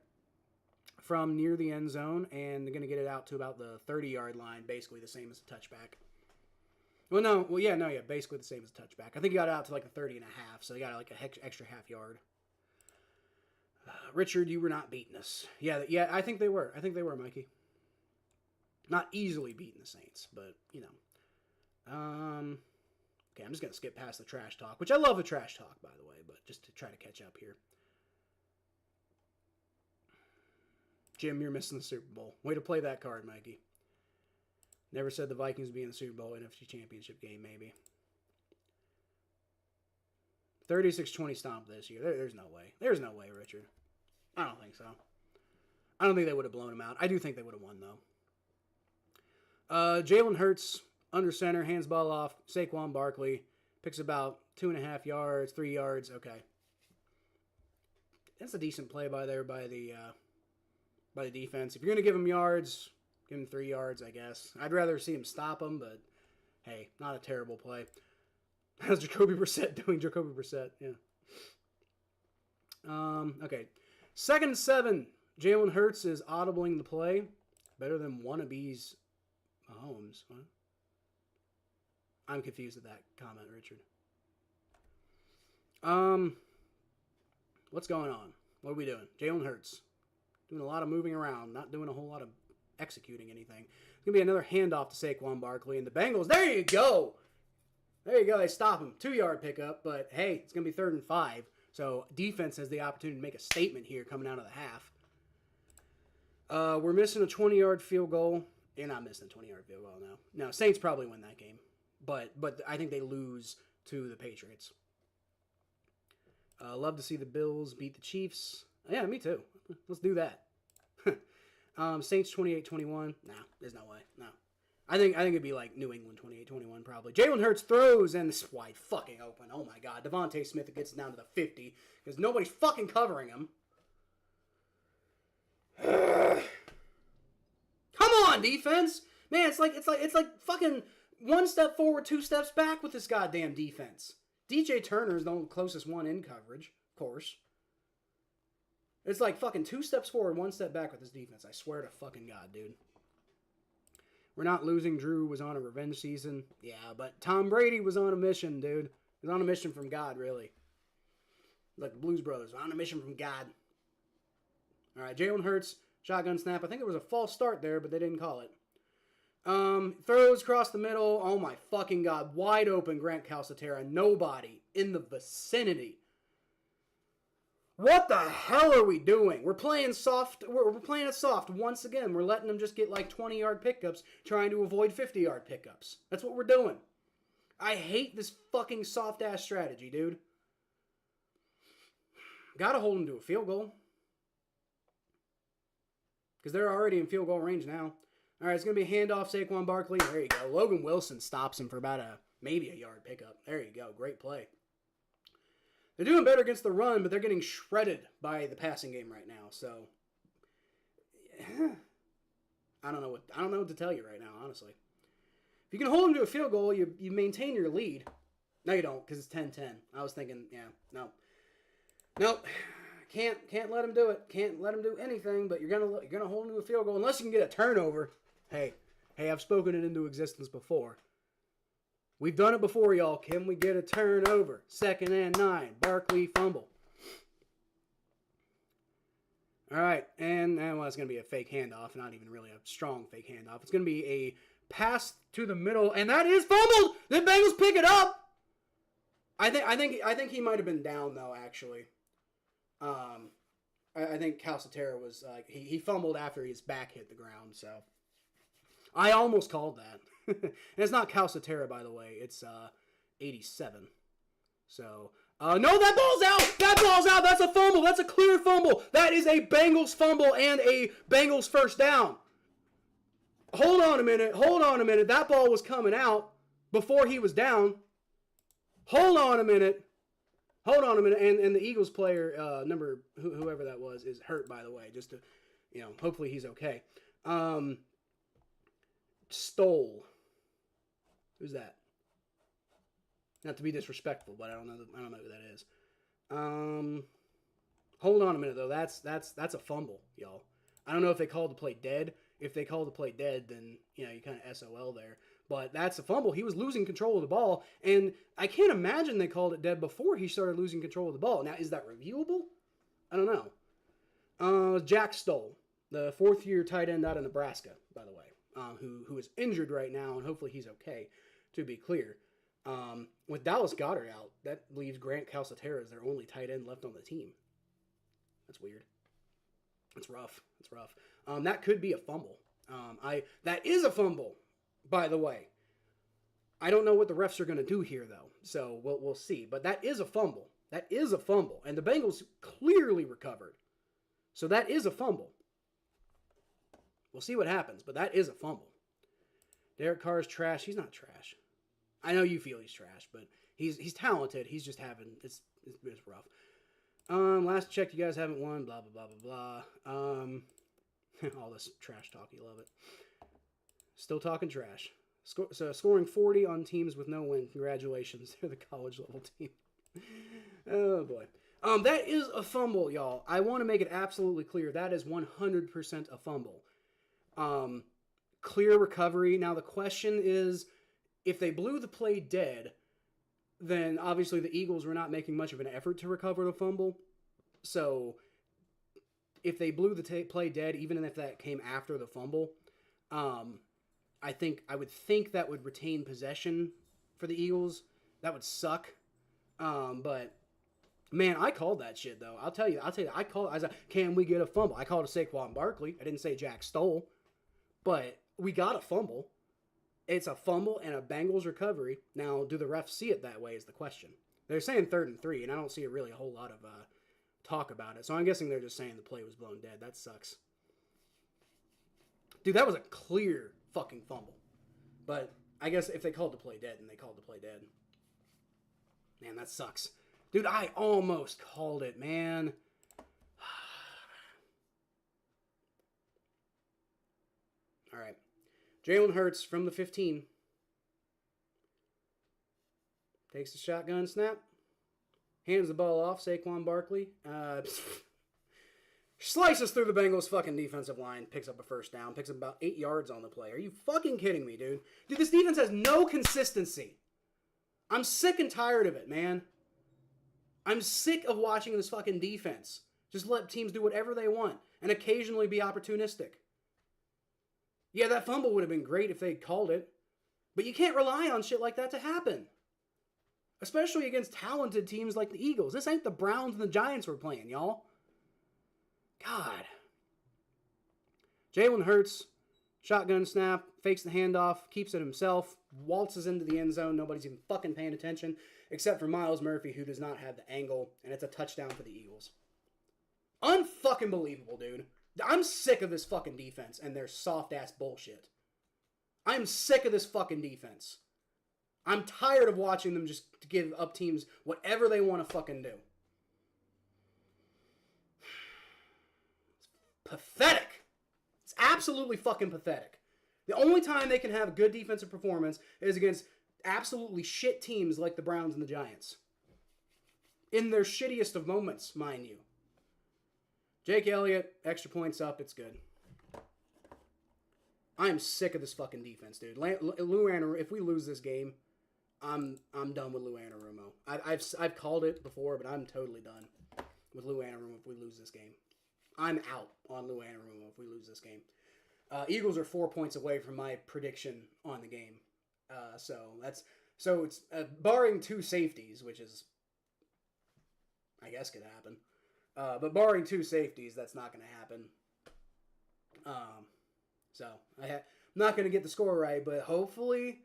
from near the end zone, and they're gonna get it out to about the 30-yard line, basically the same as a touchback. Basically the same as a touchback. I think he got out to like the 30 and a half, so he got like an extra half yard. Richard, you were not beating us. Yeah, I think they were. Mikey. Not easily beating the Saints, but, you know. Okay, I'm just going to skip past the trash talk, which I love the trash talk, by the way, but just to try to catch up here. Jim, you're missing the Super Bowl. Way to play that card, Mikey. Never said the Vikings would be in the Super Bowl NFC Championship game, maybe. 36-20 stomp this year. There's no way. There's no way, Richard. I don't think so. I don't think they would have blown him out. I do think they would have won, though. Jalen Hurts, under center, hands ball off. Saquon Barkley picks about 2.5 yards, 3 yards. Okay. That's a decent play by the defense. If you're going to give him yards, give him 3 yards, I guess. I'd rather see him stop him, but hey, not a terrible play. How's Jacoby Brissett doing? Jacoby Brissett, yeah. Okay. 2nd and 7. Jalen Hurts is audibling the play. Better than wannabes Mahomes. What? I'm confused at that comment, Richard. What's going on? What are we doing? Jalen Hurts. Doing a lot of moving around, not doing a whole lot of executing anything. It's going to be another handoff to Saquon Barkley, and the Bengals, there you go! There you go, they stop him. 2-yard pickup, but hey, it's going to be 3rd and 5. So defense has the opportunity to make a statement here coming out of the half. We're missing a 20-yard field goal. You're not missing a 20-yard field goal now. No, Saints probably win that game. But I think they lose to the Patriots. Love to see the Bills beat the Chiefs. Yeah, me too. Let's do that. Saints 28-21. Nah, there's no way. No. I think it'd be like New England 28-21 probably. Jalen Hurts throws and it's wide fucking open. Oh my God. Devontae Smith gets down to the 50 because nobody's fucking covering him. Come on, defense. Man, it's like fucking 1 step forward, 2 steps back with this goddamn defense. DJ Turner is the closest one in coverage, of course. It's like fucking 2 steps forward, 1 step back with this defense. I swear to fucking God, dude. We're not losing. Drew was on a revenge season. Yeah, but Tom Brady was on a mission, dude. He was on a mission from God, really. Like the Blues Brothers, on a mission from God. All right, Jalen Hurts, shotgun snap. I think there was a false start there, but they didn't call it. Throws across the middle. Oh my fucking god. Wide open Grant Calcaterra. Nobody in the vicinity. What the hell are we doing? We're playing soft. We're playing it soft once again. We're letting them just get like 20-yard pickups, trying to avoid 50-yard pickups. That's what we're doing. I hate this fucking soft-ass strategy, dude. Gotta hold them to a field goal. Because they're already in field goal range now. All right, it's going to be a handoff, Saquon Barkley. There you go. Logan Wilson stops him for about maybe a yard pickup. There you go. Great play. They're doing better against the run, but they're getting shredded by the passing game right now. So, I don't know what to tell you right now, honestly. If you can hold them to a field goal, you maintain your lead. No, you don't, because it's 10-10. I was thinking, yeah, no. Nope. Can't let him do it. Can't let him do anything, but you're gonna hold him to a field goal unless you can get a turnover. Hey, I've spoken it into existence before. We've done it before, y'all. Can we get a turnover? 2nd and 9. Barkley fumble. All right, and well, it's gonna be a fake handoff, not even really a strong fake handoff. It's gonna be a pass to the middle, and that is fumbled. The Bengals pick it up. I think he might have been down though, actually. I think Calcaterra was he fumbled after his back hit the ground, so I almost called that. And it's not Calcaterra, by the way. It's 87. So no, that ball's out. That ball's out. That's a fumble. That's a clear fumble. That is a Bengals fumble and a Bengals first down. Hold on a minute. That ball was coming out before he was down. Hold on a minute. And the Eagles player, whoever that was, is hurt, by the way. Just to, hopefully he's okay. Stoll. Who's that? Not to be disrespectful, but I don't know who that is. Hold on a minute though. That's a fumble, y'all. I don't know if they called the play dead. If they called the play dead, then you kind of SOL there. But that's a fumble. He was losing control of the ball, and I can't imagine they called it dead before he started losing control of the ball. Now, is that reviewable? I don't know. Jack Stoll, the 4th-year tight end out of Nebraska, by the way, who is injured right now, and hopefully he's okay, to be clear. With Dallas Goedert out, that leaves Grant Calcaterra as their only tight end left on the team. That's weird. It's rough. That could be a fumble. That is a fumble. By the way, I don't know what the refs are going to do here, though, so we'll see. But that is a fumble. And the Bengals clearly recovered. So that is a fumble. We'll see what happens, but that is a fumble. Derek Carr's trash. He's not trash. I know you feel he's trash, but he's talented. He's just it's rough. Last check, you guys haven't won. Blah blah blah blah blah. All this trash talk, you love it. Still talking trash. Scoring 40 on teams with no win. Congratulations. They're the college level team. Oh, boy. That is a fumble, y'all. I want to make it absolutely clear. That is 100% a fumble. Clear recovery. Now, the question is, if they blew the play dead, then obviously the Eagles were not making much of an effort to recover the fumble. So, if they blew the play dead, even if that came after the fumble, I would think that would retain possession for the Eagles. That would suck. But man, I called that shit though. I'll tell you, I was like, can we get a fumble? I called it Saquon Barkley. I didn't say Jack Stoll, but we got a fumble. It's a fumble and a Bengals recovery. Now, do the refs see it that way is the question. They're saying 3rd and 3, and I don't see really a whole lot of talk about it. So I'm guessing they're just saying the play was blown dead. That sucks. Dude, that was a clear fucking fumble. But I guess if they called the play dead, then they called the play dead. Man, that sucks. Dude, I almost called it, man. All right. Jalen Hurts from the 15. Takes the shotgun snap. Hands the ball off. Saquon Barkley. Slices through the Bengals' fucking defensive line. Picks up a first down. Picks up about 8 yards on the play. Are you fucking kidding me, dude? Dude, this defense has no consistency. I'm sick and tired of it, man. I'm sick of watching this fucking defense. Just let teams do whatever they want. and occasionally be opportunistic. Yeah, that fumble would have been great if they'd called it, but you can't rely on shit like that to happen. Especially against talented teams like the Eagles. This ain't the Browns and the Giants we're playing, y'all. God. Jalen Hurts, shotgun snap, fakes the handoff, keeps it himself, waltzes into the end zone. Nobody's even fucking paying attention, except for Myles Murphy, who does not have the angle, and it's a touchdown for the Eagles. Unfucking believable, dude. I'm sick of this fucking defense and their soft-ass bullshit. I'm sick of this fucking defense. I'm tired of watching them just give up teams whatever they want to fucking do. It's pathetic. It's absolutely fucking pathetic. The only time they can have a good defensive performance is against absolutely shit teams like the Browns and the Giants. In their shittiest of moments, mind you. Jake Elliott, extra points up, it's good. I am sick of this fucking defense, dude. Lou Anarumo, if we lose this game, I'm done with Lou Anarumo. I've called it before, but I'm totally done with Lou Anarumo if we lose this game. I'm out on Lou Anarumo if we lose this game. Eagles are 4 points away from my prediction on the game. So it's barring two safeties, which is, I guess, could happen. But barring two safeties, that's not going to happen. I'm not going to get the score right, but hopefully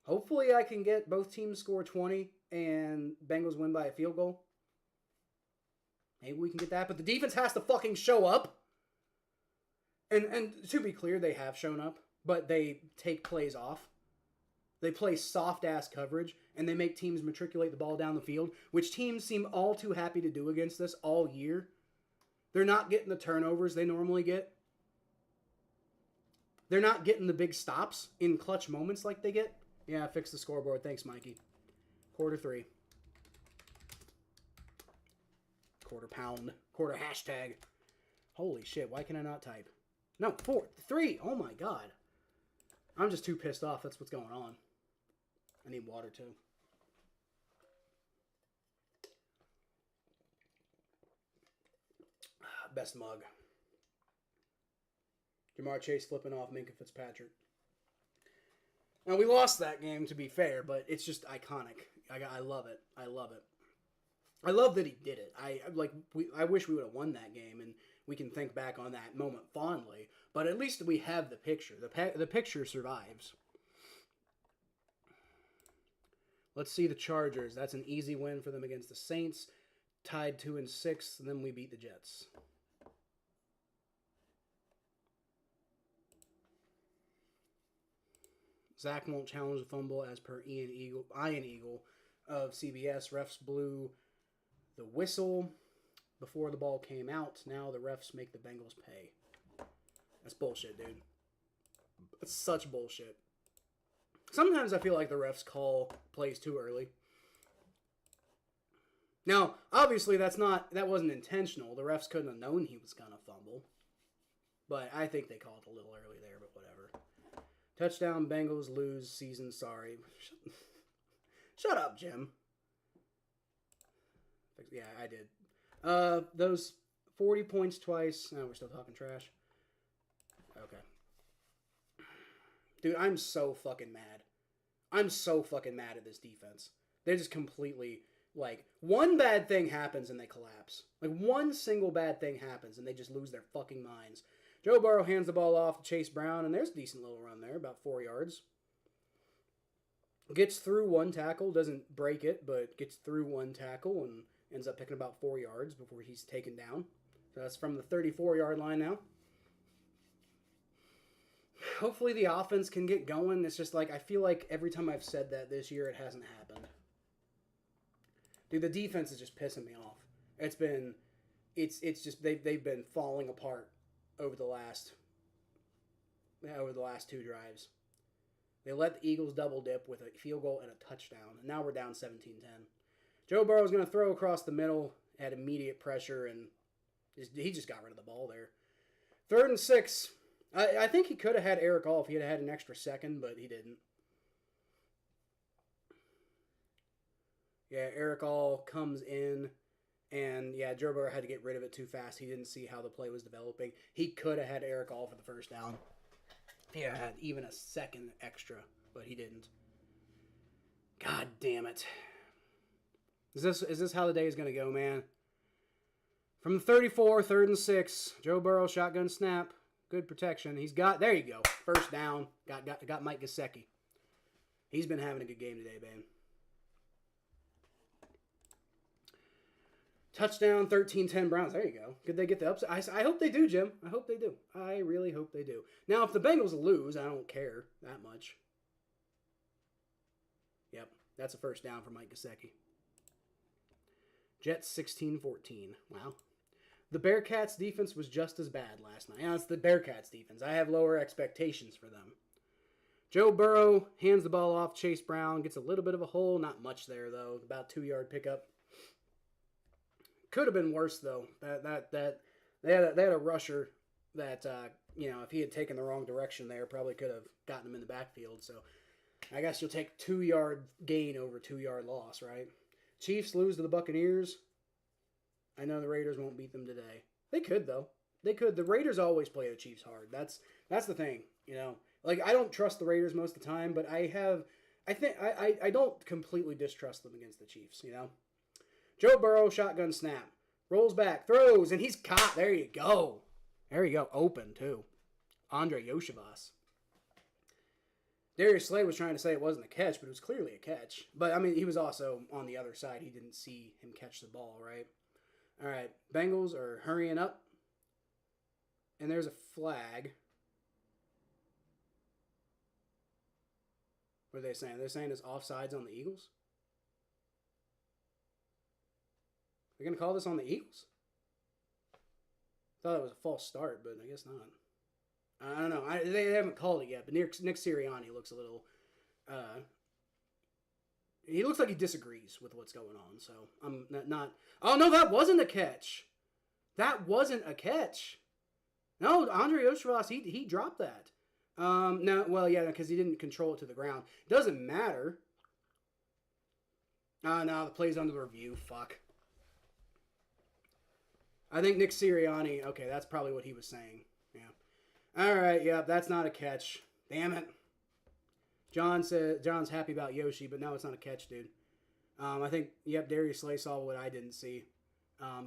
I can get both teams score 20 and Bengals win by a field goal. Maybe we can get that, but the defense has to fucking show up. And to be clear, they have shown up, but they take plays off. They play soft-ass coverage, and they make teams matriculate the ball down the field, which teams seem all too happy to do against us all year. They're not getting the turnovers they normally get. They're not getting the big stops in clutch moments like they get. Yeah, fix the scoreboard. Thanks, Mikey. Quarter 3. Quarter pound. Quarter hashtag. Holy shit, why can I not type? No, 4. 3. Oh my god. I'm just too pissed off. That's what's going on. I need water too. Best mug. Jamar Chase flipping off Minkah Fitzpatrick. Now, we lost that game, to be fair, but it's just iconic. I love it. I love it. I love that he did it. I wish we would have won that game, and we can think back on that moment fondly. But at least we have the picture. The picture survives. Let's see the Chargers. That's an easy win for them against the Saints. Tied 2-6, and then we beat the Jets. Zach won't challenge the fumble as per Ian Eagle of CBS. Refs blew the whistle before the ball came out. Now the refs make the Bengals pay. That's bullshit, dude. That's such bullshit. Sometimes I feel like the refs call plays too early. Now, obviously that wasn't intentional. The refs couldn't have known he was gonna fumble. But I think they called a little early there, but whatever. Touchdown, Bengals lose, season sorry. Shut up, Jim. Yeah, I did. Those 40 points twice. No, we're still talking trash. Okay. Dude, I'm so fucking mad. I'm so fucking mad at this defense. They just completely, one bad thing happens and they collapse. One single bad thing happens and they just lose their fucking minds. Joe Burrow hands the ball off to Chase Brown, and there's a decent little run there, about 4 yards. Gets through one tackle, doesn't break it, but gets through one tackle and ends up picking about 4 yards before he's taken down. So that's from the 34-yard line now. Hopefully the offense can get going. It's just I feel like every time I've said that this year, it hasn't happened. Dude, the defense is just pissing me off. It's just they've been falling apart over the last 2 drives. They let the Eagles double dip with a field goal and a touchdown, and now we're down 17-10. Joe Burrow's going to throw across the middle, had immediate pressure, and he just got rid of the ball there. 3rd and 6. I think he could have had Eric All if he had an extra second, but he didn't. Yeah, Eric All comes in And yeah, Joe Burrow had to get rid of it too fast. He didn't see how the play was developing. He could have had Eric all for the first down. He had even a second extra, but he didn't. God damn it. Is this how the day is going to go, man? From the 34, 3rd and 6. Joe Burrow, shotgun snap. Good protection. He's got, there you go. First down. Got Mike Gesicki. He's been having a good game today, man. Touchdown, 13-10 Browns. There you go. Could they get the upside? I hope they do, Jim. I hope they do. I really hope they do. Now, if the Bengals lose, I don't care that much. Yep, that's a first down for Mike Gesicki. Jets 16-14. Wow. The Bearcats defense was just as bad last night. Yeah, it's the Bearcats defense. I have lower expectations for them. Joe Burrow hands the ball off. Chase Brown gets a little bit of a hole. Not much there, though. About 2-yard pickup. Could have been worse, though. They had a rusher that, if he had taken the wrong direction there, probably could have gotten him in the backfield. So I guess you'll take 2-yard gain over 2-yard loss, right? Chiefs lose to the Buccaneers. I know the Raiders won't beat them today. They could, though. They could. The Raiders always play the Chiefs hard. That's the thing, Like, I don't trust the Raiders most of the time, but I don't completely distrust them against the Chiefs, Joe Burrow, shotgun snap. Rolls back, throws, and he's caught. There you go. There you go. Open, too. Andre Yoshivas. Darius Slay was trying to say it wasn't a catch, but it was clearly a catch. But, he was also on the other side. He didn't see him catch the ball, right? All right. Bengals are hurrying up. And there's a flag. What are they saying? They're saying it's offsides on the Eagles? They're going to call this on the Eagles? Thought it was a false start, but I guess not. I don't know. They haven't called it yet, but Nick Sirianni looks a little... he looks like he disagrees with what's going on, so I'm not... Oh, no, that wasn't a catch. That wasn't a catch. No, Andre Yoshivas, he dropped that. No, well, yeah, because he didn't control it to the ground. Doesn't matter. No, the play's under review. Fuck. I think Nick Sirianni, okay, that's probably what he was saying. Yeah. All right, yeah, that's not a catch. Damn it. John's happy about Yoshi, but no, it's not a catch, dude. I think, Darius Slay saw what I didn't see.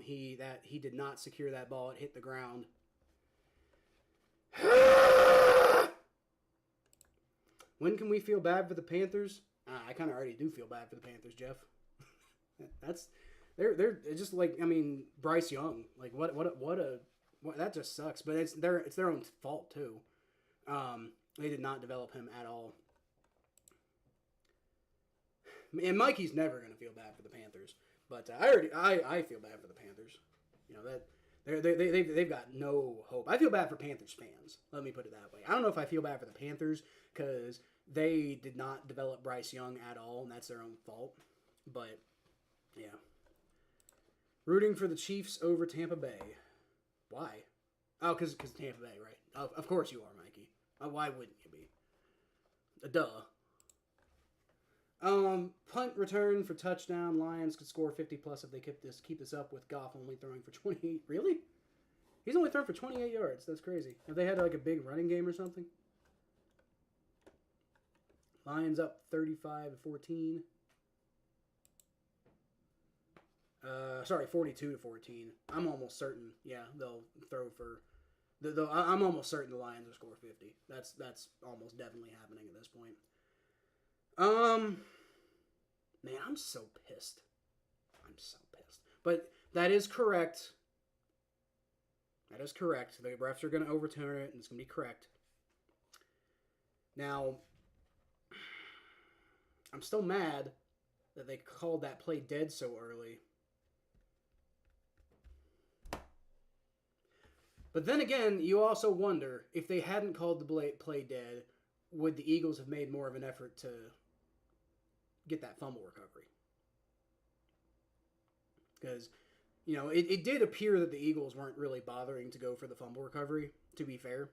He did not secure that ball. It hit the ground. When can we feel bad for the Panthers? I kind of already do feel bad for the Panthers, Jeff. They're just like, Bryce Young. Like what that just sucks. But it's their own fault too. They did not develop him at all. And Mikey's never gonna feel bad for the Panthers. But I feel bad for the Panthers. They've got no hope. I feel bad for Panthers fans. Let me put it that way. I don't know if I feel bad for the Panthers because they did not develop Bryce Young at all, and that's their own fault. But yeah. Rooting for the Chiefs over Tampa Bay. Why? Oh, because Tampa Bay, right? Of course you are, Mikey. Why wouldn't you be? Duh. Punt return for touchdown. Lions could score 50+ if they keep this up with Goff only throwing for 28. Really? He's only thrown for 28 yards. That's crazy. Have they had like a big running game or something? Lions up 35-14. 42-14. I'm almost certain. Yeah, they'll throw for. I'm almost certain the Lions will score 50. That's almost definitely happening at this point. Man, I'm so pissed. But that is correct. The refs are going to overturn it, and it's going to be correct. Now, I'm still mad that they called that play dead so early. But then again, you also wonder, if they hadn't called the play dead, would the Eagles have made more of an effort to get that fumble recovery? Because, it did appear that the Eagles weren't really bothering to go for the fumble recovery, to be fair.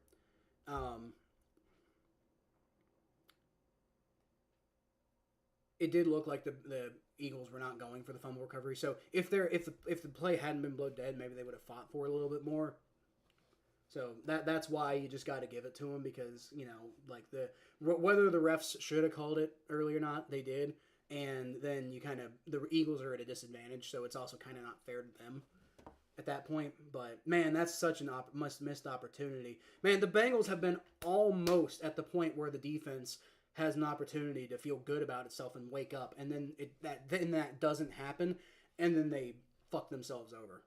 it did look like the Eagles were not going for the fumble recovery. So if the play hadn't been blown dead, maybe they would have fought for it a little bit more. So that's why you just got to give it to them, because like whether the refs should have called it early or not, they did, and then the Eagles are at a disadvantage, so it's also kind of not fair to them at that point. But man, that's such an missed opportunity. Man, the Bengals have been almost at the point where the defense has an opportunity to feel good about itself and wake up, and then that doesn't happen, and then they fuck themselves over.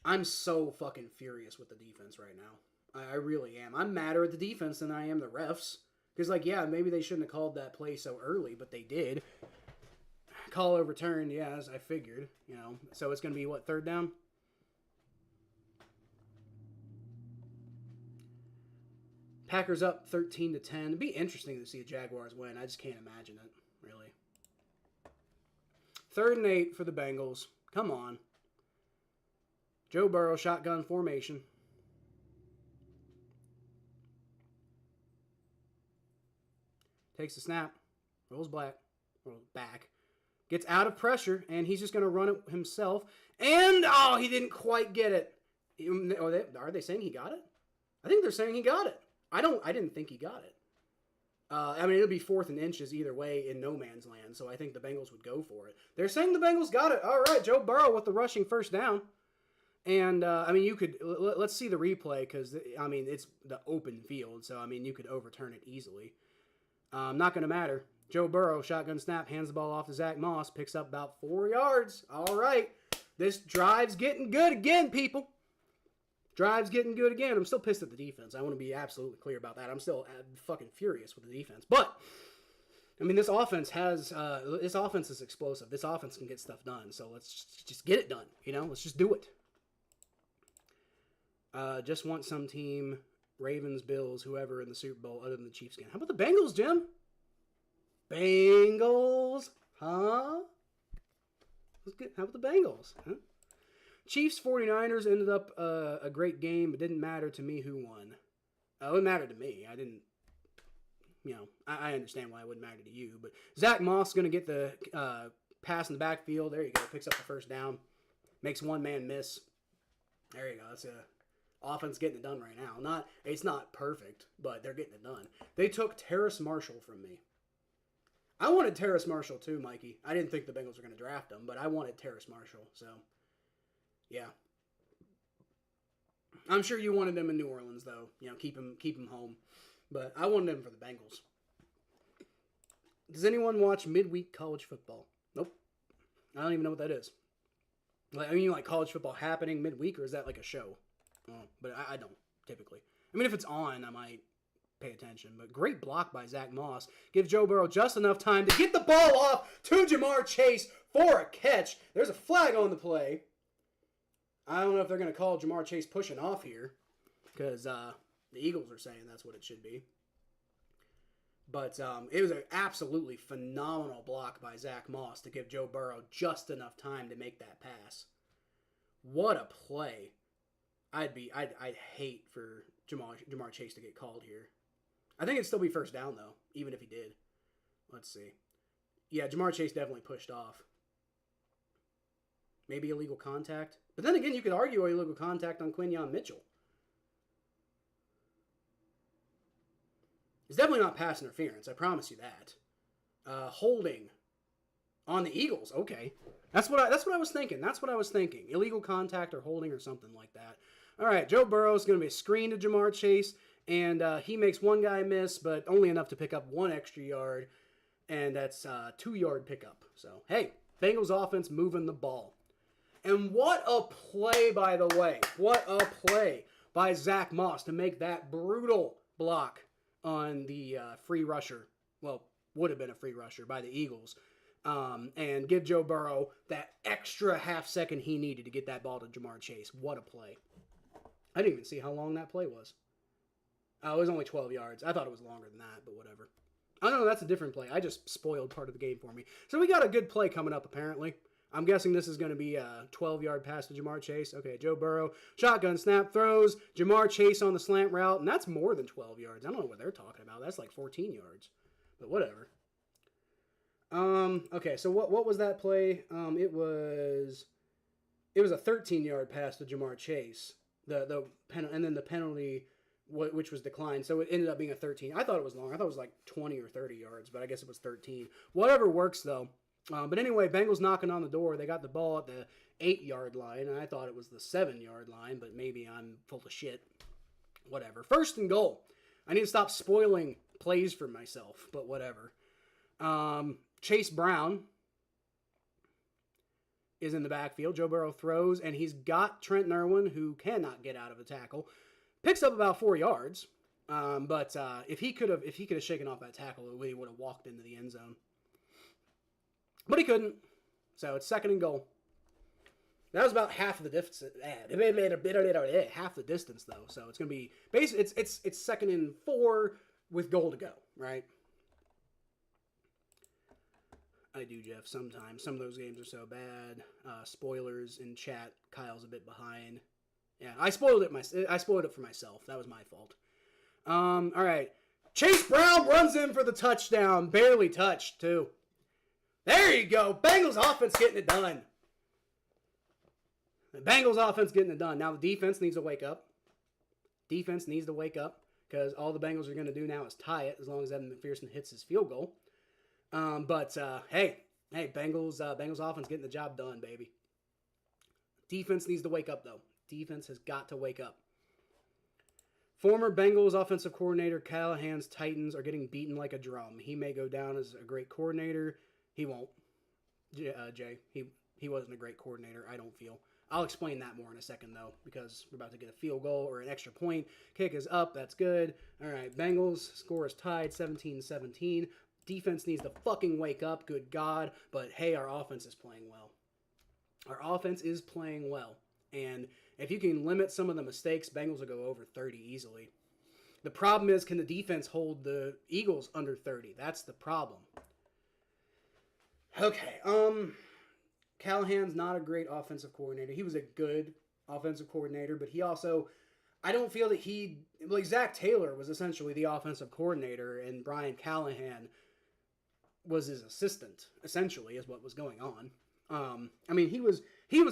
I'm so fucking furious with the defense right now. I really am. I'm madder at the defense than I am the refs. Because, maybe they shouldn't have called that play so early, but they did. Call overturned, as I figured, So it's going to be, what, third down? Packers up 13-10. It'd be interesting to see the Jaguars win. I just can't imagine it, really. 3rd and 8 for the Bengals. Come on. Joe Burrow, shotgun formation. Takes the snap. Rolls back. Gets out of pressure, and he's just going to run it himself. And, he didn't quite get it. Are they saying he got it? I think they're saying he got it. I didn't think he got it. It'll be 4th and inches either way in no man's land, so I think the Bengals would go for it. They're saying the Bengals got it. All right, Joe Burrow with the rushing first down. And, you could, let's see the replay, because, it's the open field, so, you could overturn it easily. Not going to matter. Joe Burrow, shotgun snap, hands the ball off to Zach Moss, picks up about 4 yards. All right. This drive's getting good again, people. Drive's getting good again. I'm still pissed at the defense. I want to be absolutely clear about that. I'm still fucking furious with the defense. But, this offense is explosive. This offense can get stuff done, so let's just get it done, Let's just do it. Just want some team, Ravens, Bills, whoever in the Super Bowl other than the Chiefs again. How about the Bengals, Jim? Bengals? Huh? That's good. How about the Bengals? Huh? Chiefs 49ers ended up a great game. It didn't matter to me who won. It mattered to me. I didn't, I understand why it wouldn't matter to you. But Zach Moss is going to get the pass in the backfield. There you go. Picks up the first down. Makes one man miss. There you go. That's a offense getting it done right now. It's not perfect, but they're getting it done. They took Terrace Marshall from me. I wanted Terrace Marshall too, Mikey. I didn't think the Bengals were going to draft him, but I wanted Terrace Marshall. So, yeah. I'm sure you wanted him in New Orleans, though. Keep him home. But I wanted him for the Bengals. Does anyone watch midweek college football? Nope. I don't even know what that is. Like college football happening midweek, or is that like a show? But I don't, typically. If it's on, I might pay attention. But great block by Zach Moss. Gives Joe Burrow just enough time to get the ball off to Jamar Chase for a catch. There's a flag on the play. I don't know if they're going to call Jamar Chase pushing off here, because the Eagles are saying that's what it should be. But it was an absolutely phenomenal block by Zach Moss to give Joe Burrow just enough time to make that pass. What a play. I'd hate for Jamar Chase to get called here. I think it'd still be first down, though, even if he did. Let's see. Yeah, Jamar Chase definitely pushed off. Maybe illegal contact. But then again, you could argue illegal contact on Quinyon Mitchell. It's definitely not pass interference, I promise you that. Holding on the Eagles, okay. That's what I was thinking. Illegal contact or holding or something like that. All right, Joe Burrow is going to be a screen to Jamar Chase, and he makes one guy miss, but only enough to pick up one extra yard, and that's a 2-yard pickup. So, hey, Bengals offense moving the ball. And what a play, by the way. What a play by Zach Moss to make that brutal block on the free rusher. Well, would have been a free rusher by the Eagles. And give Joe Burrow that extra half second he needed to get that ball to Jamar Chase. What a play. I didn't even see how long that play was. It was only 12 yards. I thought it was longer than that, but whatever. I don't know, that's a different play. I just spoiled part of the game for me. So we got a good play coming up, apparently. I'm guessing this is going to be a 12-yard pass to Jamar Chase. Okay, Joe Burrow, shotgun snap, throws. Jamar Chase on the slant route, and that's more than 12 yards. I don't know what they're talking about. That's like 14 yards. but whatever. Okay, so what was that play? It was a 13-yard pass to Jamar Chase. And then the penalty, which was declined, so it ended up being a 13. I thought it was long. I thought it was like 20 or 30 yards, but I guess it was 13. Whatever works though. But anyway, Bengals knocking on the door. They got the ball at the 8-yard line, and I thought it was the 7-yard line, but maybe I'm full of shit. Whatever. First and goal. I need to stop spoiling plays for myself, but whatever. Chase Brown is in the backfield. Joe Burrow throws, and he's got Trent Irwin, who cannot get out of a tackle. Picks up about 4 yards, but if he could have shaken off that tackle, he would have walked into the end zone. But he couldn't, so it's second and goal. That was about half of the distance. Half the distance though, so it's gonna be basically it's second and 4 with goal to go, right? I do, Jeff. Sometimes some of those games are so bad. Spoilers in chat. Kyle's a bit behind. Yeah, I spoiled it for myself. That was my fault. All right. Chase Brown runs in for the touchdown. Barely touched too. There you go. Bengals offense getting it done. The Bengals offense getting it done. Now the defense needs to wake up. Defense needs to wake up because all the Bengals are going to do now is tie it as long as Evan McPherson hits his field goal. Hey, Bengals offense getting the job done, baby. Defense needs to wake up, though. Defense has got to wake up. Former Bengals offensive coordinator Callahan's Titans are getting beaten like a drum. He may go down as a great coordinator. He won't. Jay, he wasn't a great coordinator, I don't feel. I'll explain that more in a second, though, because we're about to get a field goal or an extra point. Kick is up. That's good. All right, Bengals score is tied 17-17. Defense needs to fucking wake up, good God. But, hey, our offense is playing well. Our offense is playing well. And if you can limit some of the mistakes, Bengals will go over 30 easily. The problem is, can the defense hold the Eagles under 30? That's the problem. Okay, Callahan's not a great offensive coordinator. He was a good offensive coordinator, but he also, I don't feel that Zach Taylor was essentially the offensive coordinator, and Brian Callahan was his assistant, essentially, is what was going on. I mean, he was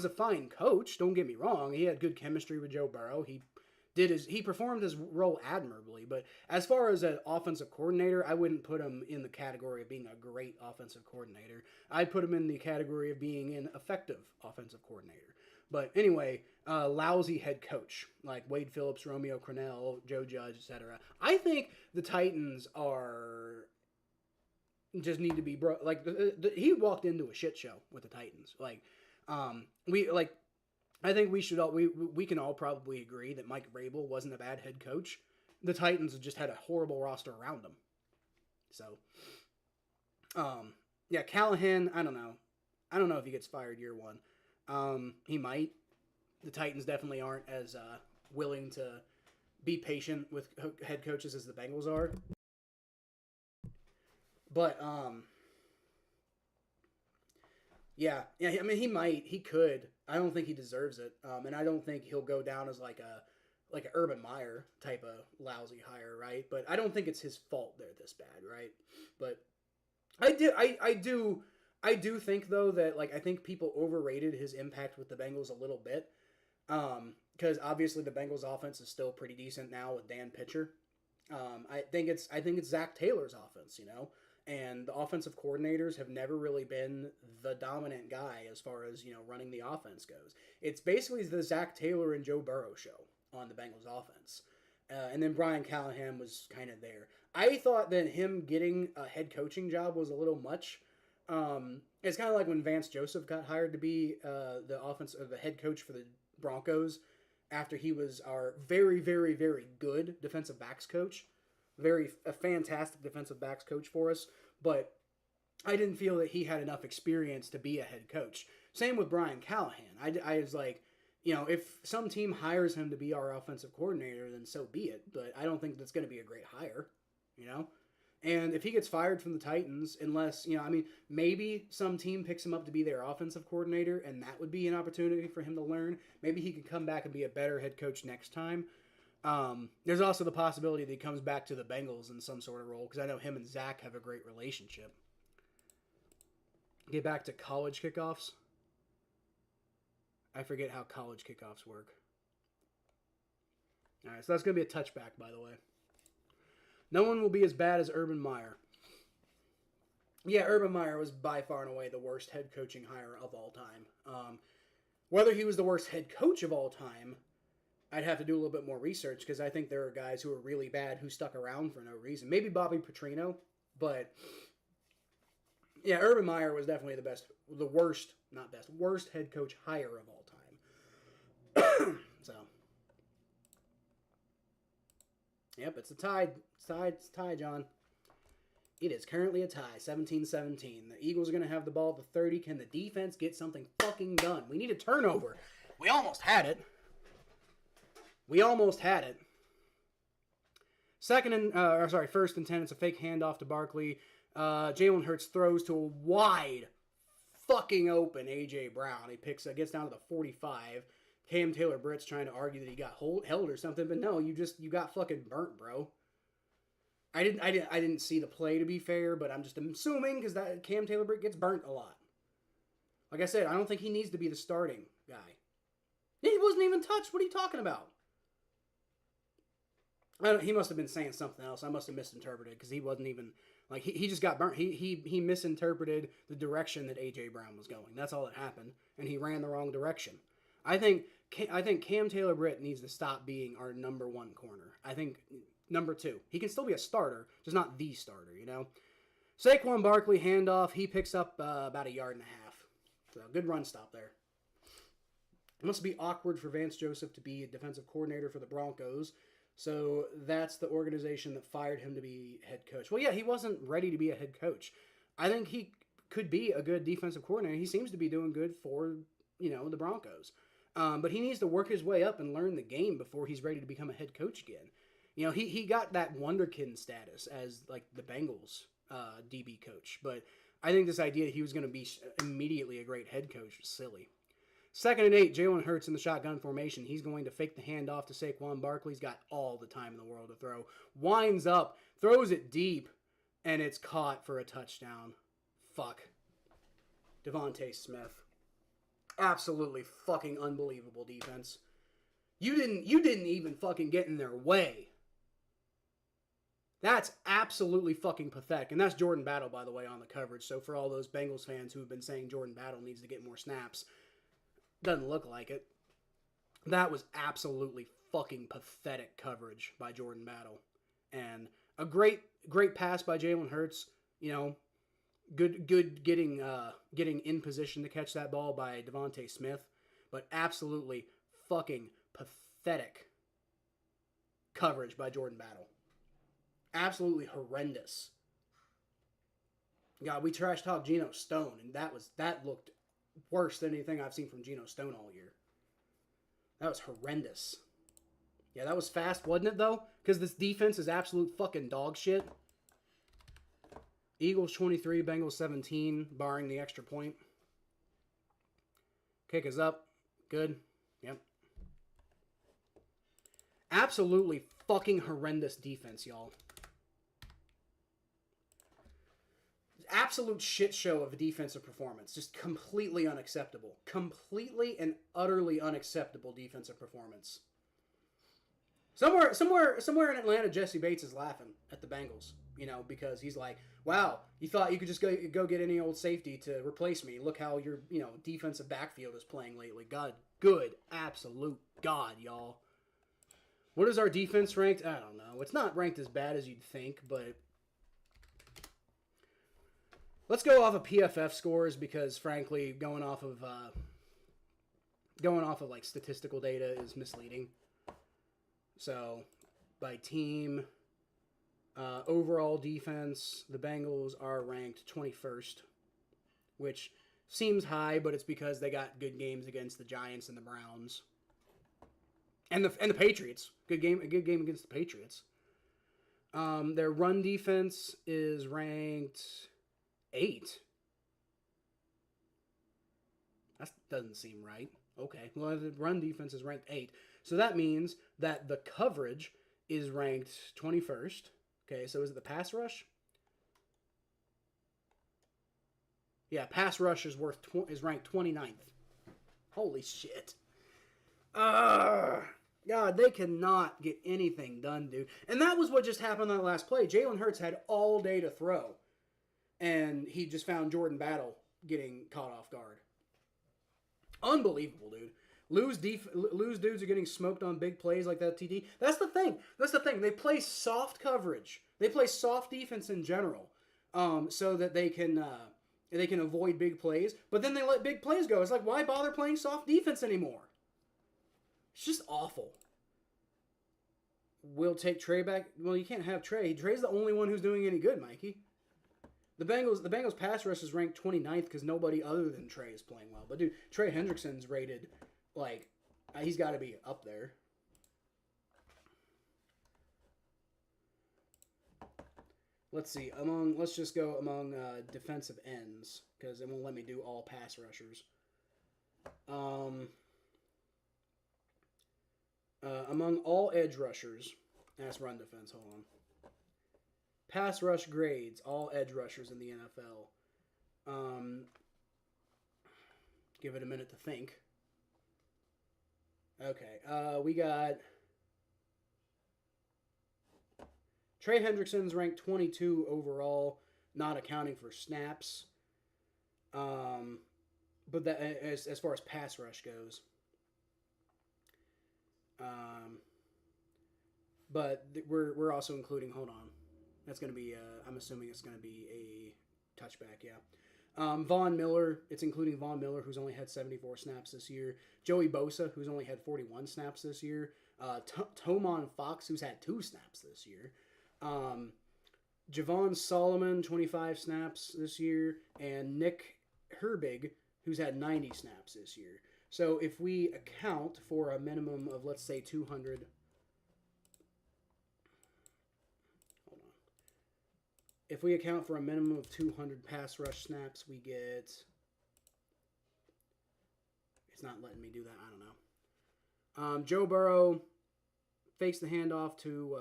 a fine coach, don't get me wrong. He had good chemistry with Joe Burrow. He performed his role admirably, but as far as an offensive coordinator, I wouldn't put him in the category of being a great offensive coordinator. I'd put him in the category of being an effective offensive coordinator. But anyway, lousy head coach, like Wade Phillips, Romeo Crennel, Joe Judge, etc. I think the Titans just need to be he walked into a shit show with the Titans. I think we can all probably agree that Mike Vrabel wasn't a bad head coach. The Titans just had a horrible roster around him. So, yeah, Callahan, I don't know. I don't know if he gets fired year one. He might. The Titans definitely aren't as willing to be patient with head coaches as the Bengals are. But, yeah, I mean, he might. He could. I don't think he deserves it, and I don't think he'll go down as like an Urban Meyer type of lousy hire, right? But I don't think it's his fault they're this bad, right? But I do think though that I think people overrated his impact with the Bengals a little bit, because obviously the Bengals offense is still pretty decent now with Dan Pitcher. I think it's Zach Taylor's offense, and the offensive coordinators have never really been the dominant guy as far as, running the offense goes. It's basically the Zach Taylor and Joe Burrow show on the Bengals offense. And then Brian Callahan was kind of there. I thought that him getting a head coaching job was a little much. It's kind of like when Vance Joseph got hired to be the head coach for the Broncos after he was our very, very, very good defensive backs coach. A fantastic defensive backs coach for us, but I didn't feel that he had enough experience to be a head coach. Same with Brian Callahan. I was like, if some team hires him to be our offensive coordinator, then so be it, but I don't think that's going to be a great hire, And if he gets fired from the Titans, unless, maybe some team picks him up to be their offensive coordinator, and that would be an opportunity for him to learn. Maybe he could come back and be a better head coach next time. There's also the possibility that he comes back to the Bengals in some sort of role, because I know him and Zach have a great relationship. Get back to college kickoffs. I forget how college kickoffs work. All right, so that's going to be a touchback, by the way. No one will be as bad as Urban Meyer. Yeah, Urban Meyer was by far and away the worst head coaching hire of all time. Whether he was the worst head coach of all time, I'd have to do a little bit more research, because I think there are guys who are really bad who stuck around for no reason. Maybe Bobby Petrino, but yeah, Urban Meyer was definitely worst head coach hire of all time. So, yep, it's a tie. It's a tie, John. It is currently a tie, 17-17. The Eagles are going to have the ball at the 30. Can the defense get something fucking done? We need a turnover. We almost had it. First and 10. It's a fake handoff to Barkley. Jalen Hurts throws to a wide fucking open A.J. Brown. He gets down to the 45. Cam Taylor-Britt's trying to argue that he got held or something, but no, you got fucking burnt, bro. I didn't see the play, to be fair, but I'm just assuming, because that Cam Taylor-Britt gets burnt a lot. Like I said, I don't think he needs to be the starting guy. He wasn't even touched. What are you talking about? He must have been saying something else. I must have misinterpreted, because he wasn't even, like, he just got burnt. He misinterpreted the direction that A.J. Brown was going. That's all that happened, and he ran the wrong direction. I think Cam Taylor-Britt needs to stop being our number one corner. I think number two. He can still be a starter, just not the starter, you know? Saquon Barkley handoff. He picks up about 1.5 yards. So good run stop there. It must be awkward for Vance Joseph to be a defensive coordinator for the Broncos. So that's the organization that fired him to be head coach. Well, yeah, he wasn't ready to be a head coach. I think he could be a good defensive coordinator. He seems to be doing good for, the Broncos. But he needs to work his way up and learn the game before he's ready to become a head coach again. He got that wonderkid status as, like, the Bengals DB coach. But I think this idea that he was going to be immediately a great head coach was silly. 2nd and 8, Jalen Hurts in the shotgun formation. He's going to fake the handoff to Saquon Barkley. He's got all the time in the world to throw. Winds up, throws it deep, and it's caught for a touchdown. Fuck. Devontae Smith. Absolutely fucking unbelievable defense. You didn't even fucking get in their way. That's absolutely fucking pathetic. And that's Jordan Battle, by the way, on the coverage. So for all those Bengals fans who have been saying Jordan Battle needs to get more snaps, doesn't look like it. That was absolutely fucking pathetic coverage by Jordan Battle. And a great pass by Jalen Hurts. Good getting in position to catch that ball by Devontae Smith. But absolutely fucking pathetic coverage by Jordan Battle. Absolutely horrendous. God, we trash talked Geno Stone, and that looked worse than anything I've seen from Geno Stone all year. That was horrendous. Yeah, that was fast, wasn't it, though? Because this defense is absolute fucking dog shit. Eagles 23, Bengals 17, barring the extra point. Kick is up. Good. Yep. Absolutely fucking horrendous defense, y'all. Absolute shit show of a defensive performance. Just completely unacceptable. Completely and utterly unacceptable defensive performance. Somewhere in Atlanta, Jesse Bates is laughing at the Bengals, because he's like, wow, you thought you could just go get any old safety to replace me. Look how your, defensive backfield is playing lately. God, good, absolute God, y'all. What is our defense ranked? I don't know. It's not ranked as bad as you'd think, but let's go off of PFF scores, because frankly, going off of like statistical data is misleading. So, by team, overall defense, the Bengals are ranked 21st, which seems high, but it's because they got good games against the Giants and the Browns, and the Patriots. Good game against the Patriots. Their run defense is ranked 8. That doesn't seem right. Okay, well, the run defense is ranked 8. So that means that the coverage is ranked 21st. Okay, so is it the pass rush? Yeah, pass rush is is ranked 29th. Holy shit. God, they cannot get anything done, dude. And that was what just happened on that last play. Jalen Hurts had all day to throw. And he just found Jordan Battle getting caught off guard. Unbelievable, dude. Lose dudes are getting smoked on big plays like that TD. That's the thing. They play soft coverage. They play soft defense in general, so that they can avoid big plays. But then they let big plays go. It's like, why bother playing soft defense anymore? It's just awful. We'll take Trey back. Well, you can't have Trey. Trey's the only one who's doing any good, Mikey. The Bengals pass rush is ranked 29th because nobody other than Trey is playing well. But dude, Trey Hendrickson's rated like he's got to be up there. Let's see. Let's just go among defensive ends because it won't let me do all pass rushers. Among all edge rushers, that's run defense. Hold on. Pass rush grades, all edge rushers in the NFL. Give it a minute to think. Okay, we got Trey Hendrickson's ranked 22 overall, not accounting for snaps. But that as far as pass rush goes. But we're also including. Hold on. That's going to be, I'm assuming it's going to be a touchback, yeah. Von Miller, it's including Von Miller, who's only had 74 snaps this year. Joey Bosa, who's only had 41 snaps this year. Tomon Fox, who's had 2 snaps this year. Javon Solomon, 25 snaps this year. And Nick Herbig, who's had 90 snaps this year. So if we account for a minimum of, let's say, 200... If we account for a minimum of 200 pass rush snaps, we get... It's not letting me do that. I don't know. Joe Burrow fakes the handoff to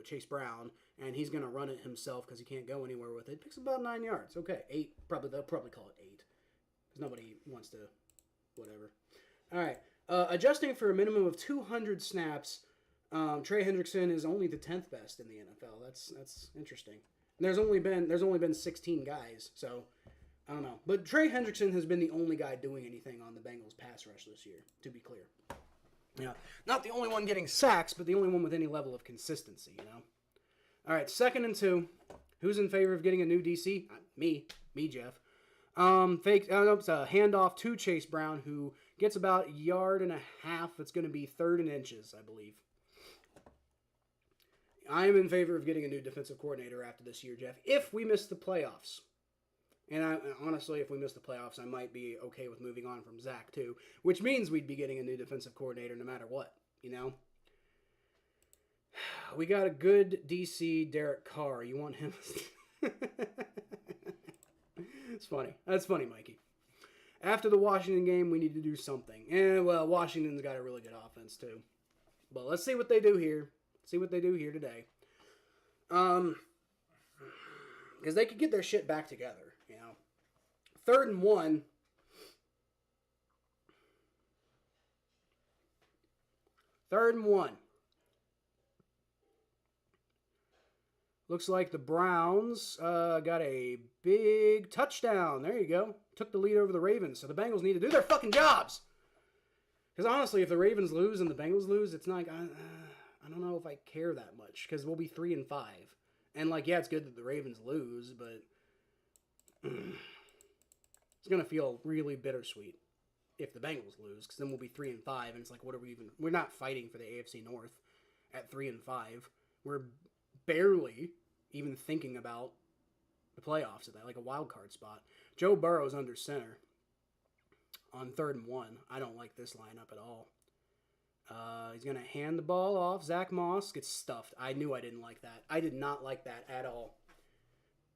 Chase Brown, and he's going to run it himself because he can't go anywhere with it. Picks about 9 yards. Okay, 8. They'll probably call it 8 because nobody wants to... Whatever. All right. Adjusting for a minimum of 200 snaps... Trey Hendrickson is only the 10th best in the NFL. That's interesting. There's only been 16 guys, so I don't know. But Trey Hendrickson has been the only guy doing anything on the Bengals pass rush this year, to be clear. Yeah, not the only one getting sacks, but the only one with any level of consistency, you know. All right, 2nd and 2. Who's in favor of getting a new DC? Me, Jeff. It's a handoff to Chase Brown, who gets about 1.5 yards. It's going to be 3rd and inches, I believe. I am in favor of getting a new defensive coordinator after this year, Jeff, if we miss the playoffs. And honestly, if we miss the playoffs, I might be okay with moving on from Zach, too. Which means we'd be getting a new defensive coordinator no matter what, you know? We got a good DC, Derek Carr. You want him? It's funny. That's funny, Mikey. After the Washington game, we need to do something. And, well, Washington's got a really good offense, too. But let's see what they do here. See what they do here today. Because they could get their shit back together, you know. 3rd and 1. Looks like the Browns got a big touchdown. There you go. Took the lead over the Ravens. So the Bengals need to do their fucking jobs. Because honestly, if the Ravens lose and the Bengals lose, it's not... I don't know if I care that much because we'll be 3 and 5, and like, yeah, it's good that the Ravens lose, but it's gonna feel really bittersweet if the Bengals lose because then we'll be 3 and 5, and it's like, what are we even? We're not fighting for the AFC North at 3 and 5. We're barely even thinking about the playoffs at that, like a wild card spot. Joe Burrow's under center on 3rd and 1. I don't like this lineup at all. He's going to hand the ball off. Zach Moss gets stuffed. I knew I didn't like that. I did not like that at all.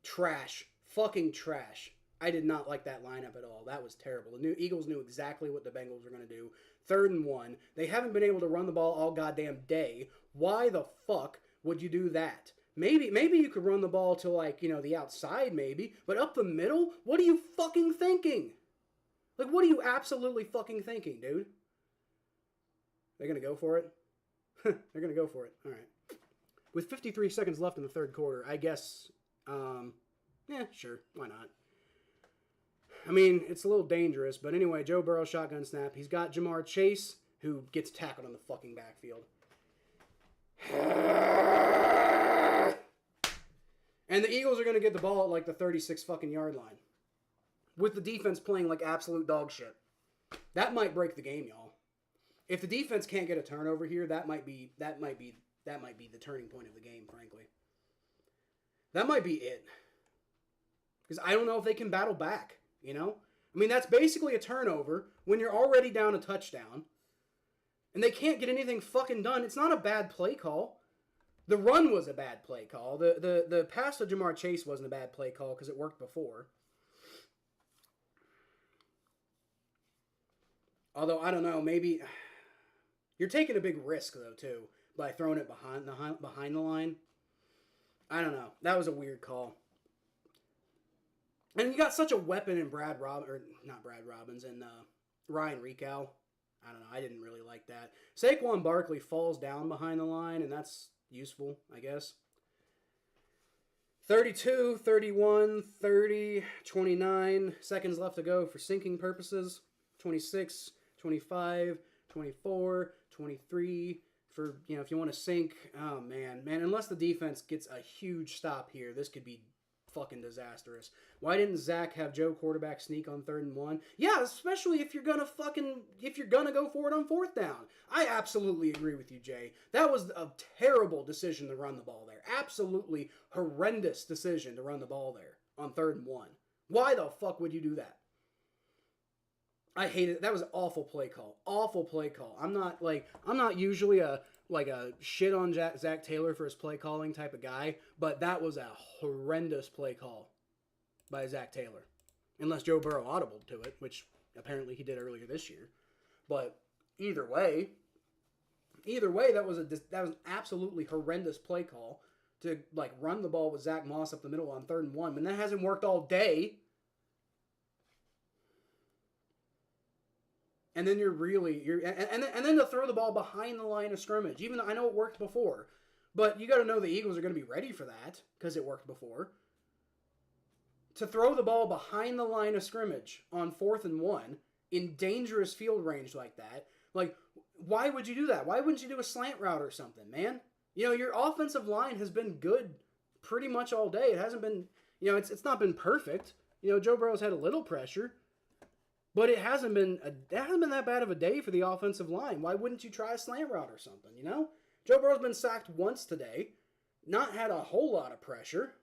Trash. Fucking trash. I did not like that lineup at all. That was terrible. The Eagles knew exactly what the Bengals were going to do. 3rd and 1. They haven't been able to run the ball all goddamn day. Why the fuck would you do that? Maybe you could run the ball to, like, you know, the outside maybe, but up the middle? What are you fucking thinking? Like, what are you absolutely fucking thinking, dude? They're going to go for it? They're going to go for it. All right. With 53 seconds left in the 3rd quarter, I guess, yeah, sure. Why not? I mean, it's a little dangerous, but anyway, Joe Burrow shotgun snap. He's got Jamar Chase, who gets tackled on the fucking backfield. And the Eagles are going to get the ball at like the 36 fucking yard line. With the defense playing like absolute dog shit. That might break the game, y'all. If the defense can't get a turnover here, that might be the turning point of the game, frankly. That might be it. Because I don't know if they can battle back, you know? I mean, that's basically a turnover when you're already down a touchdown. And they can't get anything fucking done. It's not a bad play call. The run was a bad play call. The pass to Jamar Chase wasn't a bad play call because it worked before. Although, I don't know, maybe... You're taking a big risk, though, too, by throwing it behind the line. I don't know. That was a weird call. And you got such a weapon in Ryan Ricow. I don't know. I didn't really like that. Saquon Barkley falls down behind the line, and that's useful, I guess. 32, 31, 30, 29 seconds left to go for sinking purposes. 26, 25, 24, 23 for, you know, if you want to sink. Oh, man, unless the defense gets a huge stop here, this could be fucking disastrous. Why didn't Zach have Joe quarterback sneak on 3rd and 1? Yeah, especially if you're gonna go for it on 4th down. I absolutely agree with you, Jay. That was a terrible decision to run the ball there. Absolutely horrendous decision to run the ball there on 3rd and 1. Why the fuck would you do that? I hate it. That was an awful play call. Awful play call. I'm not usually a shit on Zach Taylor for his play calling type of guy, but that was a horrendous play call by Zach Taylor. Unless Joe Burrow audibled to it, which apparently he did earlier this year. But either way, that was an absolutely horrendous play call to like run the ball with Zach Moss up the middle on 3rd and 1. When that hasn't worked all day. And then and then to throw the ball behind the line of scrimmage. Even though I know it worked before. But you got to know the Eagles are going to be ready for that. Because it worked before. To throw the ball behind the line of scrimmage on 4th and 1. In dangerous field range like that. Like, why would you do that? Why wouldn't you do a slant route or something, man? You know, your offensive line has been good pretty much all day. It hasn't been, you know, it's not been perfect. You know, Joe Burrow's had a little pressure. But it hasn't been that bad of a day for the offensive line. Why wouldn't you try a slant route or something, you know? Joe Burrow's been sacked once today. Not had a whole lot of pressure.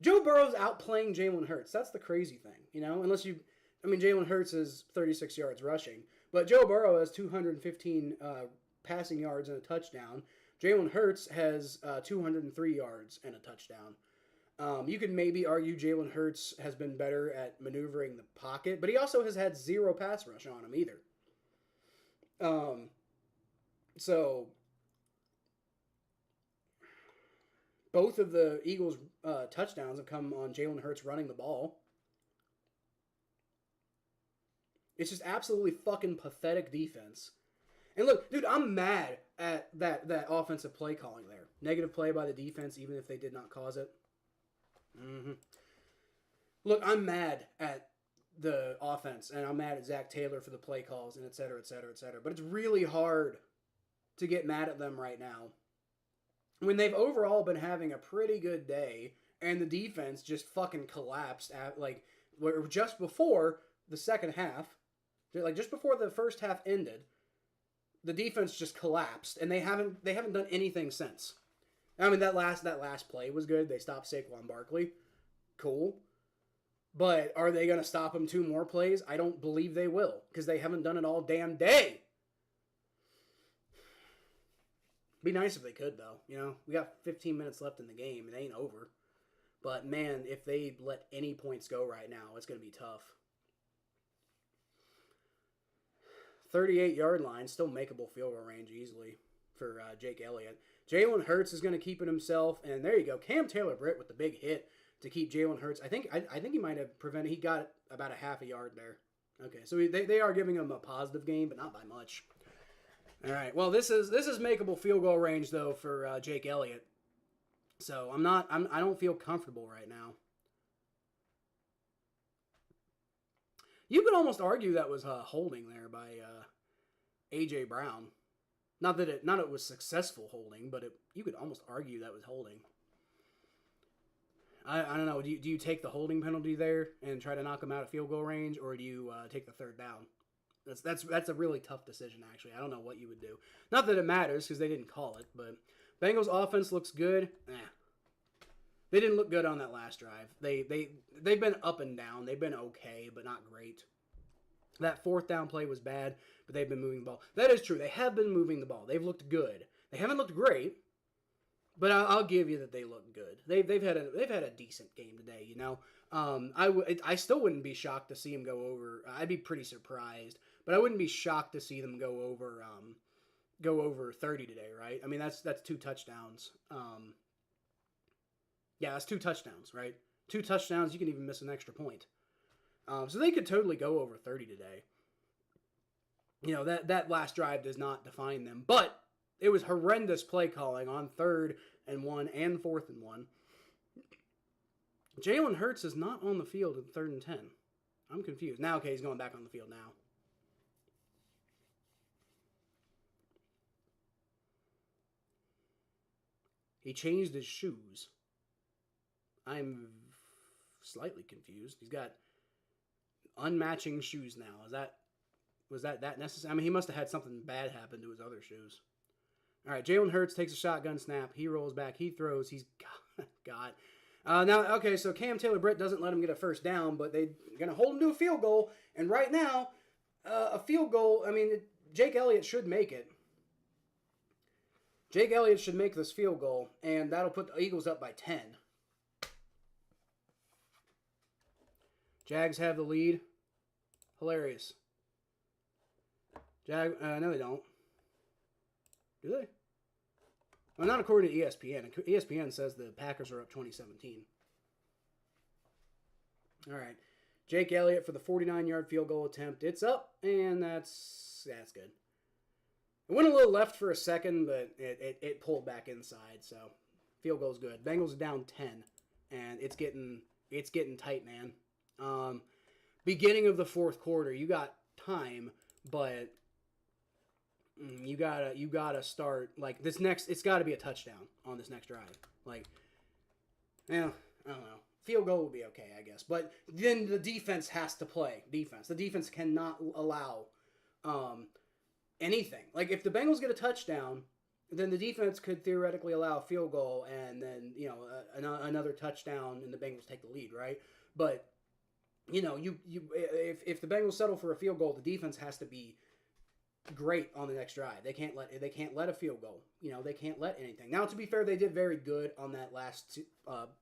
Joe Burrow's outplaying Jalen Hurts. That's the crazy thing, you know? Jalen Hurts is 36 yards rushing. But Joe Burrow has 215 passing yards and a touchdown. Jalen Hurts has 203 yards and a touchdown. You could maybe argue Jalen Hurts has been better at maneuvering the pocket, but he also has had 0 pass rush on him either. So both of the Eagles' touchdowns have come on Jalen Hurts running the ball. It's just absolutely fucking pathetic defense. And look, dude, I'm mad at that offensive play calling there. Negative play by the defense, even if they did not cause it. Mm-hmm. Look, I'm mad at the offense, and I'm mad at Zach Taylor for the play calls, and et cetera, et cetera, et cetera. But it's really hard to get mad at them right now when they've overall been having a pretty good day, and the defense just fucking collapsed just before the second half, just before the first half ended. The defense just collapsed, and they haven't done anything since. I mean, that last play was good. They stopped Saquon Barkley. Cool. But are they going to stop him 2 more plays? I don't believe they will, because they haven't done it all damn day. Be nice if they could, though. You know, we got 15 minutes left in the game. It ain't over. But, man, if they let any points go right now, it's going to be tough. 38-yard line, still makeable field goal range easily for Jake Elliott. Jalen Hurts is going to keep it himself, and there you go. Cam Taylor-Britt with the big hit to keep Jalen Hurts. I think he might have prevented. He got about a half a yard there. Okay, so they are giving him a positive game, but not by much. All right. Well, this is makeable field goal range though for Jake Elliott. So I don't feel comfortable right now. You could almost argue that was holding there by AJ Brown. Not that it was successful holding, but you could almost argue that was holding. I don't know. Do you take the holding penalty there and try to knock him out of field goal range, or do you take the third down? That's a really tough decision, actually. I don't know what you would do. Not that it matters because they didn't call it, but Bengals offense looks good. They didn't look good on that last drive. They've been up and down. They've been okay, but not great. That fourth down play was bad, but they've been moving the ball. That is true. They have been moving the ball. They've looked good. They haven't looked great, but I'll give you that they look good. They've had a decent game today. You know, I still wouldn't be shocked to see them go over. I'd be pretty surprised, but I wouldn't be shocked to see them go over 30 today. Right? I mean, that's 2 touchdowns. Yeah, that's 2 touchdowns. Right? 2 touchdowns. You can even miss an extra point. So they could totally go over 30 today. You know, that last drive does not define them. But it was horrendous play calling on 3rd and 1 and 4th and 1. Jalen Hurts is not on the field at 3rd and 10. I'm confused. Now, okay, he's going back on the field now. He changed his shoes. I'm slightly confused. He's got unmatching shoes now. Was that necessary? I mean, he must have had something bad happen to his other shoes. All right, Jalen Hurts takes a shotgun snap. He rolls back. He throws. He's got. Now, okay, so Cam Taylor-Britt doesn't let him get a first down, but they're going to hold him to a field goal. And right now, a field goal, I mean, Jake Elliott should make it. Jake Elliott should make this field goal, and that'll put the Eagles up by 10. Jags have the lead. Hilarious. No, they don't. Do they? Well, not according to ESPN. ESPN says the Packers are up 2017. All right. Jake Elliott for the 49-yard field goal attempt. It's up, and that's good. It went a little left for a second, but it pulled back inside, so field goal's good. Bengals are down 10, and it's getting tight, man. Beginning of the fourth quarter, you got time, but you gotta start like this next. It's got to be a touchdown on this next drive. Like, yeah, I don't know. Field goal will be okay, I guess. But then the defense has to play defense. The defense cannot allow anything. Like, if the Bengals get a touchdown, then the defense could theoretically allow a field goal, and then another touchdown, and the Bengals take the lead, right? But if the Bengals settle for a field goal, the defense has to be great on the next drive. They can't let a field goal. They can't let anything. Now, to be fair, they did very good on that last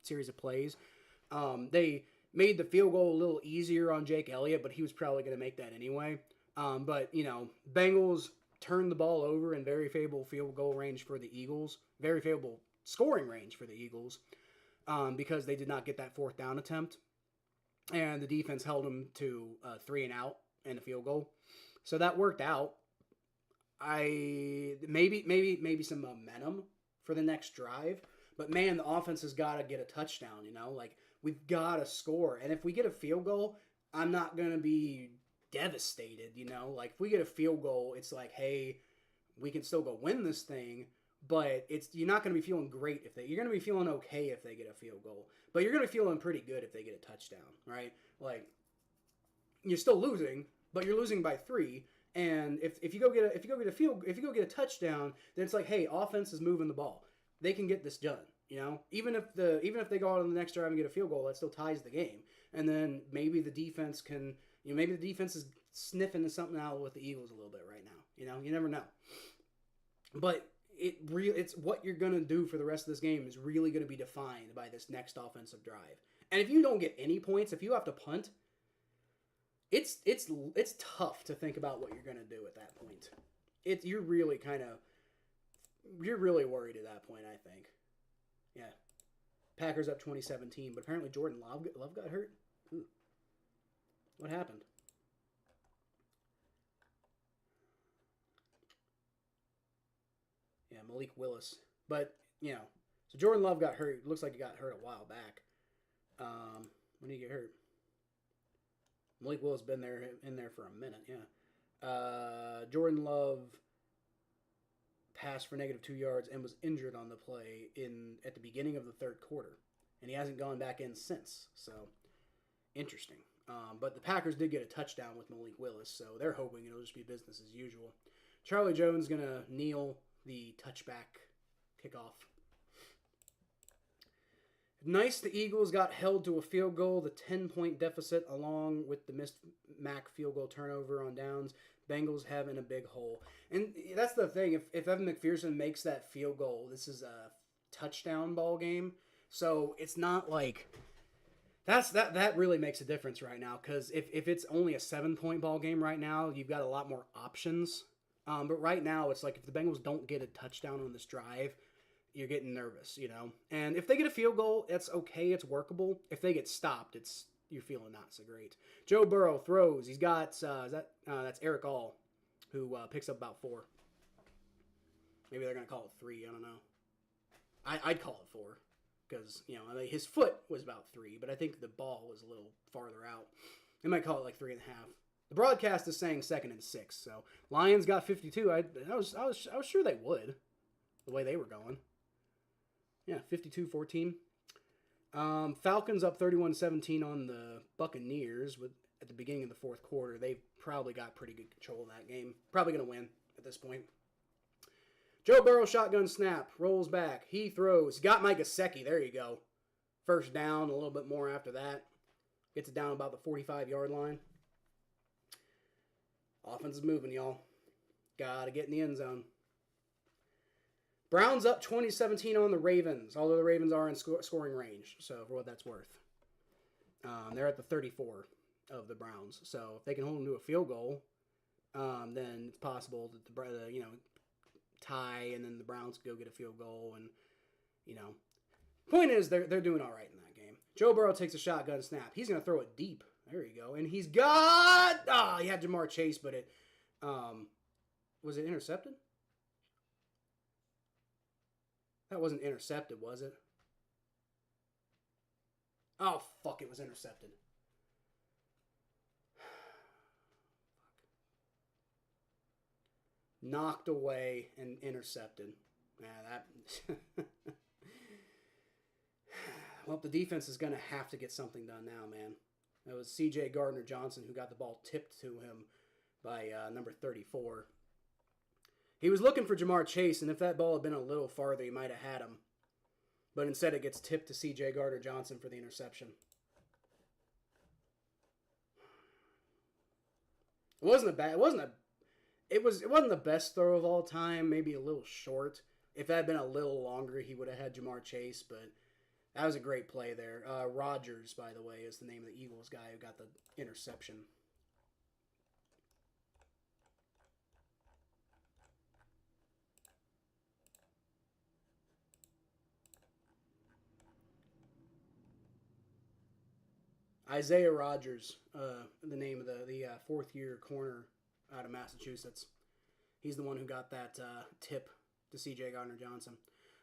series of plays. They made the field goal a little easier on Jake Elliott, but he was probably going to make that anyway. But Bengals turned the ball over in very favorable field goal range for the Eagles, very favorable scoring range for the Eagles, because they did not get that fourth down attempt. And the defense held them to 3 and out and a field goal. So that worked out. Maybe some momentum for the next drive. But man, the offense has got to get a touchdown, Like, we've got to score. And if we get a field goal, I'm not going to be devastated, Like, if we get a field goal, it's like, hey, we can still go win this thing. But you're not going to be feeling great you're going to be feeling okay if they get a field goal. But you're going to be feeling pretty good if they get a touchdown, right? Like, you're still losing, but you're losing by 3. And if you go get a touchdown, then it's like, hey, offense is moving the ball. They can get this done, Even if they go out on the next drive and get a field goal, that still ties the game. And then maybe the defense can, maybe the defense is sniffing something out with the Eagles a little bit right now. You never know. But it's what you're going to do for the rest of this game is really going to be defined by this next offensive drive. And if you don't get any points, if you have to punt, it's tough to think about what you're gonna do at that point. You're really you're really worried at that point. I think. Yeah. Packers up 2017, but apparently Jordan Love got hurt. Ooh. What happened? Yeah, Malik Willis. But, so Jordan Love got hurt. Looks like he got hurt a while back. When did he get hurt? Malik Willis been in there for a minute, yeah. Jordan Love passed for -2 yards and was injured on the play at the beginning of the third quarter. And he hasn't gone back in since. So, interesting. But the Packers did get a touchdown with Malik Willis, so they're hoping it'll just be business as usual. Charlie Jones going to kneel the touchback kickoff. Nice, the Eagles got held to a field goal, the 10-point deficit, along with the missed Mack field goal turnover on downs. Bengals have in a big hole. And that's the thing. If Evan McPherson makes that field goal, this is a touchdown ball game. So it's not like... That really makes a difference right now, because if it's only a 7-point ball game right now, you've got a lot more options. But right now, it's like if the Bengals don't get a touchdown on this drive, you're getting nervous, And if they get a field goal, it's okay, it's workable. If they get stopped, you're feeling not so great. Joe Burrow throws. He's got that's Eric All, who picks up about 4. Maybe they're gonna call it 3. I don't know. I'd call it 4 because his foot was about 3, but I think the ball was a little farther out. They might call it like 3.5. The broadcast is saying 2nd and 6, so Lions got 52. I was sure they would, the way they were going. Yeah, 52-14. Falcons up 31-17 on the Buccaneers at the beginning of the fourth quarter. They probably got pretty good control of that game. Probably going to win at this point. Joe Burrow shotgun snap, rolls back. He throws. Got Mike Gesicki. There you go. First down, a little bit more after that. Gets it down about the 45-yard line. Offense is moving, y'all. Got to get in the end zone. Browns up 2017 on the Ravens, although the Ravens are in scoring range, so for what that's worth. They're at the 34 of the Browns, so if they can hold them to a field goal, then it's possible that the tie, and then the Browns go get a field goal, and point is they're doing all right in that game. Joe Burrow takes a shotgun snap. He's going to throw it deep. There you go, and he's got he had Jamar Chase, but it was it intercepted? That wasn't intercepted, was it? Oh, fuck, it was intercepted. Knocked away and intercepted. Yeah, that... Well, the defense is going to have to get something done now, man. That was C.J. Gardner-Johnson who got the ball tipped to him by number 34. He was looking for Jamar Chase, and if that ball had been a little farther, he might have had him. But instead, it gets tipped to C.J. Gardner-Johnson for the interception. It wasn't the best throw of all time. Maybe a little short. If that had been a little longer, he would have had Jamar Chase. But that was a great play there. Rodgers, by the way, is the name of the Eagles guy who got the interception. Isaiah Rodgers, the name of the fourth-year corner out of Massachusetts. He's the one who got that tip to C.J. Gardner-Johnson.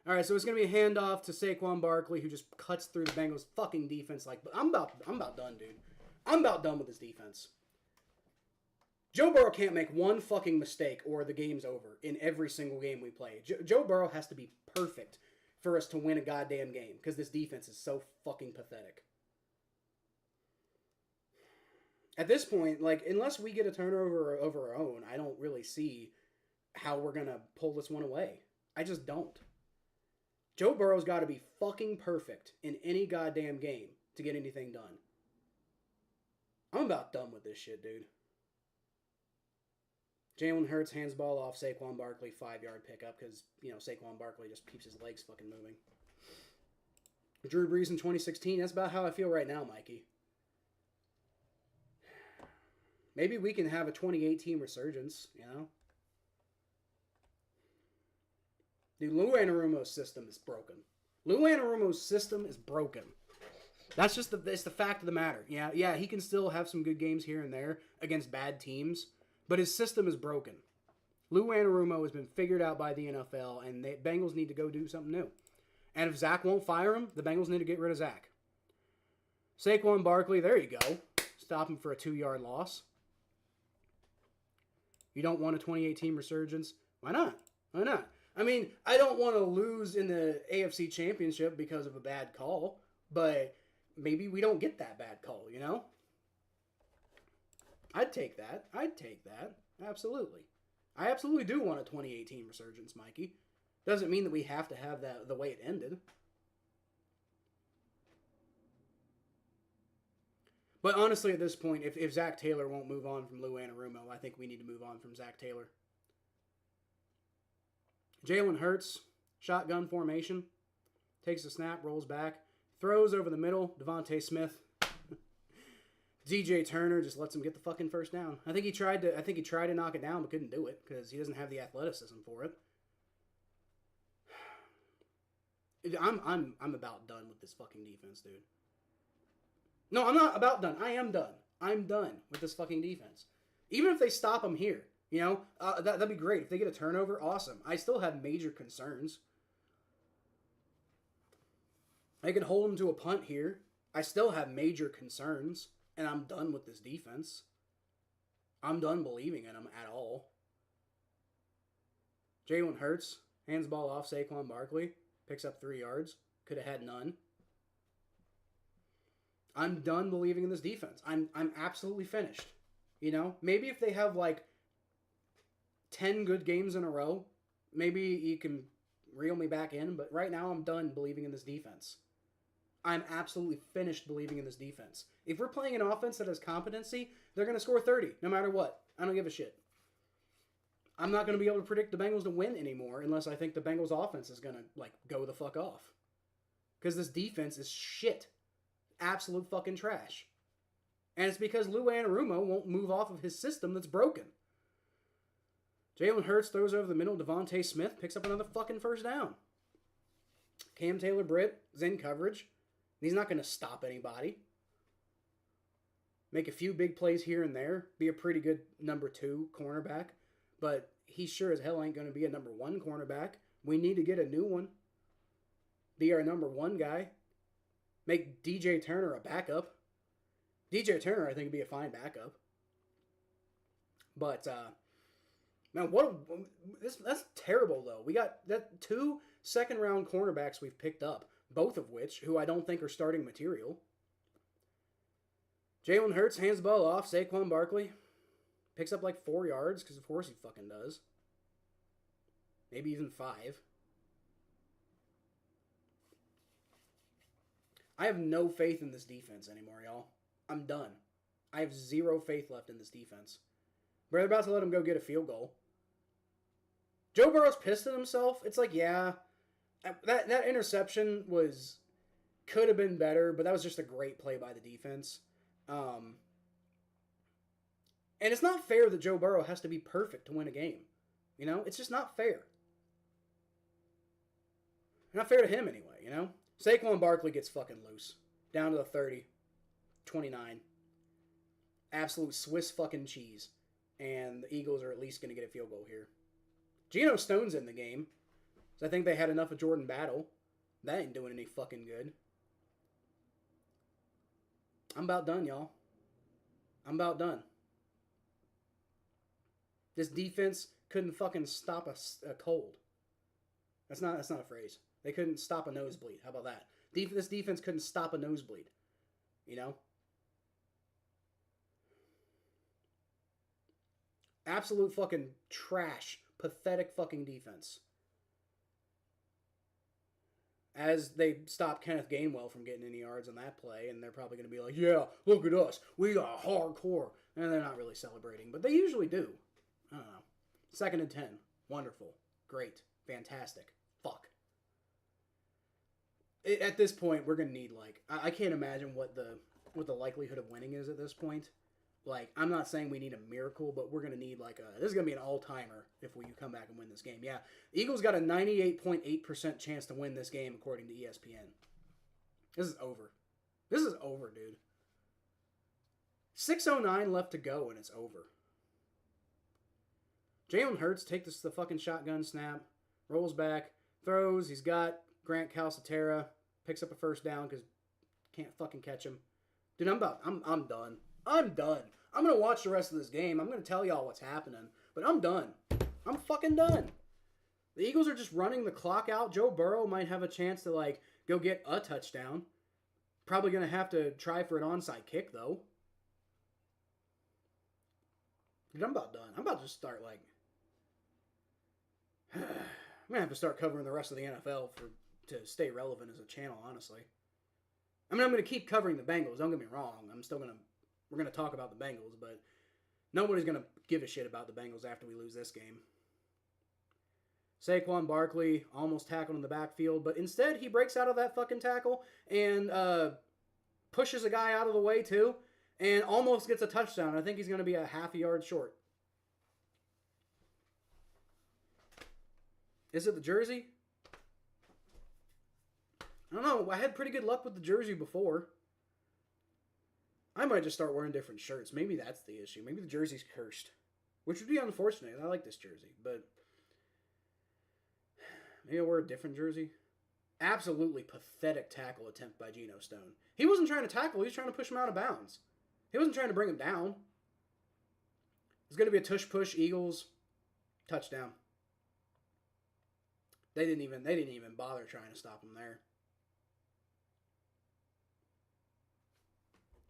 All right, so it's going to be a handoff to Saquon Barkley, who just cuts through the Bengals' fucking defense. I'm about done, dude. I'm about done with this defense. Joe Burrow can't make one fucking mistake or the game's over in every single game we play. Joe Burrow has to be perfect for us to win a goddamn game because this defense is so fucking pathetic. At this point, unless we get a turnover of our own, I don't really see how we're going to pull this one away. I just don't. Joe Burrow's got to be fucking perfect in any goddamn game to get anything done. I'm about done with this shit, dude. Jalen Hurts hands the ball off Saquon Barkley, 5-yard pickup, because, Saquon Barkley just keeps his legs fucking moving. Drew Brees in 2016, that's about how I feel right now, Mikey. Maybe we can have a 2018 resurgence, you know? Dude, Lou Anarumo's system is broken. Lou Anarumo's system is broken. That's just it's the fact of the matter. Yeah, he can still have some good games here and there against bad teams, but his system is broken. Lou Anarumo has been figured out by the NFL, and the Bengals need to go do something new. And if Zach won't fire him, the Bengals need to get rid of Zach. Saquon Barkley, there you go. Stop him for a 2-yard loss. You don't want a 2018 resurgence? Why not? Why not? I mean, I don't want to lose in the AFC Championship because of a bad call, but maybe we don't get that bad call, you know? I'd take that. Absolutely. I absolutely do want a 2018 resurgence, Mikey. Doesn't mean that we have to have that the way it ended. But honestly, at this point, if Zach Taylor won't move on from Lou Anarumo, I think we need to move on from Zach Taylor. Jalen Hurts, shotgun formation, takes a snap, rolls back, throws over the middle, Devontae Smith. DJ Turner just lets him get the fucking first down. I think he tried to knock it down, but couldn't do it because he doesn't have the athleticism for it. I'm about done with this fucking defense, dude. No, I'm not about done. I am done. I'm done with this fucking defense. Even if they stop him here, you know, that'd be great. If they get a turnover, awesome. I still have major concerns. I could hold him to a punt here. I still have major concerns, and I'm done with this defense. I'm done believing in them at all. Jalen Hurts hands the ball off Saquon Barkley, picks up 3 yards. Could have had none. I'm done believing in this defense. I'm absolutely finished. You know, maybe if they have like 10 good games in a row, maybe you can reel me back in, but right now I'm done believing in this defense. I'm absolutely finished believing in this defense. If we're playing an offense that has competency, they're going to score 30 no matter what. I don't give a shit. I'm not going to be able to predict the Bengals to win anymore unless I think the Bengals offense is going to like go the fuck off. Because this defense is shit. Absolute fucking trash. And it's because Lou Anarumo won't move off of his system that's broken. Jalen Hurts throws over the middle. Devontae Smith picks up another fucking first down. Cam Taylor-Britt is in coverage. He's not going to stop anybody. Make a few big plays here and there. Be a pretty good number 2 cornerback. But he sure as hell ain't going to be a number 1 cornerback. We need to get a new one. Be our number 1 guy. Make DJ Turner a backup. DJ Turner, I think, would be a fine backup. But, man, that's terrible, though. We got 2 second-round cornerbacks we've picked up, both of which, who I don't think are starting material. Jalen Hurts hands the ball off. Saquon Barkley picks up like 4 yards, because of course he fucking does. Maybe even 5. I have no faith in this defense anymore, y'all. I'm done. I have 0 faith left in this defense. They're about to let him go get a field goal. Joe Burrow's pissed at himself. It's like, yeah, that interception could have been better, but that was just a great play by the defense. And it's not fair that Joe Burrow has to be perfect to win a game. You know, it's just not fair. Not fair to him anyway, you know? Saquon Barkley gets fucking loose. Down to the 30. 29. Absolute Swiss fucking cheese. And the Eagles are at least going to get a field goal here. Geno Stone's in the game. So I think they had enough of Jordan Battle. That ain't doing any fucking good. I'm about done, y'all. I'm about done. This defense couldn't fucking stop a cold. That's not a phrase. They couldn't stop a nosebleed. How about that? This defense couldn't stop a nosebleed. You know? Absolute fucking trash. Pathetic fucking defense. As they stop Kenneth Gainwell from getting any yards on that play, and they're probably going to be like, yeah, look at us. We are hardcore. And they're not really celebrating, but they usually do. I don't know. 2nd and 10. Wonderful. Great. Fantastic. Fuck. At this point, we're going to need, like, I can't imagine what the likelihood of winning is at this point. Like, I'm not saying we need a miracle, but we're going to need this is going to be an all-timer if we come back and win this game. Yeah, the Eagles got a 98.8% chance to win this game according to ESPN. This is over. This is over, dude. 6:09 left to go and it's over. Jalen Hurts takes the fucking shotgun snap, rolls back, throws. He's got Grant Calcaterra, picks up a first down because can't fucking catch him. Dude, I'm done. I'm done. I'm going to watch the rest of this game. I'm going to tell y'all what's happening. But I'm done. I'm fucking done. The Eagles are just running the clock out. Joe Burrow might have a chance to, go get a touchdown. Probably going to have to try for an onside kick, though. Dude, I'm about done. I'm about to just start, I'm going to have to start covering the rest of the NFL to stay relevant as a channel, honestly. I mean, I'm going to keep covering the Bengals. Don't get me wrong. We're going to talk about the Bengals, but nobody's going to give a shit about the Bengals after we lose this game. Saquon Barkley almost tackled in the backfield, but instead he breaks out of that fucking tackle and pushes a guy out of the way too, and almost gets a touchdown. I think he's going to be a half a yard short. Is it the jersey? I don't know. I had pretty good luck with the jersey before. I might just start wearing different shirts. Maybe that's the issue. Maybe the jersey's cursed. Which would be unfortunate. I like this jersey. But maybe I'll wear a different jersey. Absolutely pathetic tackle attempt by Geno Stone. He wasn't trying to tackle. He was trying to push him out of bounds. He wasn't trying to bring him down. It's going to be a tush-push Eagles touchdown. They didn't even bother trying to stop him there.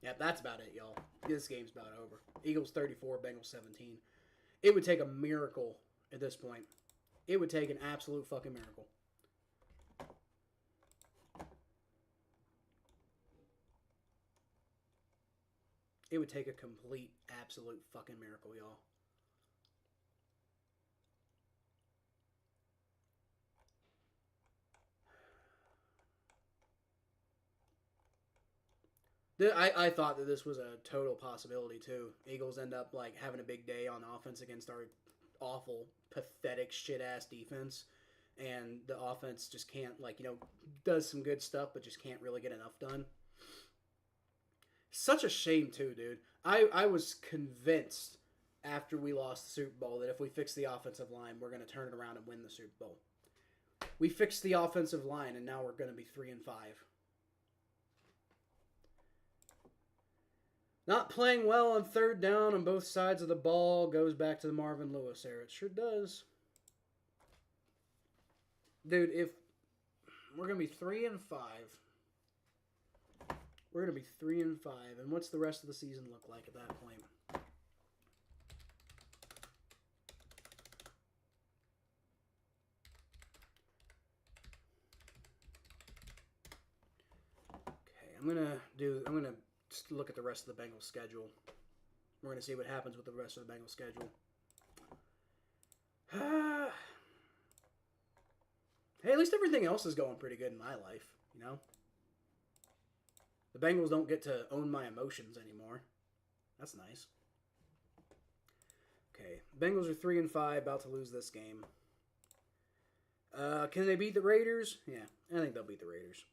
Yeah, that's about it, y'all. This game's about over. Eagles 34, Bengals 17. It would take a miracle at this point. It would take an absolute fucking miracle. It would take a complete, absolute fucking miracle, y'all. I thought that this was a total possibility too. Eagles end up having a big day on offense against our awful, pathetic, shit ass defense, and the offense just can't does some good stuff, but just can't really get enough done. Such a shame too, dude. I was convinced after we lost the Super Bowl that if we fix the offensive line, we're going to turn it around and win the Super Bowl. We fixed the offensive line, and now we're going to be 3-5. Not playing well on third down on both sides of the ball goes back to the Marvin Lewis era. It sure does. Dude, if we're going to be 3-5. We're going to be 3-5. And what's the rest of the season look like at that point? Okay, I'm going to just look at the rest of the Bengals schedule. We're going to see what happens with the rest of the Bengals schedule. Hey, at least everything else is going pretty good in my life, you know? The Bengals don't get to own my emotions anymore. That's nice. Okay, Bengals are 3-5, about to lose this game. Can they beat the Raiders? Yeah, I think they'll beat the Raiders.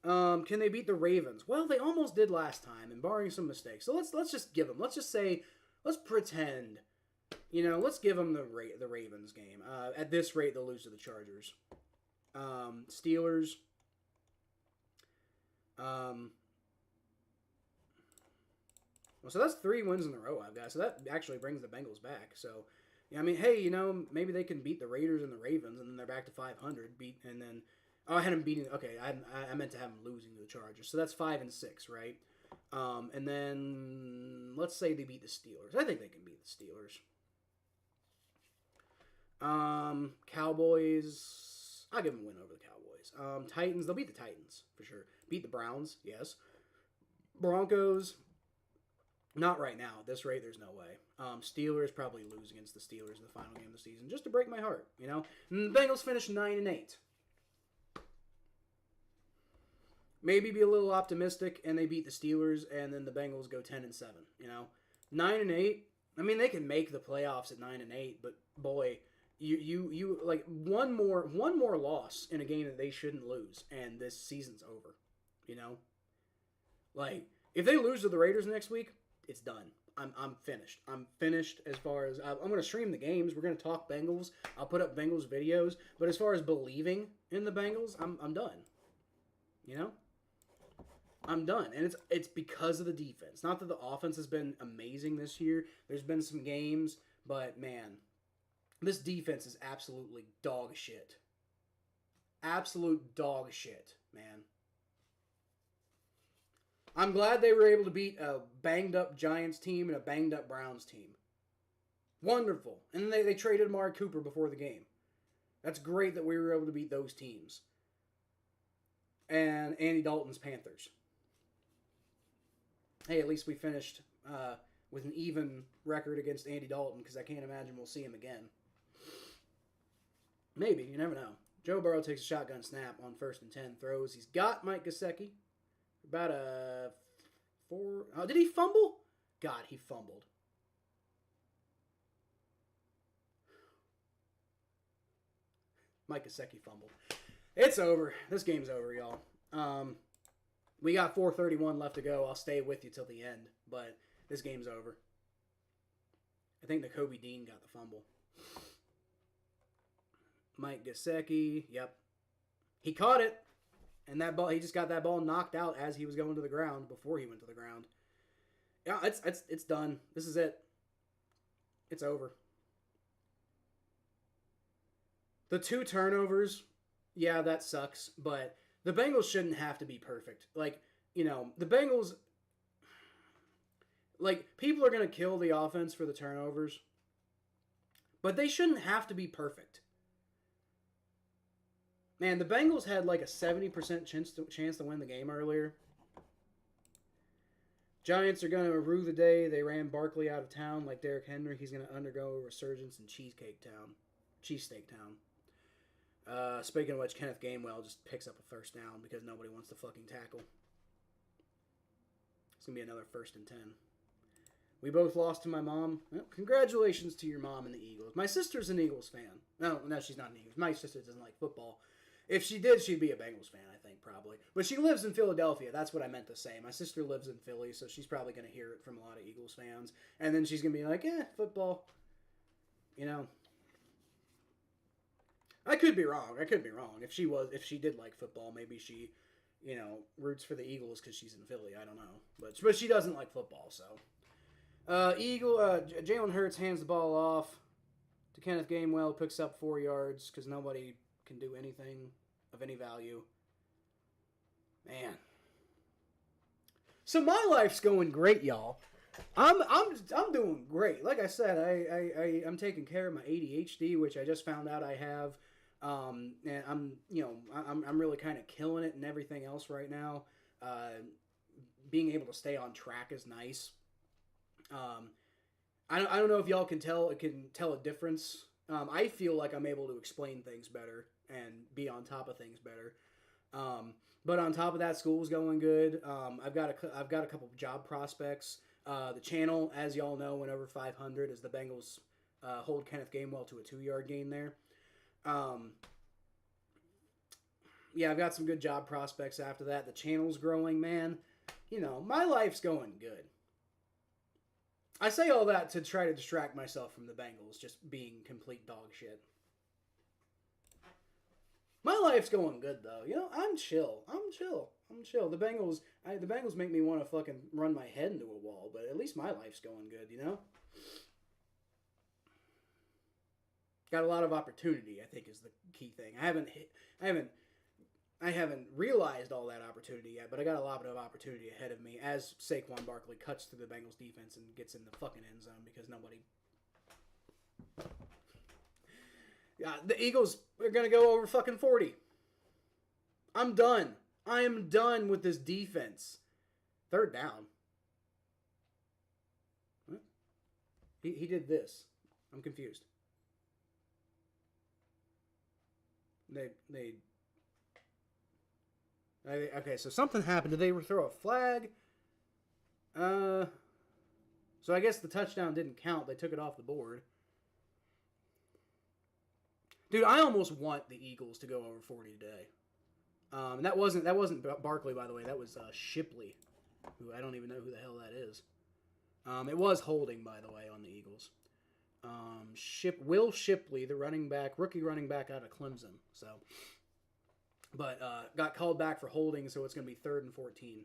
Can they beat the Ravens? Well, they almost did last time, and barring some mistakes. So let's just give them. Let's just say, let's pretend. Let's give them the Ravens game. At this rate, they'll lose to the Chargers. Steelers. Well, so that's 3 wins in a row I've got. So that actually brings the Bengals back. So, yeah, I mean, hey, maybe they can beat the Raiders and the Ravens, and then they're back to 500. I had them beating. Okay, I meant to have them losing to the Chargers. So that's 5-6, right? And then let's say they beat the Steelers. I think they can beat the Steelers. Cowboys. I'll give them a win over the Cowboys. Titans. They'll beat the Titans for sure. Beat the Browns. Yes. Broncos. Not right now. At this rate, there's no way. Steelers probably lose against the Steelers in the final game of the season, just to break my heart. And the Bengals finish 9-8. Maybe be a little optimistic, and they beat the Steelers, and then the Bengals go 10-7. 9-8. I mean, they can make the playoffs at 9-8, but boy, you like one more loss in a game that they shouldn't lose, and this season's over. You know, like if they lose to the Raiders next week, it's done. I'm finished. I'm finished as far as I'm going to stream the games. We're going to talk Bengals. I'll put up Bengals videos. But as far as believing in the Bengals, I'm done. You know, I'm done, and it's because of the defense. Not that the offense has been amazing this year. There's been some games, but man, this defense is absolutely dog shit. Absolute dog shit, man. I'm glad they were able to beat a banged-up Giants team and a banged-up Browns team. Wonderful. And they traded Amari Cooper before the game. That's great that we were able to beat those teams. And Andy Dalton's Panthers. Hey, at least we finished with an even record against Andy Dalton, because I can't imagine we'll see him again. Maybe. You never know. Joe Burrow takes a shotgun snap on 1st and 10, throws. He's got Mike Gesicki. About a 4... Oh, did he fumble? God, he fumbled. Mike Gesicki fumbled. It's over. This game's over, y'all. We got 4:31 left to go. I'll stay with you till the end, but this game's over. I think Nakobe Dean got the fumble. Mike Gesicki, yep. He caught it. And that ball, he just got that ball knocked out as he was going to the ground before he went to the ground. Yeah, it's done. This is it. It's over. The 2 turnovers, yeah, that sucks. But the Bengals shouldn't have to be perfect. Like, the Bengals, like, people are going to kill the offense for the turnovers. But they shouldn't have to be perfect. Man, the Bengals had like a 70% chance to win the game earlier. Giants are going to rue the day they ran Barkley out of town like Derrick Henry. He's going to undergo a resurgence in Cheesesteak Town. Speaking of which, Kenneth Gainwell just picks up a 1st down because nobody wants to fucking tackle. It's going to be another 1st and 10. We both lost to my mom. Well, congratulations to your mom and the Eagles. My sister's an Eagles fan. No, she's not an Eagles. My sister doesn't like football. If she did, she'd be a Bengals fan, I think, probably. But she lives in Philadelphia. That's what I meant to say. My sister lives in Philly, so she's probably going to hear it from a lot of Eagles fans. And then she's going to be like, football. I could be wrong. If she did like football, maybe she, roots for the Eagles because she's in Philly. I don't know. But she doesn't like football, so. Jalen Hurts hands the ball off to Kenneth Gainwell, picks up 4 yards because nobody can do anything of any value. Man. So my life's going great, y'all. I'm doing great. Like I said, I'm taking care of my ADHD, which I just found out I have. And I'm really kind of killing it and everything else right now. Being able to stay on track is nice. I don't know if y'all can tell a difference. I feel like I'm able to explain things better and be on top of things better. But on top of that, school's going good. I've got a couple of job prospects. The channel, as y'all know, went over 500 as the Bengals hold Kenneth Gainwell to a 2-yard gain there. Yeah, I've got some good job prospects after that. The channel's growing, man. My life's going good. I say all that to try to distract myself from the Bengals just being complete dog shit. My life's going good though. I'm chill. The Bengals make me want to fucking run my head into a wall, but at least my life's going good, Got a lot of opportunity, I think, is the key thing. I haven't realized all that opportunity yet, but I got a lot of opportunity ahead of me as Saquon Barkley cuts through the Bengals defense and gets in the fucking end zone because nobody... Yeah, the Eagles are going to go over fucking 40. I'm done. I am done with this defense. 3rd down. What? He did this. I'm confused. Okay, so something happened. Did they throw a flag? So I guess the touchdown didn't count. They took it off the board. Dude, I almost want the Eagles to go over 40 today. That wasn't Barkley, by the way. That was Shipley, who I don't even know who the hell that is. It was holding, by the way, on the Eagles. Will Shipley, the rookie running back out of Clemson. So, but got called back for holding, so it's going to be 3rd and 14.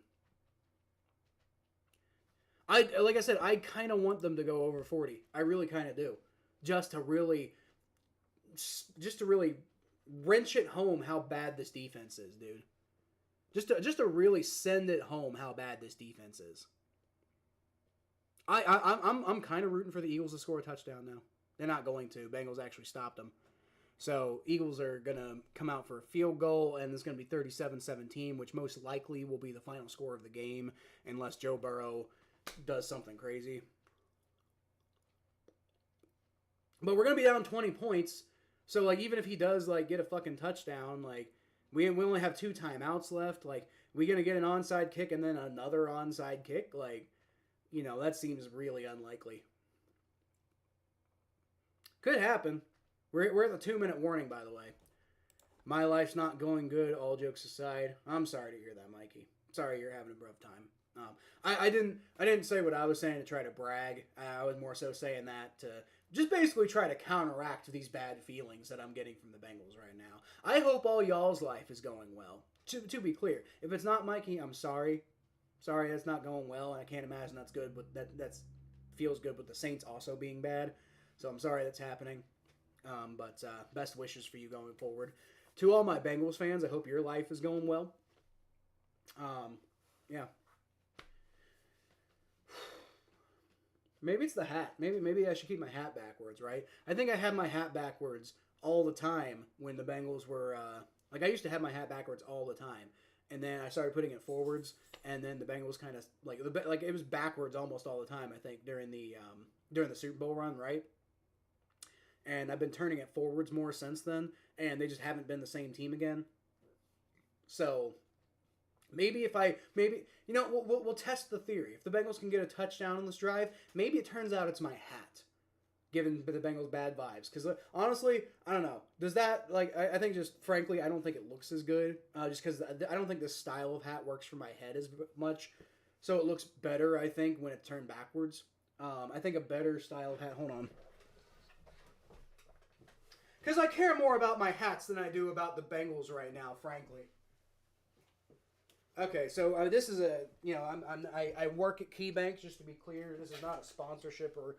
Like I said, I kind of want them to go over 40. I really kind of do, just to really wrench it home how bad this defense is, dude. Just to really send it home how bad this defense is. I'm kind of rooting for the Eagles to score a touchdown now. They're not going to. Bengals actually stopped them. So Eagles are going to come out for a field goal, and it's going to be 37-17, which most likely will be the final score of the game, unless Joe Burrow does something crazy. But we're going to be down 20 points. So, like, even if he does, like, get a fucking touchdown, like, we only have 2 timeouts left. Like, we going to get an onside kick and then another onside kick? Like, you know, that seems really unlikely. Could happen. We're at the 2-minute warning, by the way. My life's not going good, all jokes aside. I'm sorry to hear that, Mikey. Sorry you're having a rough time. I didn't say what I was saying to try to brag. I was more so saying that to just basically try to counteract these bad feelings that I'm getting from the Bengals right now. I hope all y'all's life is going well. To be clear, if it's not Mikey, I'm sorry. Sorry, that's not going well, and I can't imagine that's good. But that feels good with the Saints also being bad. So I'm sorry that's happening. But best wishes for you going forward. To all my Bengals fans, I hope your life is going well. Yeah. Maybe it's the hat. Maybe I should keep my hat backwards, right? I think I had my hat backwards all the time when the Bengals were... I used to have my hat backwards all the time. And then I started putting it forwards, and then the Bengals kind of... Like, it was backwards almost all the time, I think, during the Super Bowl run, right? And I've been turning it forwards more since then, and they just haven't been the same team again. So... Maybe we'll test the theory. If the Bengals can get a touchdown on this drive, maybe it turns out it's my hat, given the Bengals' bad vibes. Because honestly, I don't know. Does that I think just frankly, I don't think it looks as good. Just because I don't think this style of hat works for my head as much. So it looks better, I think, when it's turned backwards. I think a better style of hat. Hold on. Because I care more about my hats than I do about the Bengals right now, frankly. Okay, so this is I work at KeyBank, just to be clear. This is not a sponsorship or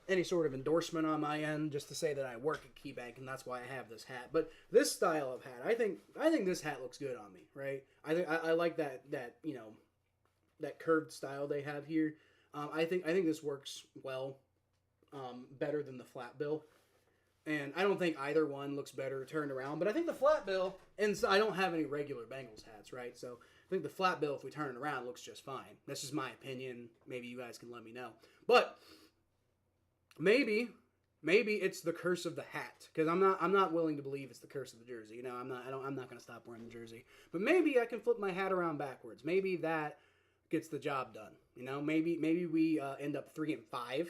any sort of endorsement on my end, just to say that I work at KeyBank, and that's why I have this hat. But this style of hat, I think this hat looks good on me, right? I like that curved style they have here. I think this works well, better than the flat bill. And I don't think either one looks better turned around, but I think the flat bill, and so I don't have any regular Bengals hats, right? So I think the flat bill, if we turn it around, looks just fine. That's just my opinion. Maybe you guys can let me know. But maybe it's the curse of the hat, because I'm not willing to believe it's the curse of the jersey. You know, I'm not going to stop wearing the jersey. But maybe I can flip my hat around backwards. Maybe that gets the job done. You know, maybe we end up 3-5.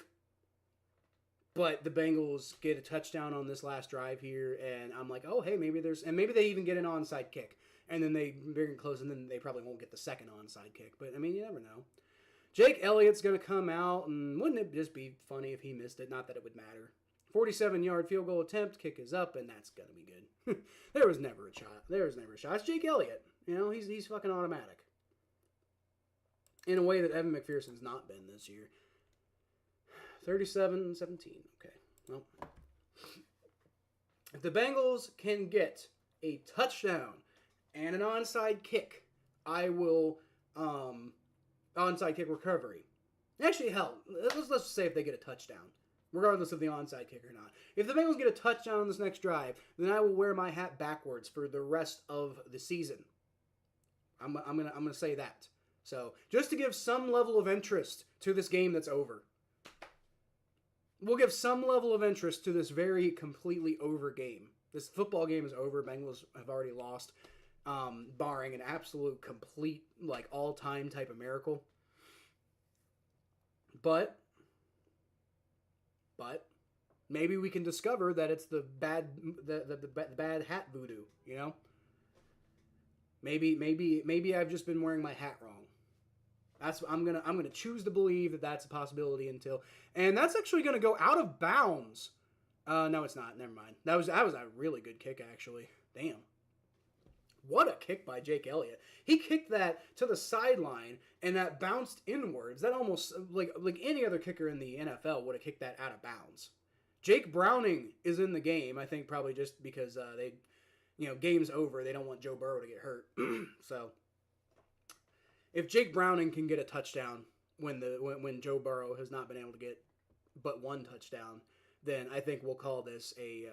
But the Bengals get a touchdown on this last drive here, and I'm like, oh, hey, maybe they even get an onside kick. And then they bring it close, and then they probably won't get the second onside kick. But, I mean, you never know. Jake Elliott's going to come out, and wouldn't it just be funny if he missed it? Not that it would matter. 47-yard field goal attempt, kick is up, and that's going to be good. There was never a shot. It's Jake Elliott. You know, he's fucking automatic. In a way that Evan McPherson's not been this year. 37-17. Okay. Well, if the Bengals can get a touchdown and an onside kick, I will onside kick recovery. Actually, hell, let's just say if they get a touchdown, regardless of the onside kick or not. If the Bengals get a touchdown on this next drive, then I will wear my hat backwards for the rest of the season. I'm gonna say that. So just to give some level of interest to this game that's over. We'll give some level of interest to this very completely over game. This football game is over. Bengals have already lost, barring an absolute, complete, all-time type of miracle. But But maybe we can discover that it's the bad hat voodoo, you know? Maybe I've just been wearing my hat wrong. I'm gonna choose to believe that that's a possibility and that's actually gonna go out of bounds. No, it's not. Never mind. That was a really good kick, actually. Damn. What a kick by Jake Elliott. He kicked that to the sideline, and that bounced inwards. That almost, like any other kicker in the NFL would have kicked that out of bounds. Jake Browning is in the game, I think probably just because game's over. They don't want Joe Burrow to get hurt. So, if Jake Browning can get a touchdown when Joe Burrow has not been able to get but one touchdown, then I think we'll call this the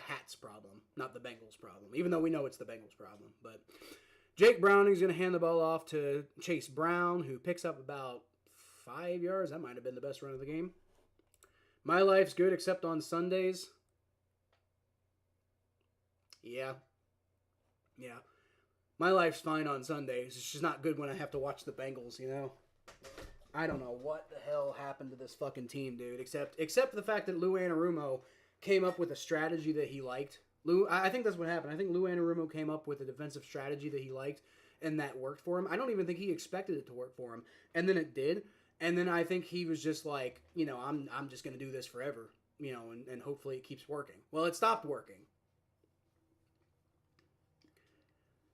Hats problem, not the Bengals problem, even though we know it's the Bengals problem. But Jake Browning's going to hand the ball off to Chase Brown, who picks up about 5 yards. That might have been the best run of the game. My life's good except on Sundays. Yeah. My life's fine on Sundays. It's just not good when I have to watch the Bengals, you know? I don't know what the hell happened to this fucking team, dude. Except the fact that Lou Anarumo came up with a strategy that he liked. I think that's what happened. I think Lou Anarumo came up with a defensive strategy that he liked, and that worked for him. I don't even think he expected it to work for him, and then it did. And then I think he was just like, I'm just gonna do this forever, and hopefully it keeps working. Well, it stopped working.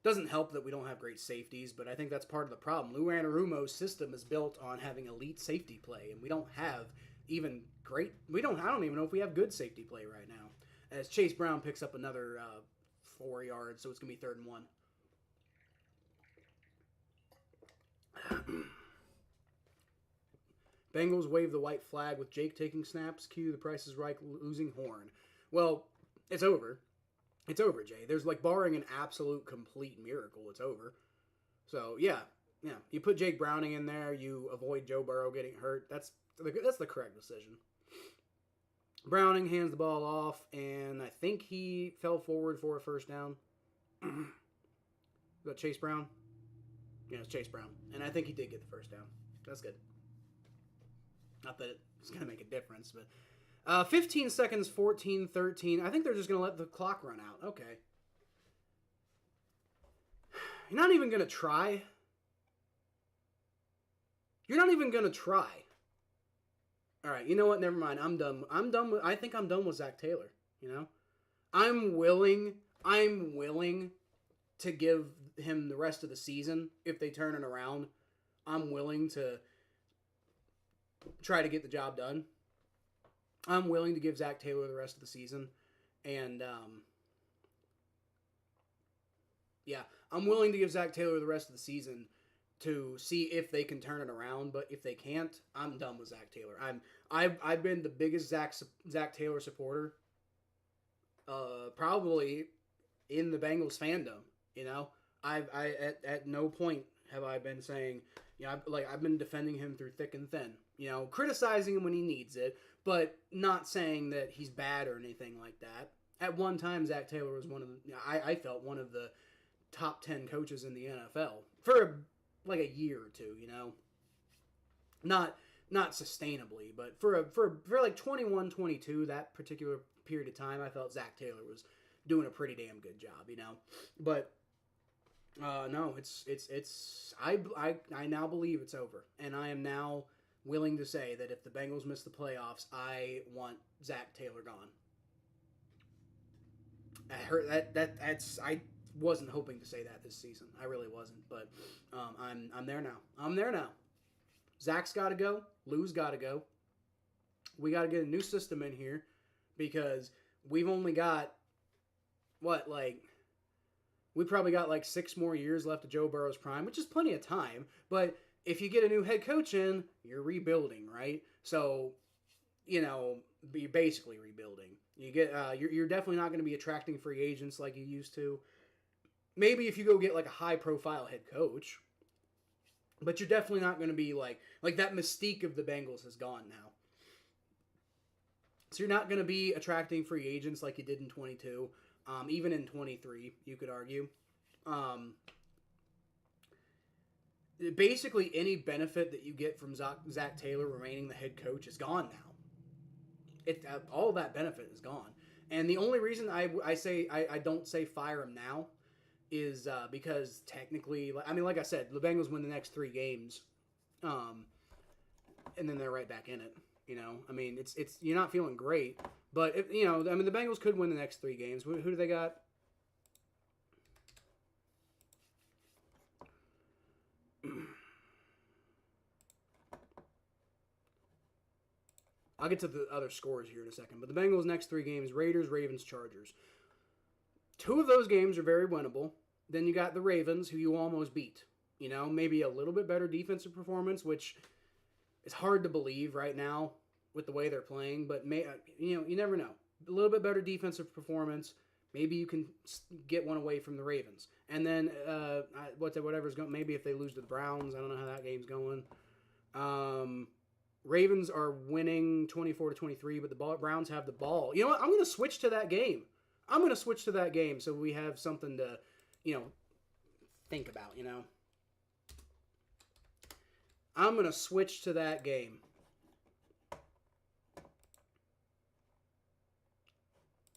Doesn't help that we don't have great safeties, but I think that's part of the problem. Lou Anarumo's system is built on having elite safety play, and we don't have even great. I don't even know if we have good safety play right now. As Chase Brown picks up another 4 yards, so it's gonna be 3rd and 1. Bengals wave the white flag with Jake taking snaps. Cue the Price is Right losing horn. Well, it's over. It's over, Jay. There's barring an absolute complete miracle, it's over. So yeah. You put Jake Browning in there. You avoid Joe Burrow getting hurt. That's the correct decision. Browning hands the ball off, and I think he fell forward for a first down. Is that Chase Brown? Yeah, it's Chase Brown, and I think he did get the first down. That's good. Not that it's gonna make a difference, but. 15 seconds, 14-13. I think they're just going to let the clock run out. Okay. You're not even going to try. You're not even going to try. All right, you know what? Never mind. I'm done. I think I'm done with Zach Taylor, I'm willing to give him the rest of the season if they turn it around. I'm willing to try to get the job done. I'm willing to give Zach Taylor the rest of the season. And, I'm willing to give Zach Taylor the rest of the season to see if they can turn it around. But if they can't, I'm done with Zach Taylor. I've been the biggest Zach Taylor supporter, probably in the Bengals fandom. At no point have I been saying, I've been defending him through thick and thin. Criticizing him when he needs it, but not saying that he's bad or anything like that. At one time, Zach Taylor was I felt one of the top 10 coaches in the NFL for a year or two, Not sustainably, but for 21, 22, that particular period of time, I felt Zach Taylor was doing a pretty damn good job, But no, I now believe it's over, and I am now willing to say that if the Bengals miss the playoffs, I want Zach Taylor gone. I heard I wasn't hoping to say that this season. I really wasn't, but I'm there now. I'm there now. Zach's got to go. Lou's got to go. We got to get a new system in here because we've only got we probably got 6 more years left of Joe Burrow's prime, which is plenty of time, but if you get a new head coach in, you're rebuilding, right? So, you're basically rebuilding. You get, you're definitely not going to be attracting free agents like you used to. Maybe if you go get a high-profile head coach, but you're definitely not going to be like that mystique of the Bengals has gone now. So you're not going to be attracting free agents like you did in 22, even in 23, you could argue. basically any benefit that you get from Zach Taylor remaining the head coach is gone now. All that benefit is gone. And the only reason I don't say fire him now is because technically, I mean, like I said, the Bengals win the next 3 games, and then they're right back in it. You know, I mean, it's you're not feeling great, but if, you know, I mean, the Bengals could win the next 3 games. Who do they got? I'll get to the other scores here in a second. But the Bengals' next 3 games: Raiders, Ravens, Chargers. 2 of those games are very winnable. Then you got the Ravens, who you almost beat. You know, maybe a little bit better defensive performance, which is hard to believe right now with the way they're playing. But you know, you never know. A little bit better defensive performance. Maybe you can get one away from the Ravens. And then whatever's going. Maybe if they lose to the Browns, I don't know how that game's going. Ravens are winning 24-23, but the Browns have the ball. You know what? I'm going to switch to that game. So we have something to, you know, think about, you know. I'm going to switch to that game.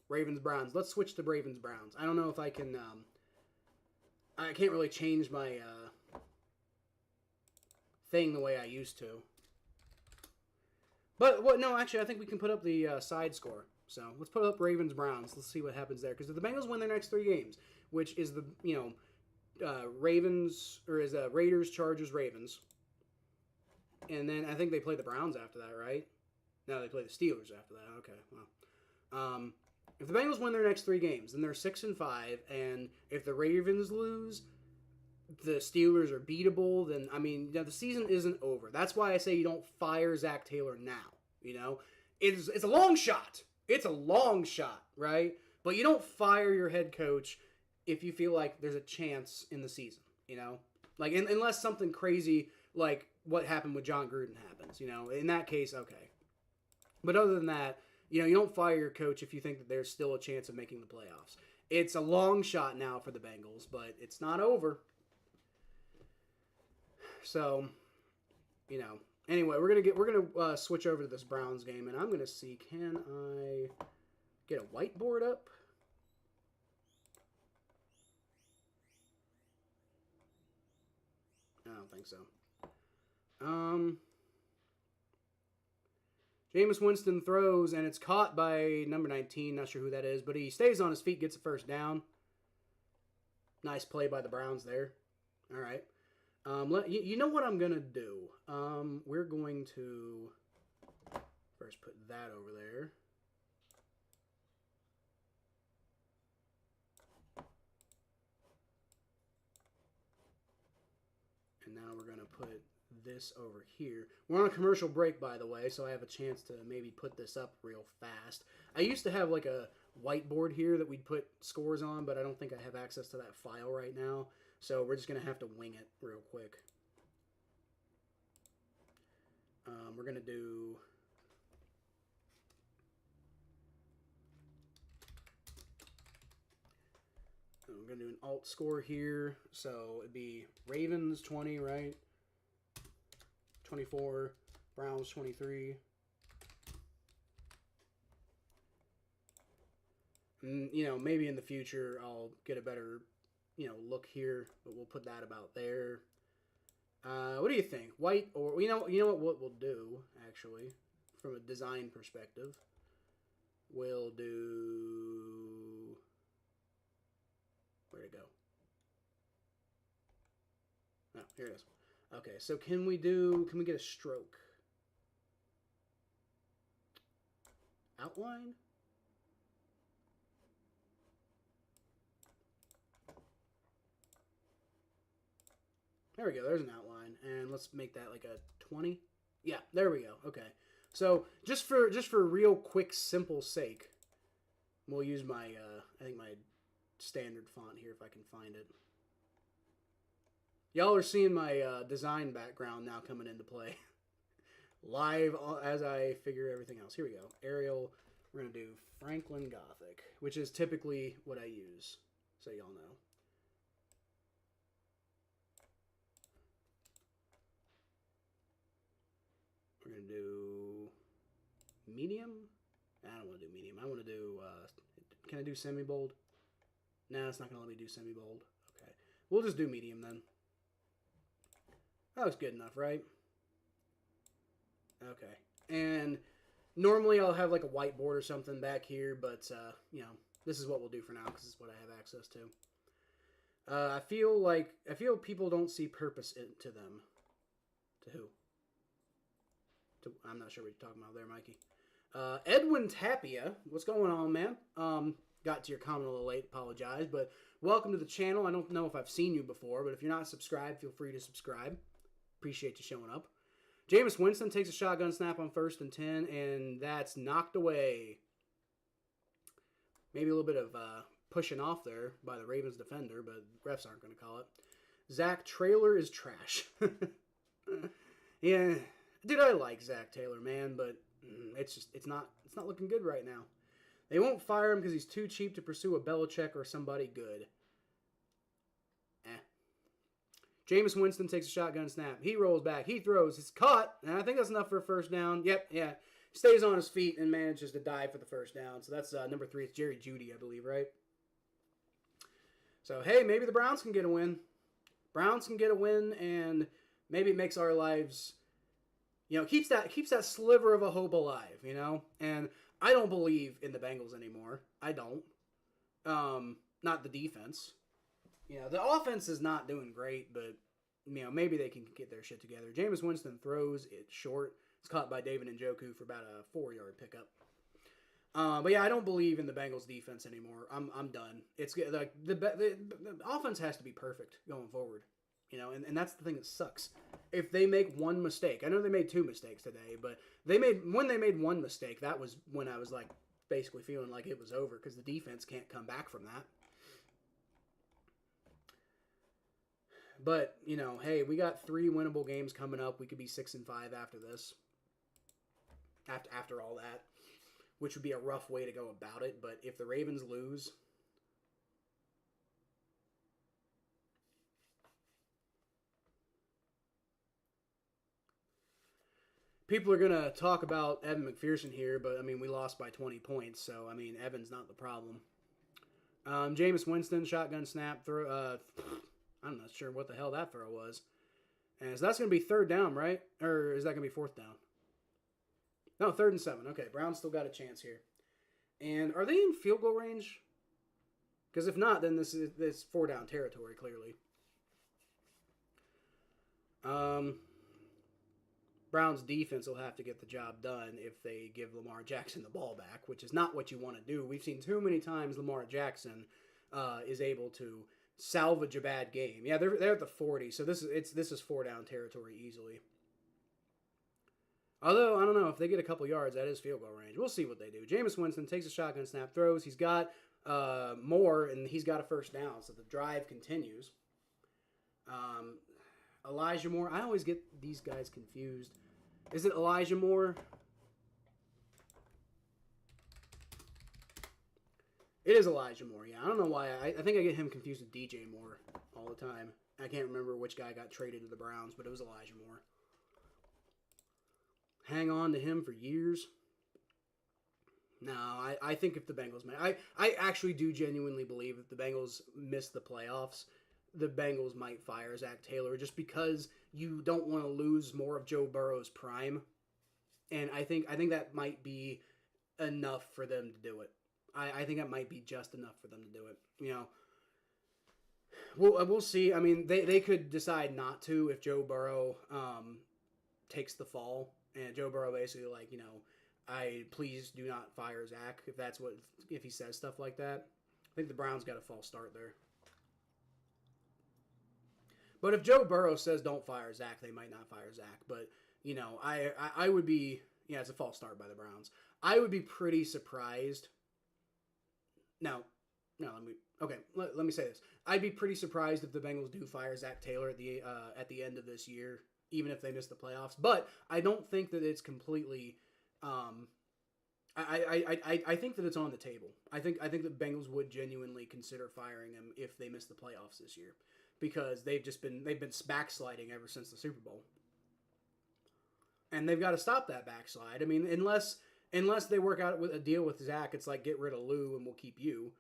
Ravens-Browns. Let's switch to Ravens-Browns. I don't know if I can, I can't really change my thing the way I used to. But, no, actually, I think we can put up the side score. So, let's put up Ravens-Browns. Let's see what happens there. Because if the Bengals win their next 3 games, which is the, you know, Raiders, Chargers, Ravens. And then I think they play the Browns after that, right? No, they play the Steelers after that. Okay, well. If the Bengals win their next 3 games, then they're 6-5. And if the Ravens lose, the Steelers are beatable, then, I mean, you know, the season isn't over. That's why I say you don't fire Zach Taylor now, you know? It's a long shot. It's a long shot, right? But you don't fire your head coach if you feel like there's a chance in the season, you know? Like, unless something crazy like what happened with John Gruden happens, you know? In that case, okay. But other than that, you know, you don't fire your coach if you think that there's still a chance of making the playoffs. It's a long shot now for the Bengals, but it's not over. So, you know, anyway, we're gonna switch over to this Browns game, and I'm gonna see, can I get a whiteboard up? I don't think so. Jameis Winston throws, and it's caught by number 19. Not sure who that is, but he stays on his feet, gets a first down. Nice play by the Browns there. All right. You know what I'm going to do? We're going to first put that over there. And now we're going to put this over here. We're on a commercial break, by the way, so I have a chance to maybe put this up real fast. I used to have like a whiteboard here that we'd put scores on, but I don't think I have access to that file right now. So we're just going to have to wing it real quick. We're going to do... I'm going to do an alt score here. So it'd be Ravens 20, right? 24. Browns 23. And, you know, maybe in the future I'll get a better... you know, look here, but we'll put that about there. What do you think? White or, you know what we'll do, actually, from a design perspective? We'll do, where'd it go? Oh, here it is. Okay, so can we get a stroke? Outline? There we go. There's an outline, and let's make that like a 20. Yeah, there we go. Okay, so just for real quick, simple sake, we'll use my I think my standard font here if I can find it. Y'all are seeing my design background now coming into play live as I figure everything else. Here we go. Arial. We're gonna do Franklin Gothic, which is typically what I use, so y'all know. We're going to do medium. I don't want to do medium. I want to do, can I do semi-bold? No, it's not going to let me do semi-bold. Okay. We'll just do medium then. That looks good enough, right? Okay. And normally I'll have like a whiteboard or something back here, but, you know, this is what we'll do for now because it's what I have access to. I feel people don't see purpose to them. To who? I'm not sure what you're talking about there, Mikey. Edwin Tapia, what's going on, man? Got to your comment a little late, apologize, but welcome to the channel. I don't know if I've seen you before, but if you're not subscribed, feel free to subscribe. Appreciate you showing up. Jameis Winston takes a shotgun snap on 1st and 10, and that's knocked away. Maybe a little bit of pushing off there by the Ravens defender, but refs aren't going to call it. Zach Taylor is trash. Yeah, dude, I like Zach Taylor, man, but it's not looking good right now. They won't fire him because he's too cheap to pursue a Belichick or somebody good. Jameis Winston takes a shotgun snap. He rolls back. He throws. He's caught. And I think that's enough for a first down. Yep, yeah. Stays on his feet and manages to dive for the first down. So that's number 3. It's Jerry Jeudy, I believe, right? So, hey, maybe the Browns can get a win. Browns can get a win, and maybe it makes our lives, you know, keeps that sliver of a hope alive, you know? And I don't believe in the Bengals anymore. I don't. Not the defense. You know, the offense is not doing great, but, you know, maybe they can get their shit together. Jameis Winston throws it short. It's caught by David Njoku for about a 4-yard pickup. But yeah, I don't believe in the Bengals defense anymore. I'm done. It's like the offense has to be perfect going forward, you know, and that's the thing that sucks. If they make one mistake, I know they made 2 mistakes today, but when they made one mistake, that was when I was like basically feeling like it was over because the defense can't come back from that. But, you know, hey, we got 3 winnable games coming up. We could be 6-5 after this. After all that, which would be a rough way to go about it. But if the Ravens lose, people are going to talk about Evan McPherson here, but, I mean, we lost by 20 points. So, I mean, Evan's not the problem. Jameis Winston, shotgun snap, throw. I'm not sure what the hell that throw was. And so that's going to be 3rd down, right? Or is that going to be 4th down? No, 3rd and 7. Okay, Browns still got a chance here. And are they in field goal range? Because if not, then this is 4-down territory, clearly. Browns defense will have to get the job done if they give Lamar Jackson the ball back, which is not what you want to do. We've seen too many times Lamar Jackson is able to salvage a bad game. Yeah, they're at the 40, so this is 4-down territory easily. Although, I don't know, if they get a couple yards, that is field goal range. We'll see what they do. Jameis Winston takes a shotgun snap, throws. He's got more, and he's got a first down, so the drive continues. Elijah Moore. I always get these guys confused. Is it Elijah Moore? It is Elijah Moore, yeah. I don't know why. I think I get him confused with DJ Moore all the time. I can't remember which guy got traded to the Browns, but it was Elijah Moore. Hang on to him for years. No, I think if the Bengals I actually do genuinely believe if the Bengals miss the playoffs, the Bengals might fire Zach Taylor just because you don't want to lose more of Joe Burrow's prime. And I think that might be enough for them to do it. I think that might be just enough for them to do it. You know, we'll see. I mean, they could decide not to if Joe Burrow takes the fall. And Joe Burrow basically like, you know, please do not fire Zach if he says stuff like that. I think the Browns got a false start there. But if Joe Burrow says don't fire Zach, they might not fire Zach. But, you know, I would be, yeah, it's a false start by the Browns. I would be pretty surprised. No, let me say this. I'd be pretty surprised if the Bengals do fire Zach Taylor at the end of this year, even if they miss the playoffs. But I don't think that it's completely. I think that it's on the table. I think the Bengals would genuinely consider firing him if they miss the playoffs this year, because they've been backsliding ever since the Super Bowl. and they've got to stop that backslide. I mean, unless they work out with a deal with Zach, it's like get rid of Lou and we'll keep you.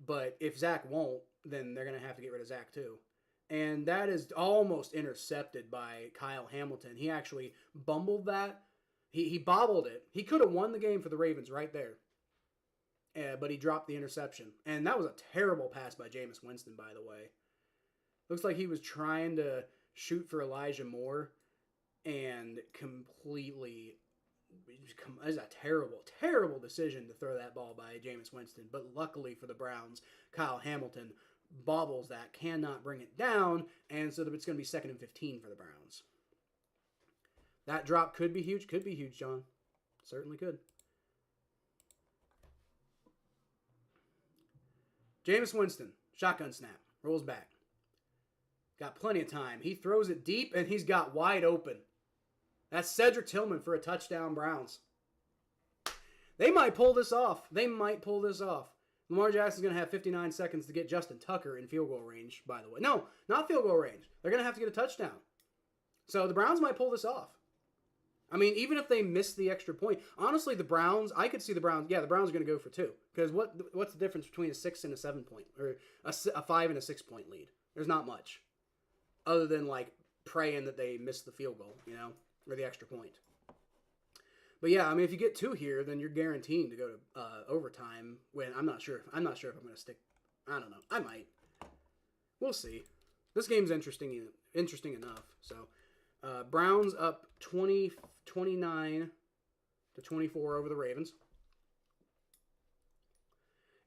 But if Zach won't, then they're going to have to get rid of Zach too. And that is almost intercepted by Kyle Hamilton. He actually bumbled that. He bobbled it. He could have won the game for the Ravens right there. But he dropped the interception. And that was a terrible pass by Jameis Winston, by the way. Looks like he was trying to shoot for Elijah Moore and completely... It was a terrible, terrible decision to throw that ball by Jameis Winston. But luckily for the Browns, Kyle Hamilton bobbles that, cannot bring it down, and so it's going to be 2nd and 15 for the Browns. That drop could be huge, John. Certainly could. Jameis Winston, shotgun snap, rolls back. Got plenty of time. He throws it deep, and he's got wide open. That's Cedric Tillman for a touchdown, Browns. They might pull this off. Lamar Jackson's going to have 59 seconds to get Justin Tucker in field goal range, by the way. No, not field goal range. They're going to have to get a touchdown. So the Browns might pull this off. I mean, even if they miss the extra point, honestly, the Browns, I could see the Browns, the Browns are going to go for 2. Because what's the difference between a 6 and a 7 point, or a 5 and a 6 point lead? There's not much. Other than, like, praying that they miss the field goal, or the extra point. But yeah, I mean, if you get 2 here, then you're guaranteeing to go to overtime. When I'm not sure if I'm going to stick. I don't know. I might. We'll see. This game's interesting enough. So, Browns up 29 to 24 over the Ravens.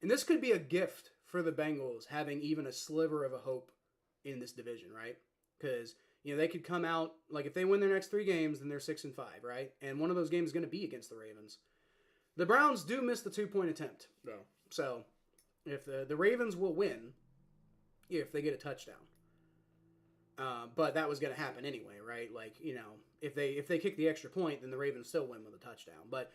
And this could be a gift for the Bengals having even a sliver of a hope in this division, right? Because they could come out, like, if they win their next 3 games, then they're 6-5, right? And one of those games is going to be against the Ravens. The Browns do miss the 2-point attempt, though. So, if the Ravens will win if they get a touchdown. But that was going to happen anyway, right? Like, if they kick the extra point, then the Ravens still win with a touchdown. But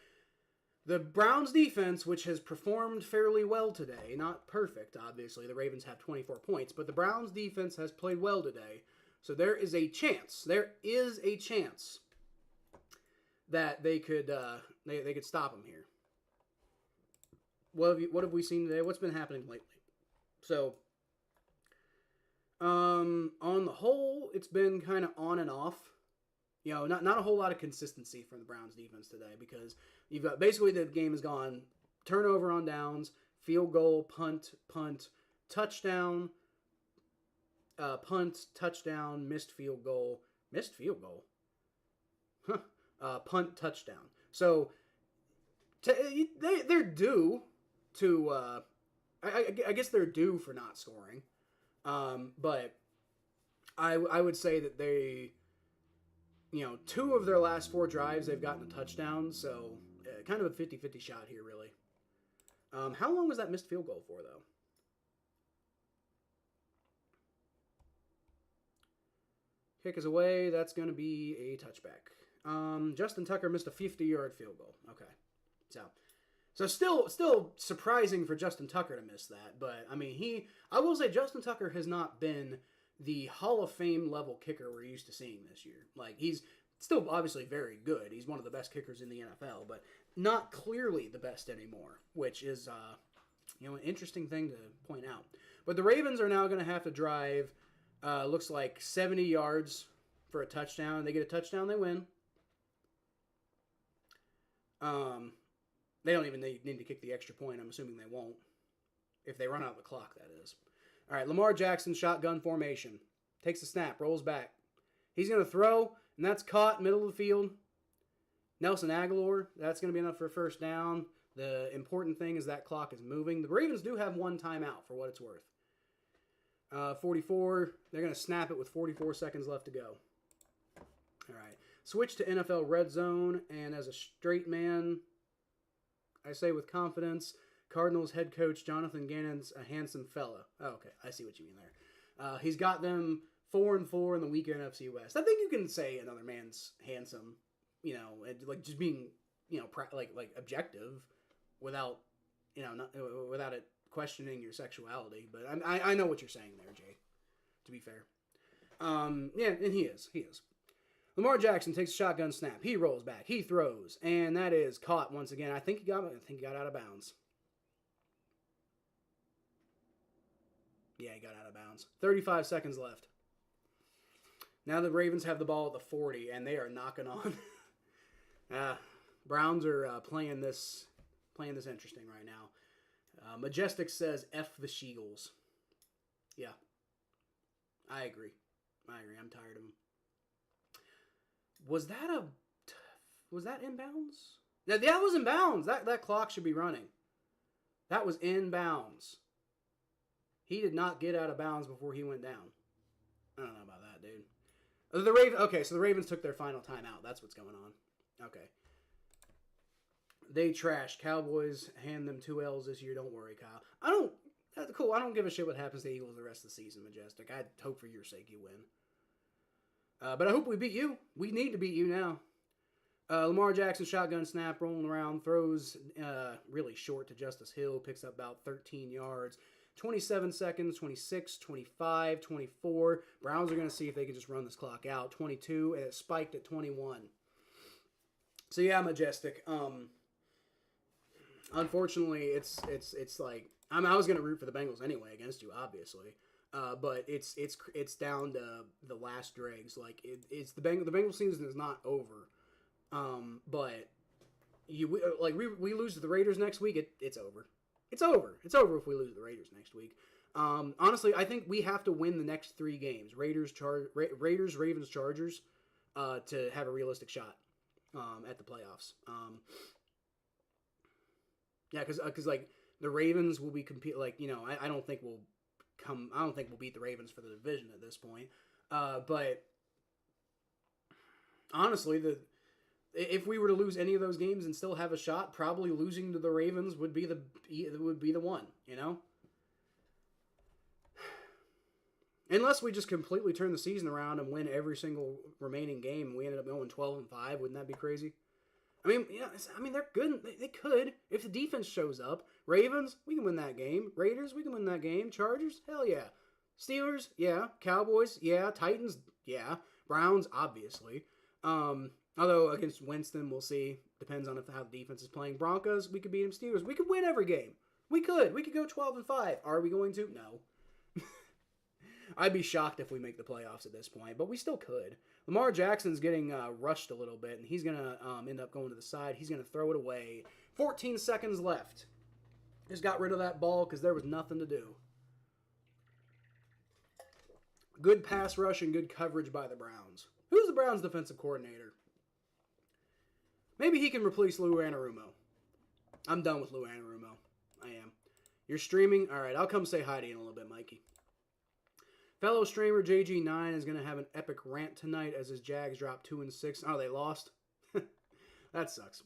the Browns defense, which has performed fairly well today, not perfect, obviously. The Ravens have 24 points, but the Browns defense has played well today. So there is a chance that they could stop them here. What have we seen today? What's been happening lately? So, on the whole, it's been kind of on and off. Not a whole lot of consistency from the Browns defense today, because you've got basically the game has gone turnover on downs, field goal, punt, touchdown. Punt, touchdown, missed field goal. Punt, touchdown. So they're due to. I guess they're due for not scoring. But I would say that they, 2 of their last 4 drives they've gotten a touchdown. So kind of a 50-50 shot here, really. How long was that missed field goal for, though? Kick is away. That's going to be a touchback. Justin Tucker missed a 50-yard field goal. Okay. So still surprising for Justin Tucker to miss that. But, I mean, I will say Justin Tucker has not been the Hall of Fame level kicker we're used to seeing this year. Like, he's still obviously very good. He's one of the best kickers in the NFL, but not clearly the best anymore, which is, an interesting thing to point out. But the Ravens are now going to have to drive... looks like 70 yards for a touchdown. They get a touchdown, they win. They don't even need to kick the extra point. I'm assuming they won't. If they run out the clock, that is. All right, Lamar Jackson, shotgun formation. Takes the snap, rolls back. He's going to throw, and that's caught middle of the field. Nelson Aguilar, that's going to be enough for a first down. The important thing is that clock is moving. The Ravens do have 1 timeout for what it's worth. 44. They're going to snap it with 44 seconds left to go. All right. Switch to NFL Red Zone, and as a straight man, I say with confidence, Cardinals head coach Jonathan Gannon's a handsome fella. Oh, okay. I see what you mean there. He's got them 4-4 in the week NFC West. I think you can say another man's handsome, like just being, like objective without, without it questioning your sexuality. But I know what you're saying there, Jay, to be fair. Yeah, and he is. Lamar Jackson takes a shotgun snap. He rolls back. He throws. And that is caught once again. I think he got out of bounds. Yeah, he got out of bounds. 35 seconds left. Now the Ravens have the ball at the 40, and they are knocking on. Browns are playing this interesting right now. Majestic says, F the Sheagles. Yeah. I agree. I'm tired of them. Was that inbounds? Yeah, that was inbounds. That clock should be running. That was inbounds. He did not get out of bounds before he went down. I don't know about that, dude. Okay, so the Ravens took their final timeout. That's what's going on. Okay. They trash. Cowboys hand them 2 L's this year. Don't worry, Kyle. That's cool. I don't give a shit what happens to the Eagles the rest of the season, Majestic. I hope for your sake you win. But I hope we beat you. We need to beat you now. Lamar Jackson, shotgun snap, rolling around, throws really short to Justice Hill, picks up about 13 yards. 27 seconds, 26, 25, 24. Browns are going to see if they can just run this clock out. 22, and it spiked at 21. So yeah, Majestic. Unfortunately, it's like I was going to root for the Bengals anyway against you, obviously. But it's down to the last dregs. Like it's the Bengals season is not over. But we lose to the Raiders next week. It's over. It's over. It's over if we lose to the Raiders next week. Honestly, I think we have to win the next 3 games. Raiders, Ravens, Chargers, to have a realistic shot at the playoffs. Yeah, because like the Ravens will be I don't think we'll beat the Ravens for the division at this point. But honestly, if we were to lose any of those games and still have a shot, probably losing to the Ravens would be the one, you know? Unless we just completely turn the season around and win every single remaining game and we ended up going 12-5, wouldn't that be crazy? I mean, yeah, they're good. They could. If the defense shows up. Ravens, we can win that game. Raiders, we can win that game. Chargers, hell yeah. Steelers, yeah. Cowboys, yeah. Titans, yeah. Browns, obviously. Although against Winston, we'll see. Depends on how the defense is playing. Broncos, we could beat them. Steelers, we could win every game. We could. We could go 12-5. Are we going to? No. I'd be shocked if we make the playoffs at this point, but we still could. Lamar Jackson's getting rushed a little bit, and he's going to end up going to the side. He's going to throw it away. 14 seconds left. Just got rid of that ball because there was nothing to do. Good pass rush and good coverage by the Browns. Who's the Browns' defensive coordinator? Maybe he can replace Lou Anarumo. I'm done with Lou Anarumo. I am. You're streaming? All right, I'll come say hi to you in a little bit, Mikey. Fellow streamer JG9 is going to have an epic rant tonight as his Jags drop 2-6. Oh, they lost? That sucks.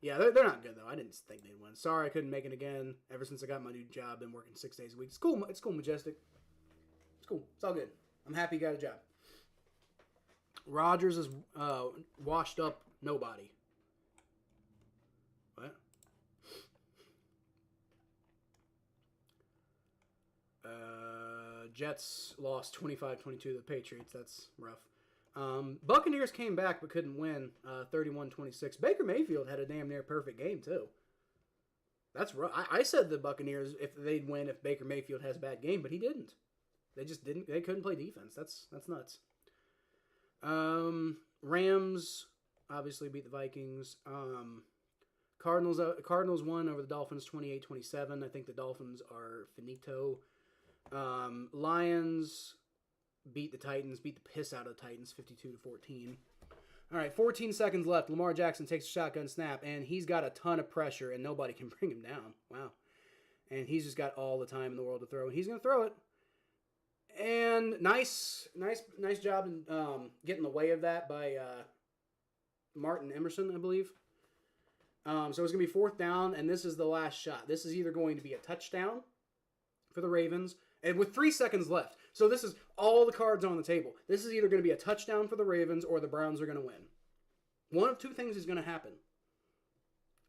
Yeah, they're not good, though. I didn't think they'd win. Sorry I couldn't make it again. Ever since I got my new job, been working 6 days a week. It's cool. It's cool, Majestic. It's cool. It's all good. I'm happy you got a job. Rodgers is washed up nobody. What? Jets lost 25-22 to the Patriots. That's rough. Buccaneers came back but couldn't win 31-26. Baker Mayfield had a damn near perfect game, too. That's rough. I said the Buccaneers, if they'd win if Baker Mayfield has a bad game, but he didn't. They just didn't. They couldn't play defense. That's nuts. Rams obviously beat the Vikings. Cardinals won over the Dolphins 28-27. I think the Dolphins are finito. Lions beat the Titans, beat the piss out of the Titans 52-14. All right, 14 seconds left. Lamar Jackson takes a shotgun snap, and he's got a ton of pressure, and nobody can bring him down. Wow. And he's just got all the time in the world to throw, and he's going to throw it. And nice job in getting in the way of that by Martin Emerson, I believe. So it's going to be 4th down, and this is the last shot. This is either going to be a touchdown for the Ravens, and with 3 seconds left. So this is all the cards on the table. This is either going to be a touchdown for the Ravens or the Browns are going to win. One of two things is going to happen.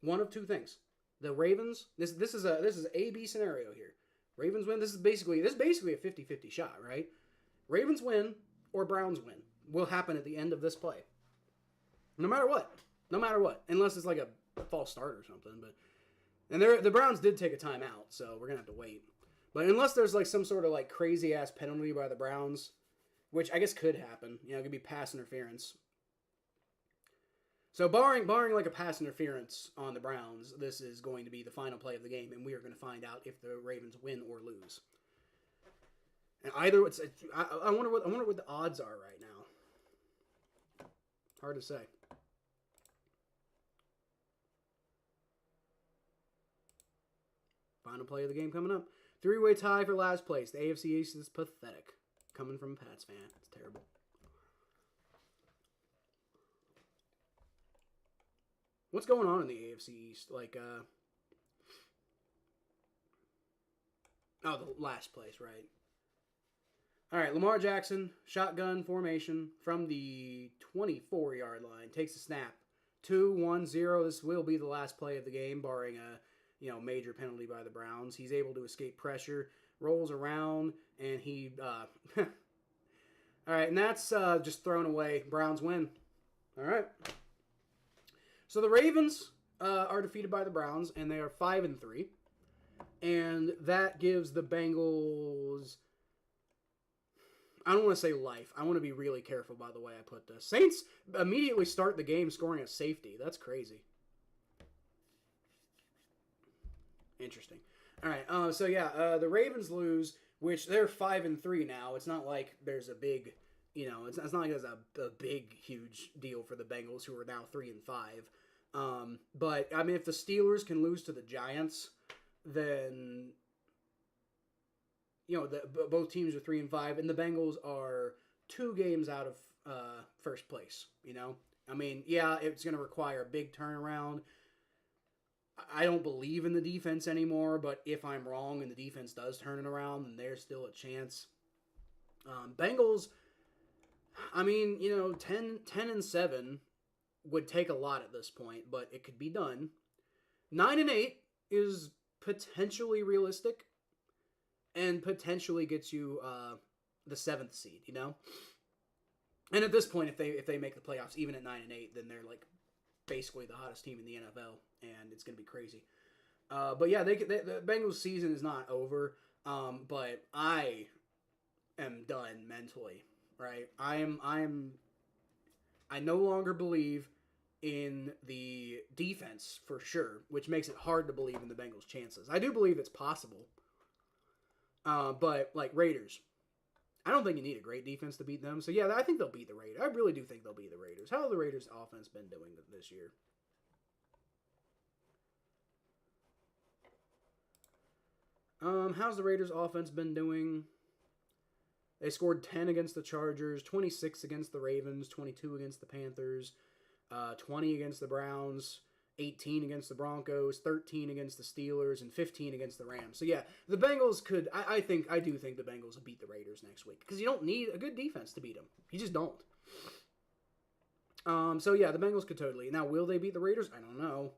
One of two things. The Ravens, this is A-B scenario here. Ravens win. This is basically a 50-50 shot, right? Ravens win or Browns win. will happen at the end of this play. No matter what. No matter what. Unless it's like a false start or something. But and the Browns did take a timeout, so we're going to have to wait. But unless there's like some sort of like crazy-ass penalty by the Browns, which I guess could happen. You know, it could be pass interference. So barring like a pass interference on the Browns, this is going to be the final play of the game, and we are going to find out if the Ravens win or lose. And either I wonder what the odds are right now. Hard to say. Final play of the game coming up. 3-way tie for last place. The AFC East is pathetic. Coming from a Pats fan. It's terrible. What's going on in the AFC East? Like, oh, the last place, right? All right, Lamar Jackson, shotgun formation from the 24-yard line. Takes a snap. 2-1-0. This will be the last play of the game, barring a major penalty by the Browns. He's able to escape pressure, rolls around, and he... all right, and that's just thrown away. Browns win. All right. So the Ravens are defeated by the Browns, and they are 5-3. And that gives the Bengals... I don't want to say life. I want to be really careful by the way I put this. Saints immediately start the game scoring a safety. That's crazy. Interesting. All right. So yeah, the Ravens lose, which they're 5-3 now. It's not like there's a big, it's not like there's a big, huge deal for the Bengals, who are now 3-5. But I mean, if the Steelers can lose to the Giants, then both teams are 3-5, and the Bengals are 2 games out of first place. I mean, yeah, it's going to require a big turnaround. I don't believe in the defense anymore, but if I'm wrong and the defense does turn it around, then there's still a chance. Bengals, I mean, 10-7 would take a lot at this point, but it could be done. 9-8 is potentially realistic and potentially gets you the 7th seed, And at this point, if they make the playoffs even at 9-8, then they're like basically the hottest team in the NFL, and it's going to be crazy. But yeah, the Bengals season is not over, but I am done mentally, right? I no longer believe in the defense for sure, which makes it hard to believe in the Bengals' chances. I do believe it's possible, but like Raiders, I don't think you need a great defense to beat them. So yeah, I think they'll beat the Raiders. I really do think they'll beat the Raiders. How have the Raiders' offense been doing this year? How's the Raiders' offense been doing? They scored 10 against the Chargers, 26 against the Ravens, 22 against the Panthers, 20 against the Browns, 18 against the Broncos, 13 against the Steelers, and 15 against the Rams. So yeah, the Bengals could. I do think the Bengals will beat the Raiders next week, because you don't need a good defense to beat them. You just don't. So yeah, the Bengals could totally. Now, will they beat the Raiders? I don't know.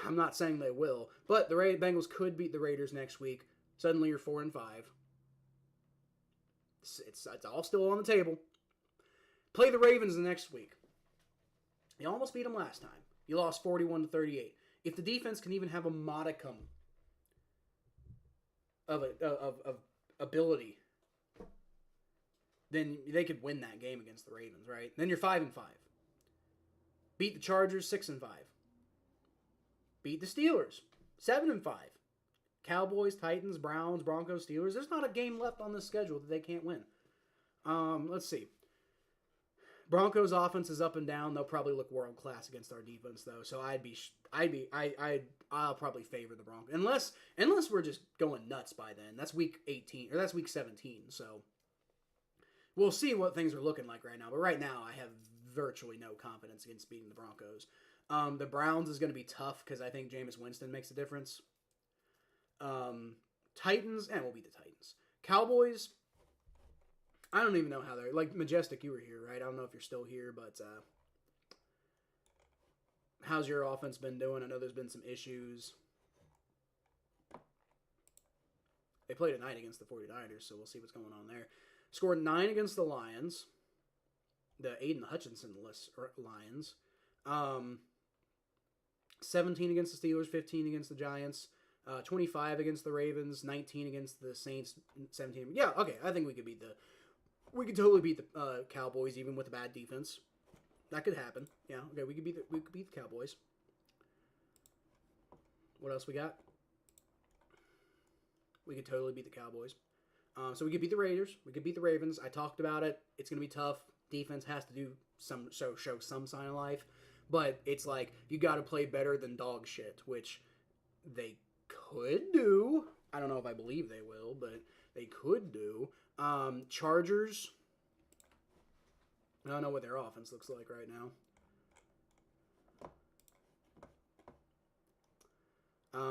I'm not saying they will, but the Bengals could beat the Raiders next week. Suddenly you're 4-5. It's all still on the table. Play the Ravens the next week. You almost beat them last time. You lost 41-38. If the defense can even have a modicum of ability, then they could win that game against the Ravens, right? Then you're 5-5. Beat the Chargers 6-5. Beat the Steelers 7-5. Cowboys, Titans, Browns, Broncos, Steelers. There's not a game left on this schedule that they can't win. Let's see. Broncos offense is up and down. They'll probably look world class against our defense though. So I'll probably favor the Broncos unless we're just going nuts by then. That's week 18 or that's week 17. So we'll see what things are looking like right now. But right now I have virtually no confidence against beating the Broncos. The Browns is going to be tough because I think Jameis Winston makes a difference. Titans, and we'll beat the Titans. Cowboys, I don't even know how they're... Like, Majestic, you were here, right? I don't know if you're still here, but how's your offense been doing? I know there's been some issues. They play tonight against the 49ers, so we'll see what's going on there. Scored 9 against the Lions, the Aiden Hutchinson Lions. 17 against the Steelers, 15 against the Giants, 25 against the Ravens, 19 against the Saints, 17. Yeah, okay. I think we could totally beat the Cowboys even with a bad defense. That could happen. Yeah, okay. We could beat the Cowboys. What else we got? We could totally beat the Cowboys. So we could beat the Raiders. We could beat the Ravens. I talked about it. It's going to be tough. Defense has to do show some sign of life. But it's like, you got to play better than dog shit, which they could do. I don't know if I believe they will, but they could do. Chargers. I don't know what their offense looks like right now.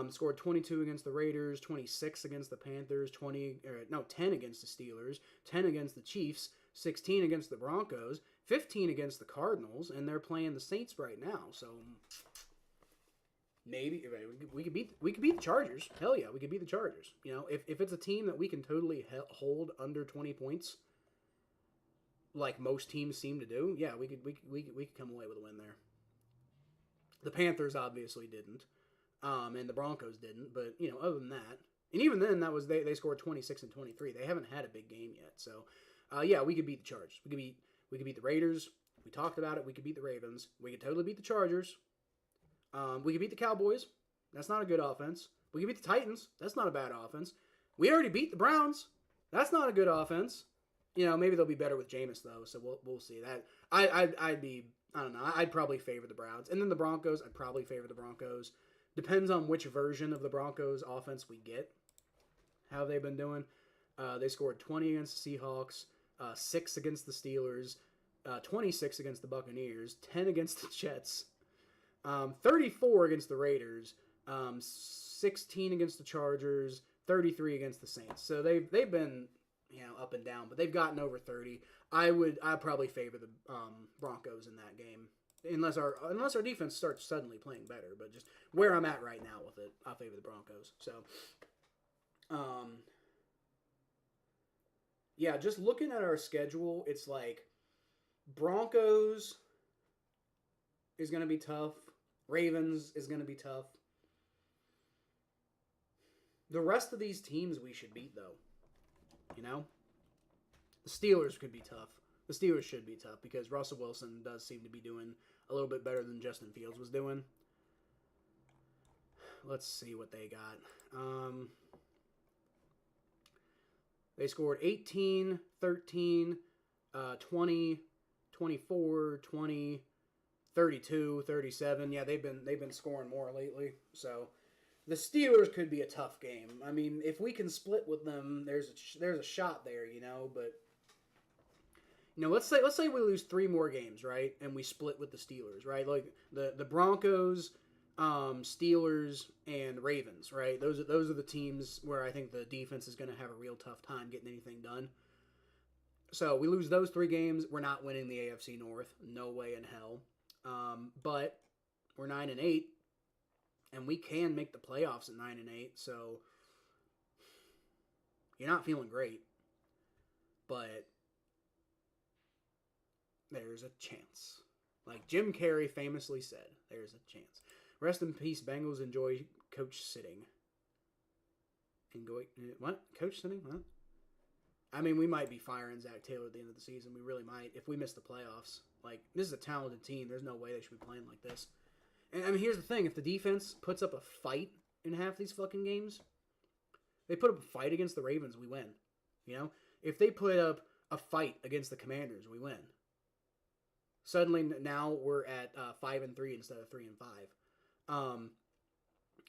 Scored 22 against the Raiders, 26 against the Panthers, 10 against the Steelers, 10 against the Chiefs, 16 against the Broncos, 15 against the Cardinals, and they're playing the Saints right now. So maybe we could beat the Chargers. Hell yeah, we could beat the Chargers. You know, if it's a team that we can totally hold under 20 points, like most teams seem to do, yeah, we could come away with a win there. The Panthers obviously didn't. And the Broncos didn't, but, you know, other than that, and even then, that was they scored 26 and 23. They haven't had a big game yet, so yeah, we could beat the Chargers. We could beat the Raiders. We talked about it. We could beat the Ravens. We could totally beat the Chargers. We could beat the Cowboys. That's not a good offense. We could beat the Titans. That's not a bad offense. We already beat the Browns. That's not a good offense. You know, maybe they'll be better with Jameis though, so we'll see that. I don't know. I'd probably favor the Browns, and then the Broncos. I'd probably favor the Broncos. Depends on which version of the Broncos offense we get. How they've been doing. They scored 20 against the Seahawks, 6 against the Steelers, 26 against the Buccaneers, 10 against the Jets, 34 against the Raiders, 16 against the Chargers, 33 against the Saints. So they've been, you know, up and down, but they've gotten over 30. I'd probably favor the Broncos in that game. Unless our defense starts suddenly playing better, but just where I'm at right now with it, I favor the Broncos. So, yeah, just looking at our schedule, it's like Broncos is going to be tough. Ravens is going to be tough. The rest of these teams we should beat, though. You know, the Steelers could be tough. The Steelers should be tough because Russell Wilson does seem to be doing a little bit better than Justin Fields was doing. Let's see what they got. They scored 18, 13, 20, 24, 20, 32, 37. Yeah, they've been scoring more lately. So the Steelers could be a tough game. I mean, if we can split with them, there's a shot there, you know, but you know, let's say we lose 3 more games, right? And we split with the Steelers, right? Like the Broncos, Steelers, and Ravens, right? Those are the teams where I think the defense is going to have a real tough time getting anything done. So we lose those 3 games, we're not winning the AFC North, no way in hell. But we're 9-8, and we can make the playoffs at 9-8. So you're not feeling great, but there's a chance. Like Jim Carrey famously said, there's a chance. Rest in peace, Bengals. Enjoy coach sitting. What? Coach sitting? What? I mean, we might be firing Zach Taylor at the end of the season. We really might if we miss the playoffs. Like, this is a talented team. There's no way they should be playing like this. And I mean, here's the thing. If the defense puts up a fight in half these fucking games, they put up a fight against the Ravens, we win. You know? If they put up a fight against the Commanders, we win. Suddenly, now we're at 5-3 instead of 3-5.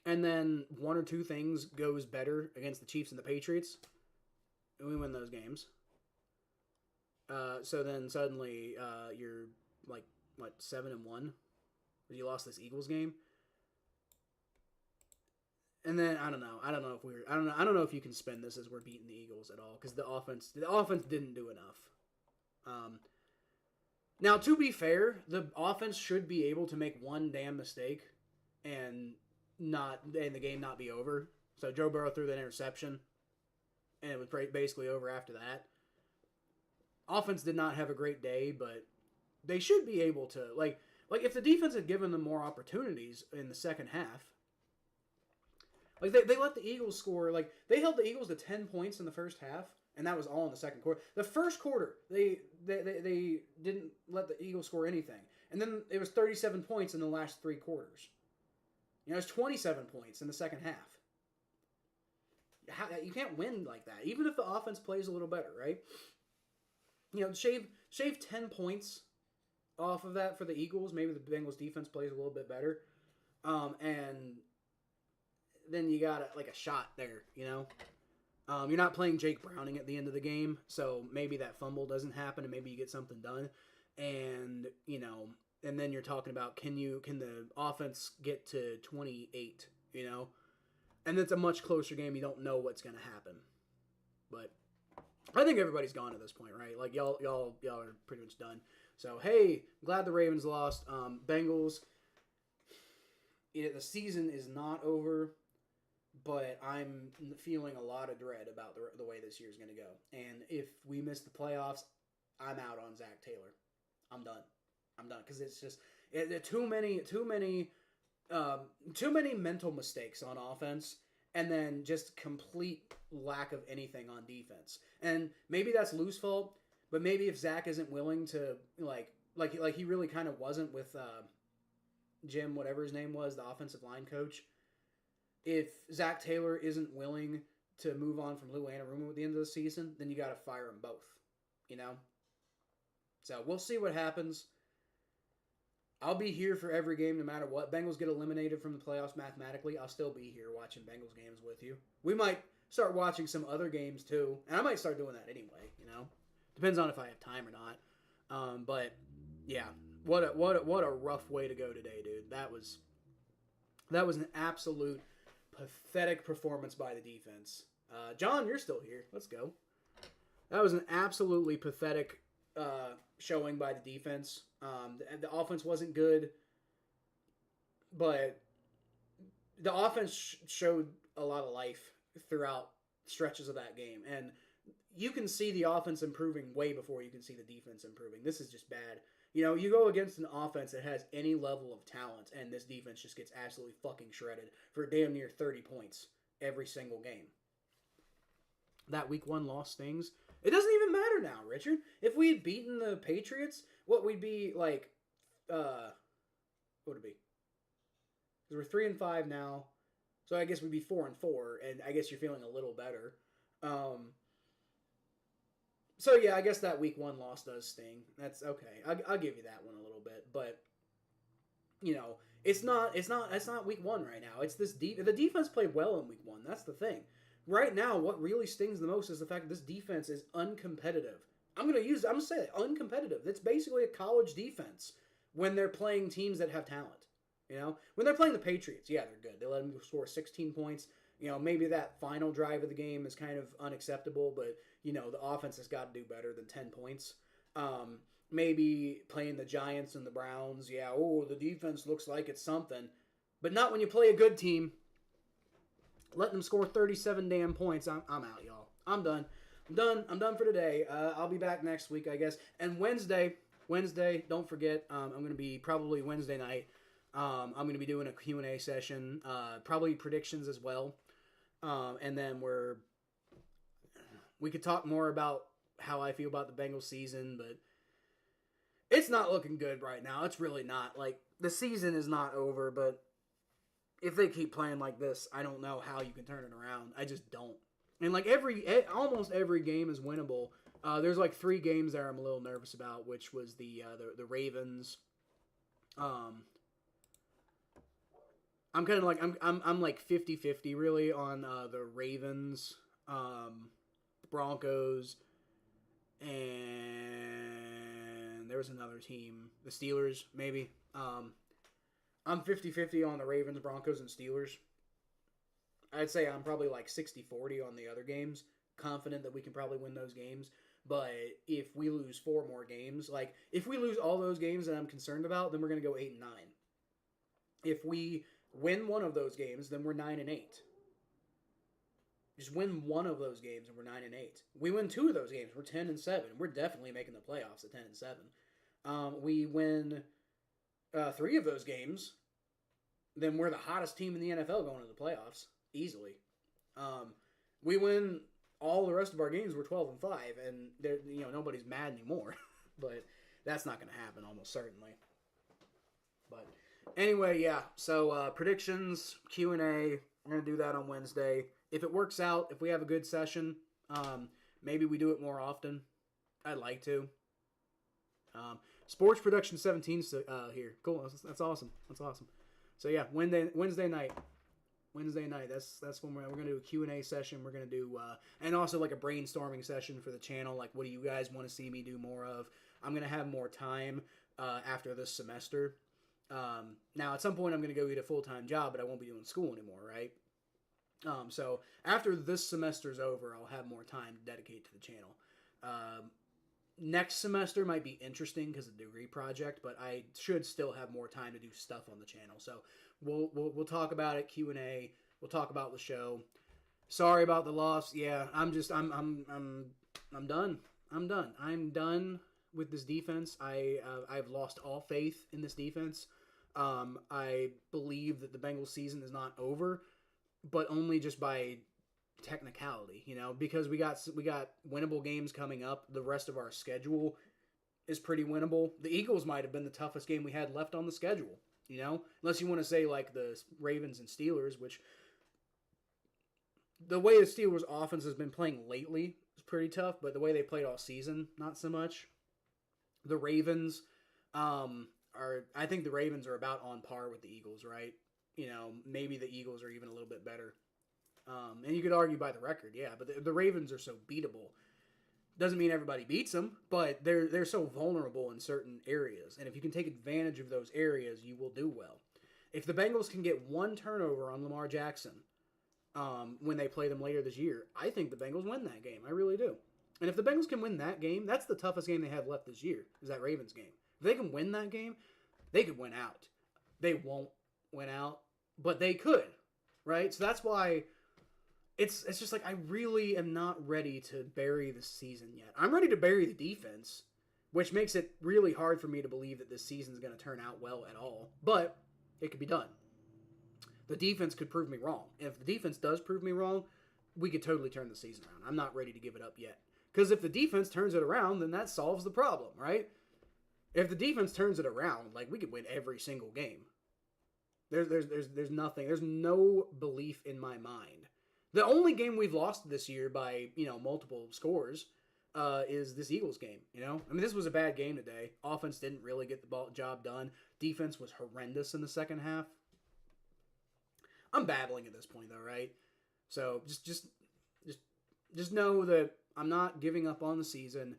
And then 1 or 2 things goes better against the Chiefs and the Patriots, and we win those games. So then suddenly you're like 7-1. You lost this Eagles game, and then I don't know if you can spin this as we're beating the Eagles at all because the offense didn't do enough. Now, to be fair, the offense should be able to make one damn mistake and the game not be over. So Joe Burrow threw that interception, and it was basically over after that. Offense did not have a great day, but they should be able to like if the defense had given them more opportunities in the second half. Like they let the Eagles score. Like they held the Eagles to 10 points in the first half, and that was all in the second quarter. The first quarter, they didn't let the Eagles score anything, and then it was 37 points in the last three quarters. You know, it's 27 points in the second half. You can't win like that, even if the offense plays a little better, right? You know, shave 10 points off of that for the Eagles. Maybe the Bengals defense plays a little bit better, and then you got like a shot there. You know, you're not playing Jake Browning at the end of the game, so maybe that fumble doesn't happen, and maybe you get something done, and you know, and then you're talking about can the offense get to 28? You know. And it's a much closer game. You don't know what's going to happen. But I think everybody's gone at this point, right? Like, y'all are pretty much done. So, hey, glad the Ravens lost. Bengals, the season is not over, but I'm feeling a lot of dread about the way this year's going to go. And if we miss the playoffs, I'm out on Zach Taylor. I'm done. Because it's just too many mental mistakes on offense, and then just complete lack of anything on defense. And maybe that's Lou's fault, but maybe if Zach isn't willing to like he really kind of wasn't with Jim, whatever his name was, the offensive line coach. If Zach Taylor isn't willing to move on from Lou Anarumo at the end of the season, then you got to fire them both. You know. So we'll see what happens. I'll be here for every game no matter what. Bengals get eliminated from the playoffs mathematically. I'll still be here watching Bengals games with you. We might start watching some other games too. And I might start doing that anyway, you know. Depends on if I have time or not. But yeah, what a rough way to go today, dude. That was an absolute pathetic performance by the defense. John, you're still here. Let's go. That was an absolutely pathetic showing by the defense. The offense wasn't good, but the offense showed a lot of life throughout stretches of that game. And you can see the offense improving way before you can see the defense improving. This is just bad. You know, you go against an offense that has any level of talent, and this defense just gets absolutely fucking shredded for damn near 30 points every single game. That week one loss stings. It doesn't even matter now, Richard. If we had beaten the Patriots, what we'd be like, what would it be? Because we're 3-5 now, so I guess we'd be 4-4, and I guess you're feeling a little better. So yeah, I guess that week one loss does sting. That's okay. I'll give you that one a little bit, but you know, it's not week one right now. It's this the defense played well in week one. That's the thing. Right now, what really stings the most is the fact that this defense is uncompetitive. I'm gonna say it, uncompetitive. It's basically a college defense when they're playing teams that have talent. You know, when they're playing the Patriots, yeah, they're good. They let them score 16 points. You know, maybe that final drive of the game is kind of unacceptable, but you know, the offense has got to do better than 10 points. Maybe playing the Giants and the Browns, yeah, the defense looks like it's something, but not when you play a good team. Letting them score 37 damn points. I'm out, y'all. I'm done. I'm done for today. I'll be back next week, I guess. And Wednesday, don't forget, I'm going to be probably Wednesday night. I'm going to be doing a Q&A session, probably predictions as well. And then we could talk more about how I feel about the Bengals season, but it's not looking good right now. It's really not. Like, the season is not over, but if they keep playing like this, I don't know how you can turn it around. I just don't. And like almost every game is winnable. There's like 3 games there I'm a little nervous about, which was the Ravens. I'm kind of like I'm like 50-50 really on the Ravens, the Broncos, and there was another team, the Steelers maybe. I'm 50-50 on the Ravens, Broncos, and Steelers. I'd say I'm probably like 60-40 on the other games. Confident that we can probably win those games. But if we lose 4 more games, like if we lose all those games that I'm concerned about, then we're going to go 8-9. If we win one of those games, then we're 9-8. Just win one of those games and we're 9-8. We win two of those games, we're 10-7. We're definitely making the playoffs at 10-7. We win three of those games, then we're the hottest team in the NFL going to the playoffs easily. We win all the rest of our games. We're 12-5, and nobody's mad anymore. But that's not going to happen, almost certainly. But anyway, yeah. So predictions, Q&A. We're going to do that on Wednesday. If it works out, if we have a good session, maybe we do it more often. I'd like to. Sports Production 17 here. Cool. That's awesome. That's awesome. So yeah, Wednesday night. That's when we're gonna do a Q&A session. We're gonna do and also like a brainstorming session for the channel. Like, what do you guys want to see me do more of? I'm gonna have more time after this semester. Now at some point I'm gonna go get a full-time job, but I won't be doing school anymore, right? So after this semester's over, I'll have more time to dedicate to the channel. Next semester might be interesting because of the degree project, but I should still have more time to do stuff on the channel. So we'll talk about it, Q&A. We'll talk about the show. Sorry about the loss. Yeah, I'm done. I'm done with this defense. I've lost all faith in this defense. I believe that the Bengals season is not over, but only just by technicality, because we got winnable games coming up. The rest of our schedule is pretty winnable. The Eagles might have been the toughest game we had left on the schedule, unless you want to say like the Ravens and Steelers, which the way the Steelers offense has been playing lately is pretty tough, but the way they played all season, not so much. The Ravens I think the Ravens are about on par with the Eagles, right? Maybe the Eagles are even a little bit better. And you could argue by the record, yeah, but the Ravens are so beatable. Doesn't mean everybody beats them, but they're so vulnerable in certain areas. And if you can take advantage of those areas, you will do well. If the Bengals can get one turnover on Lamar Jackson when they play them later this year, I think the Bengals win that game. I really do. And if the Bengals can win that game, that's the toughest game they have left this year, is that Ravens game. If they can win that game, they could win out. They won't win out, but they could, right? So that's why it's just like I really am not ready to bury the season yet. I'm ready to bury the defense, which makes it really hard for me to believe that this season is going to turn out well at all. But it could be done. The defense could prove me wrong. If the defense does prove me wrong, we could totally turn the season around. I'm not ready to give it up yet. Because if the defense turns it around, then that solves the problem, right? If the defense turns it around, like, we could win every single game. There's nothing. There's no belief in my mind. The only game we've lost this year by, multiple scores is this Eagles game, I mean, this was a bad game today. Offense didn't really get the job done. Defense was horrendous in the second half. I'm babbling at this point, though, right? So just know that I'm not giving up on the season.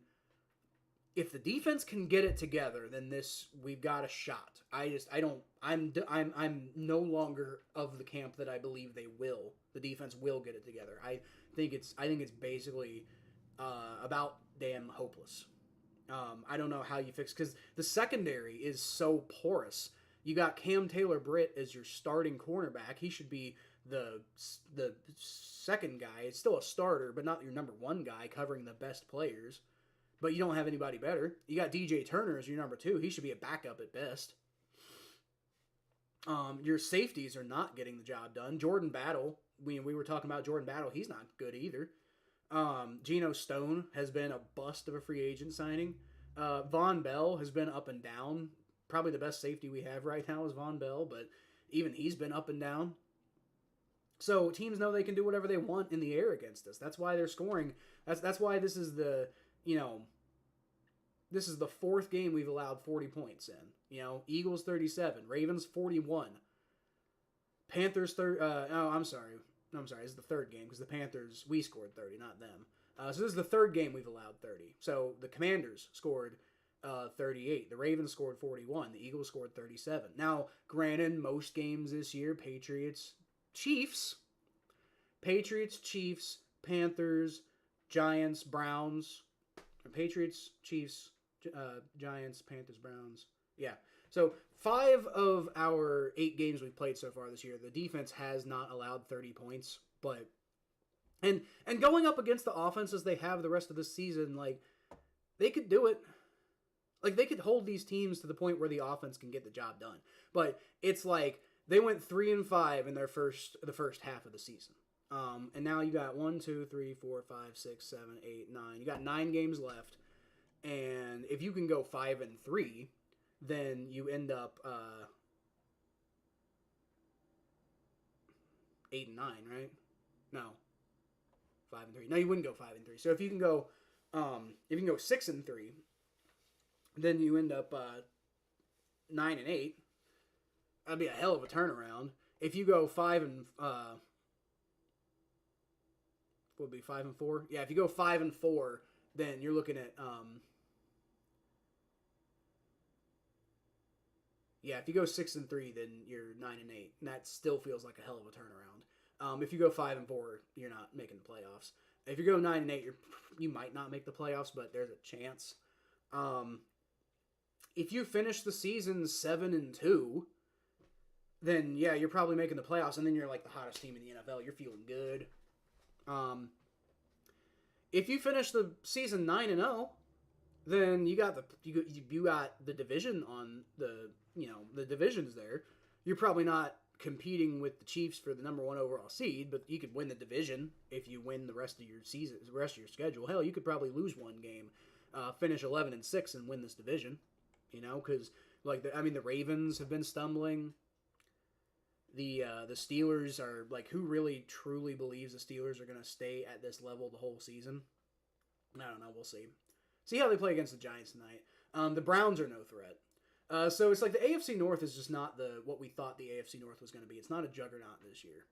If the defense can get it together, then we've got a shot. I'm no longer of the camp that I believe they will. The defense will get it together. I think it's basically about damn hopeless. I don't know how you fix, because the secondary is so porous. You got Cam Taylor-Britt as your starting cornerback. He should be the second guy. It's still a starter, but not your number one guy covering the best players. But you don't have anybody better. You got DJ Turner as your number two. He should be a backup at best. Your safeties are not getting the job done. Jordan Battle, we were talking about Jordan Battle. He's not good either. Geno Stone has been a bust of a free agent signing. Von Bell has been up and down. Probably the best safety we have right now is Von Bell, but even he's been up and down. So teams know they can do whatever they want in the air against us. That's why they're scoring. That's why this is the this is the fourth game we've allowed 40 points in. Eagles 37, Ravens 41, Panthers I'm sorry. This is the third game because the Panthers, we scored 30, not them. So this is the third game we've allowed 30. So the Commanders scored 38. The Ravens scored 41. The Eagles scored 37. Now, granted, most games this year, Patriots, Chiefs, Panthers, Giants, Browns, Patriots, Chiefs, Giants, Panthers, Browns. Yeah. So 5 of our 8 games we've played so far this year, the defense has not allowed 30 points, but And going up against the offenses they have the rest of the season, like they could do it. Like they could hold these teams to the point where the offense can get the job done. But it's like they went 3-5 in the first half of the season. And now you got 1, 2, 3, 4, 5, 6, 7, 8, 9. You got 9 games left, and if you can go 5-3, then you end up 8-9, right? No, 5-3. No, you wouldn't go 5-3. So if you can go 6-3, then you end up 9-8. That'd be a hell of a turnaround. If you go 5-4? Yeah, if you go 5-4, then you're looking at if you go 6-3, then you're 9-8, and that still feels like a hell of a turnaround. If you go 5-4, you're not making the playoffs. If you go 9-8, you might not make the playoffs, but there's a chance. If you finish the season 7-2, then yeah, you're probably making the playoffs, and then you're like the hottest team in the NFL. You're feeling good. If you finish the season 9-0, then you got the division on the division's there. You're probably not competing with the Chiefs for the number 1 overall seed, but you could win the division if you win the rest of your season, the rest of your schedule. Hell, you could probably lose one game, finish 11-6, and win this division. Because the Ravens have been stumbling. The Steelers are like, who really truly believes the Steelers are going to stay at this level the whole season? I don't know. We'll see. See how they play against the Giants tonight. The Browns are no threat. So it's like the AFC North is just not what we thought the AFC North was going to be. It's not a juggernaut this year.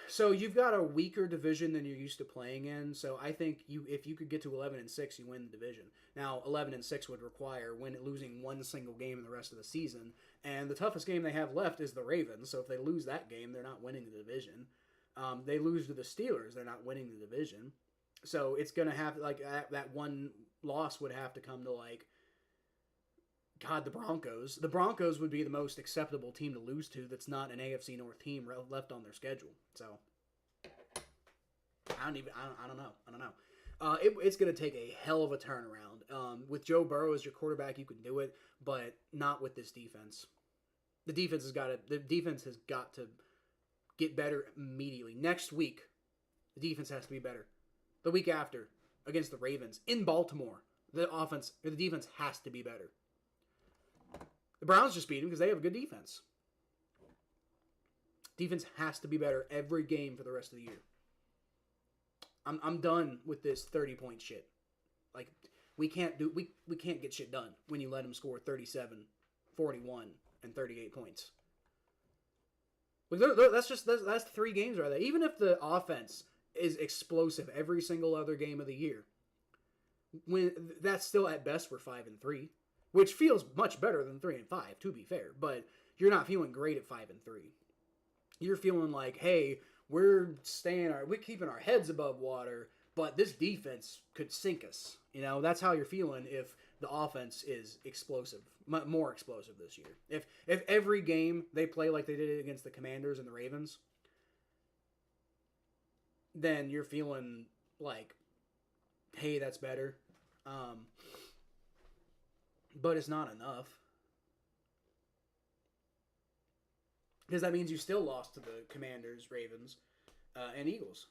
So you've got a weaker division than you're used to playing in. So I think if you could get to 11-6, you win the division. Now 11-6 would require losing one single game in the rest of the season, and the toughest game they have left is the Ravens. So if they lose that game, they're not winning the division. They lose to the Steelers, they're not winning the division. So it's gonna have that one loss would have to come to the Broncos. The Broncos would be the most acceptable team to lose to that's not an AFC North team left on their schedule. So I don't know. It's going to take a hell of a turnaround. With Joe Burrow as your quarterback, you can do it, but not with this defense. The defense has got to get better immediately. Next week, the defense has to be better. The week after, against the Ravens in Baltimore, the defense has to be better. The Browns just beat them because they have a good defense. Defense has to be better every game for the rest of the year. I'm done with this 30-point shit. Like we can't get shit done when you let them score 37, 41, and 38 points. That's 3 games right there. Even if the offense is explosive every single other game of the year, that's still at best we're 5-3. Which feels much better than 3-5, to be fair. But you're not feeling great at 5-3. You're feeling like, hey, we're keeping our heads above water, but this defense could sink us. That's how you're feeling if the offense is explosive, more explosive this year. If every game they play like they did against the Commanders and the Ravens, then you're feeling like, hey, that's better. But it's not enough. Because that means you still lost to the Commanders, Ravens, and Eagles,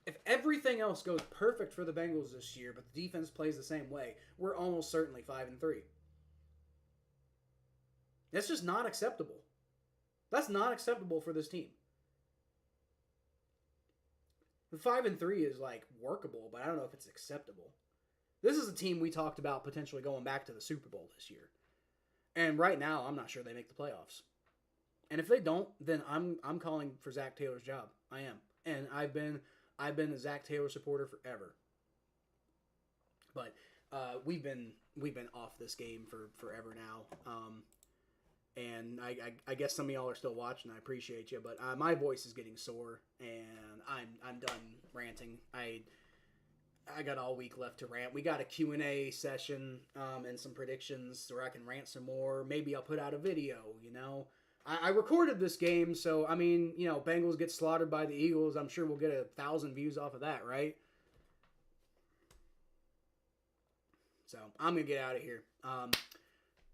If everything else goes perfect for the Bengals this year, but the defense plays the same way, we're almost certainly 5-3. That's just not acceptable. That's not acceptable for this team. The 5-3 is workable, but I don't know if it's acceptable. This is a team we talked about potentially going back to the Super Bowl this year. And right now, I'm not sure they make the playoffs. And if they don't, then I'm calling for Zach Taylor's job. I am. And I've been a Zach Taylor supporter forever. But we've been off this game for forever now. And I guess some of y'all are still watching. I appreciate you, but my voice is getting sore, and I'm done ranting. I got all week left to rant. We got a Q&A session and some predictions where I can rant some more. Maybe I'll put out a video. I recorded this game, so, I mean, Bengals get slaughtered by the Eagles. I'm sure we'll get 1,000 views off of that, right? So, I'm going to get out of here.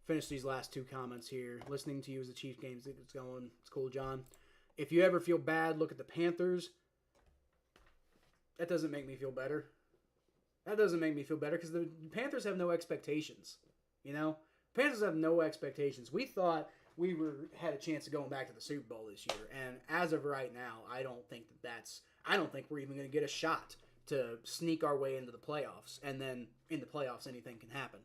Finish these last two comments here. Listening to you as the Chiefs game is going. It's cool, John. If you ever feel bad, look at the Panthers. That doesn't make me feel better. That doesn't make me feel better because the Panthers have no expectations. Panthers have no expectations. We thought we had a chance of going back to the Super Bowl this year, and as of right now, I don't think we're even going to get a shot to sneak our way into the playoffs. And then in the playoffs, anything can happen.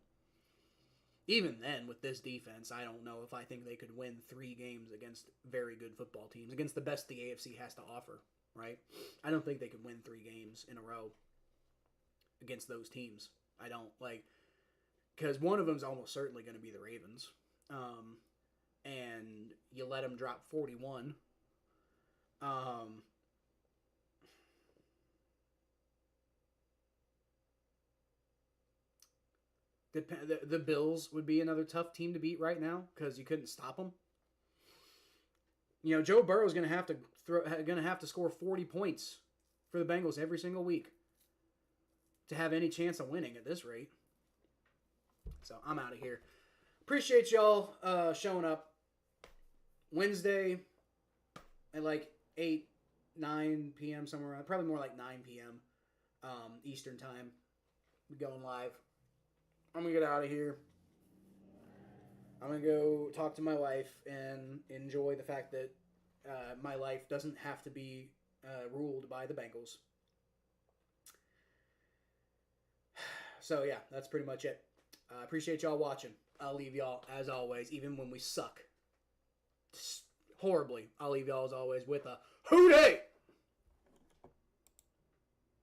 Even then, with this defense, I don't know if I think they could win 3 games against very good football teams, against the best the AFC has to offer, right? I don't think they could win 3 games in a row against those teams. I don't, because one of them is almost certainly going to be the Ravens. And you let them drop 41. The Bills would be another tough team to beat right now because you couldn't stop them. Joe Burrow's going to have to score 40 points for the Bengals every single week to have any chance of winning at this rate. So I'm out of here. Appreciate y'all showing up Wednesday at 8, 9 p.m. somewhere around, probably more like 9 p.m. Eastern time. We're going live. I'm going to get out of here. I'm going to go talk to my wife and enjoy the fact that my life doesn't have to be ruled by the Bengals. So, yeah, that's pretty much it. Appreciate y'all watching. I'll leave y'all, as always, even when we suck horribly, I'll leave y'all, as always, with a hootie!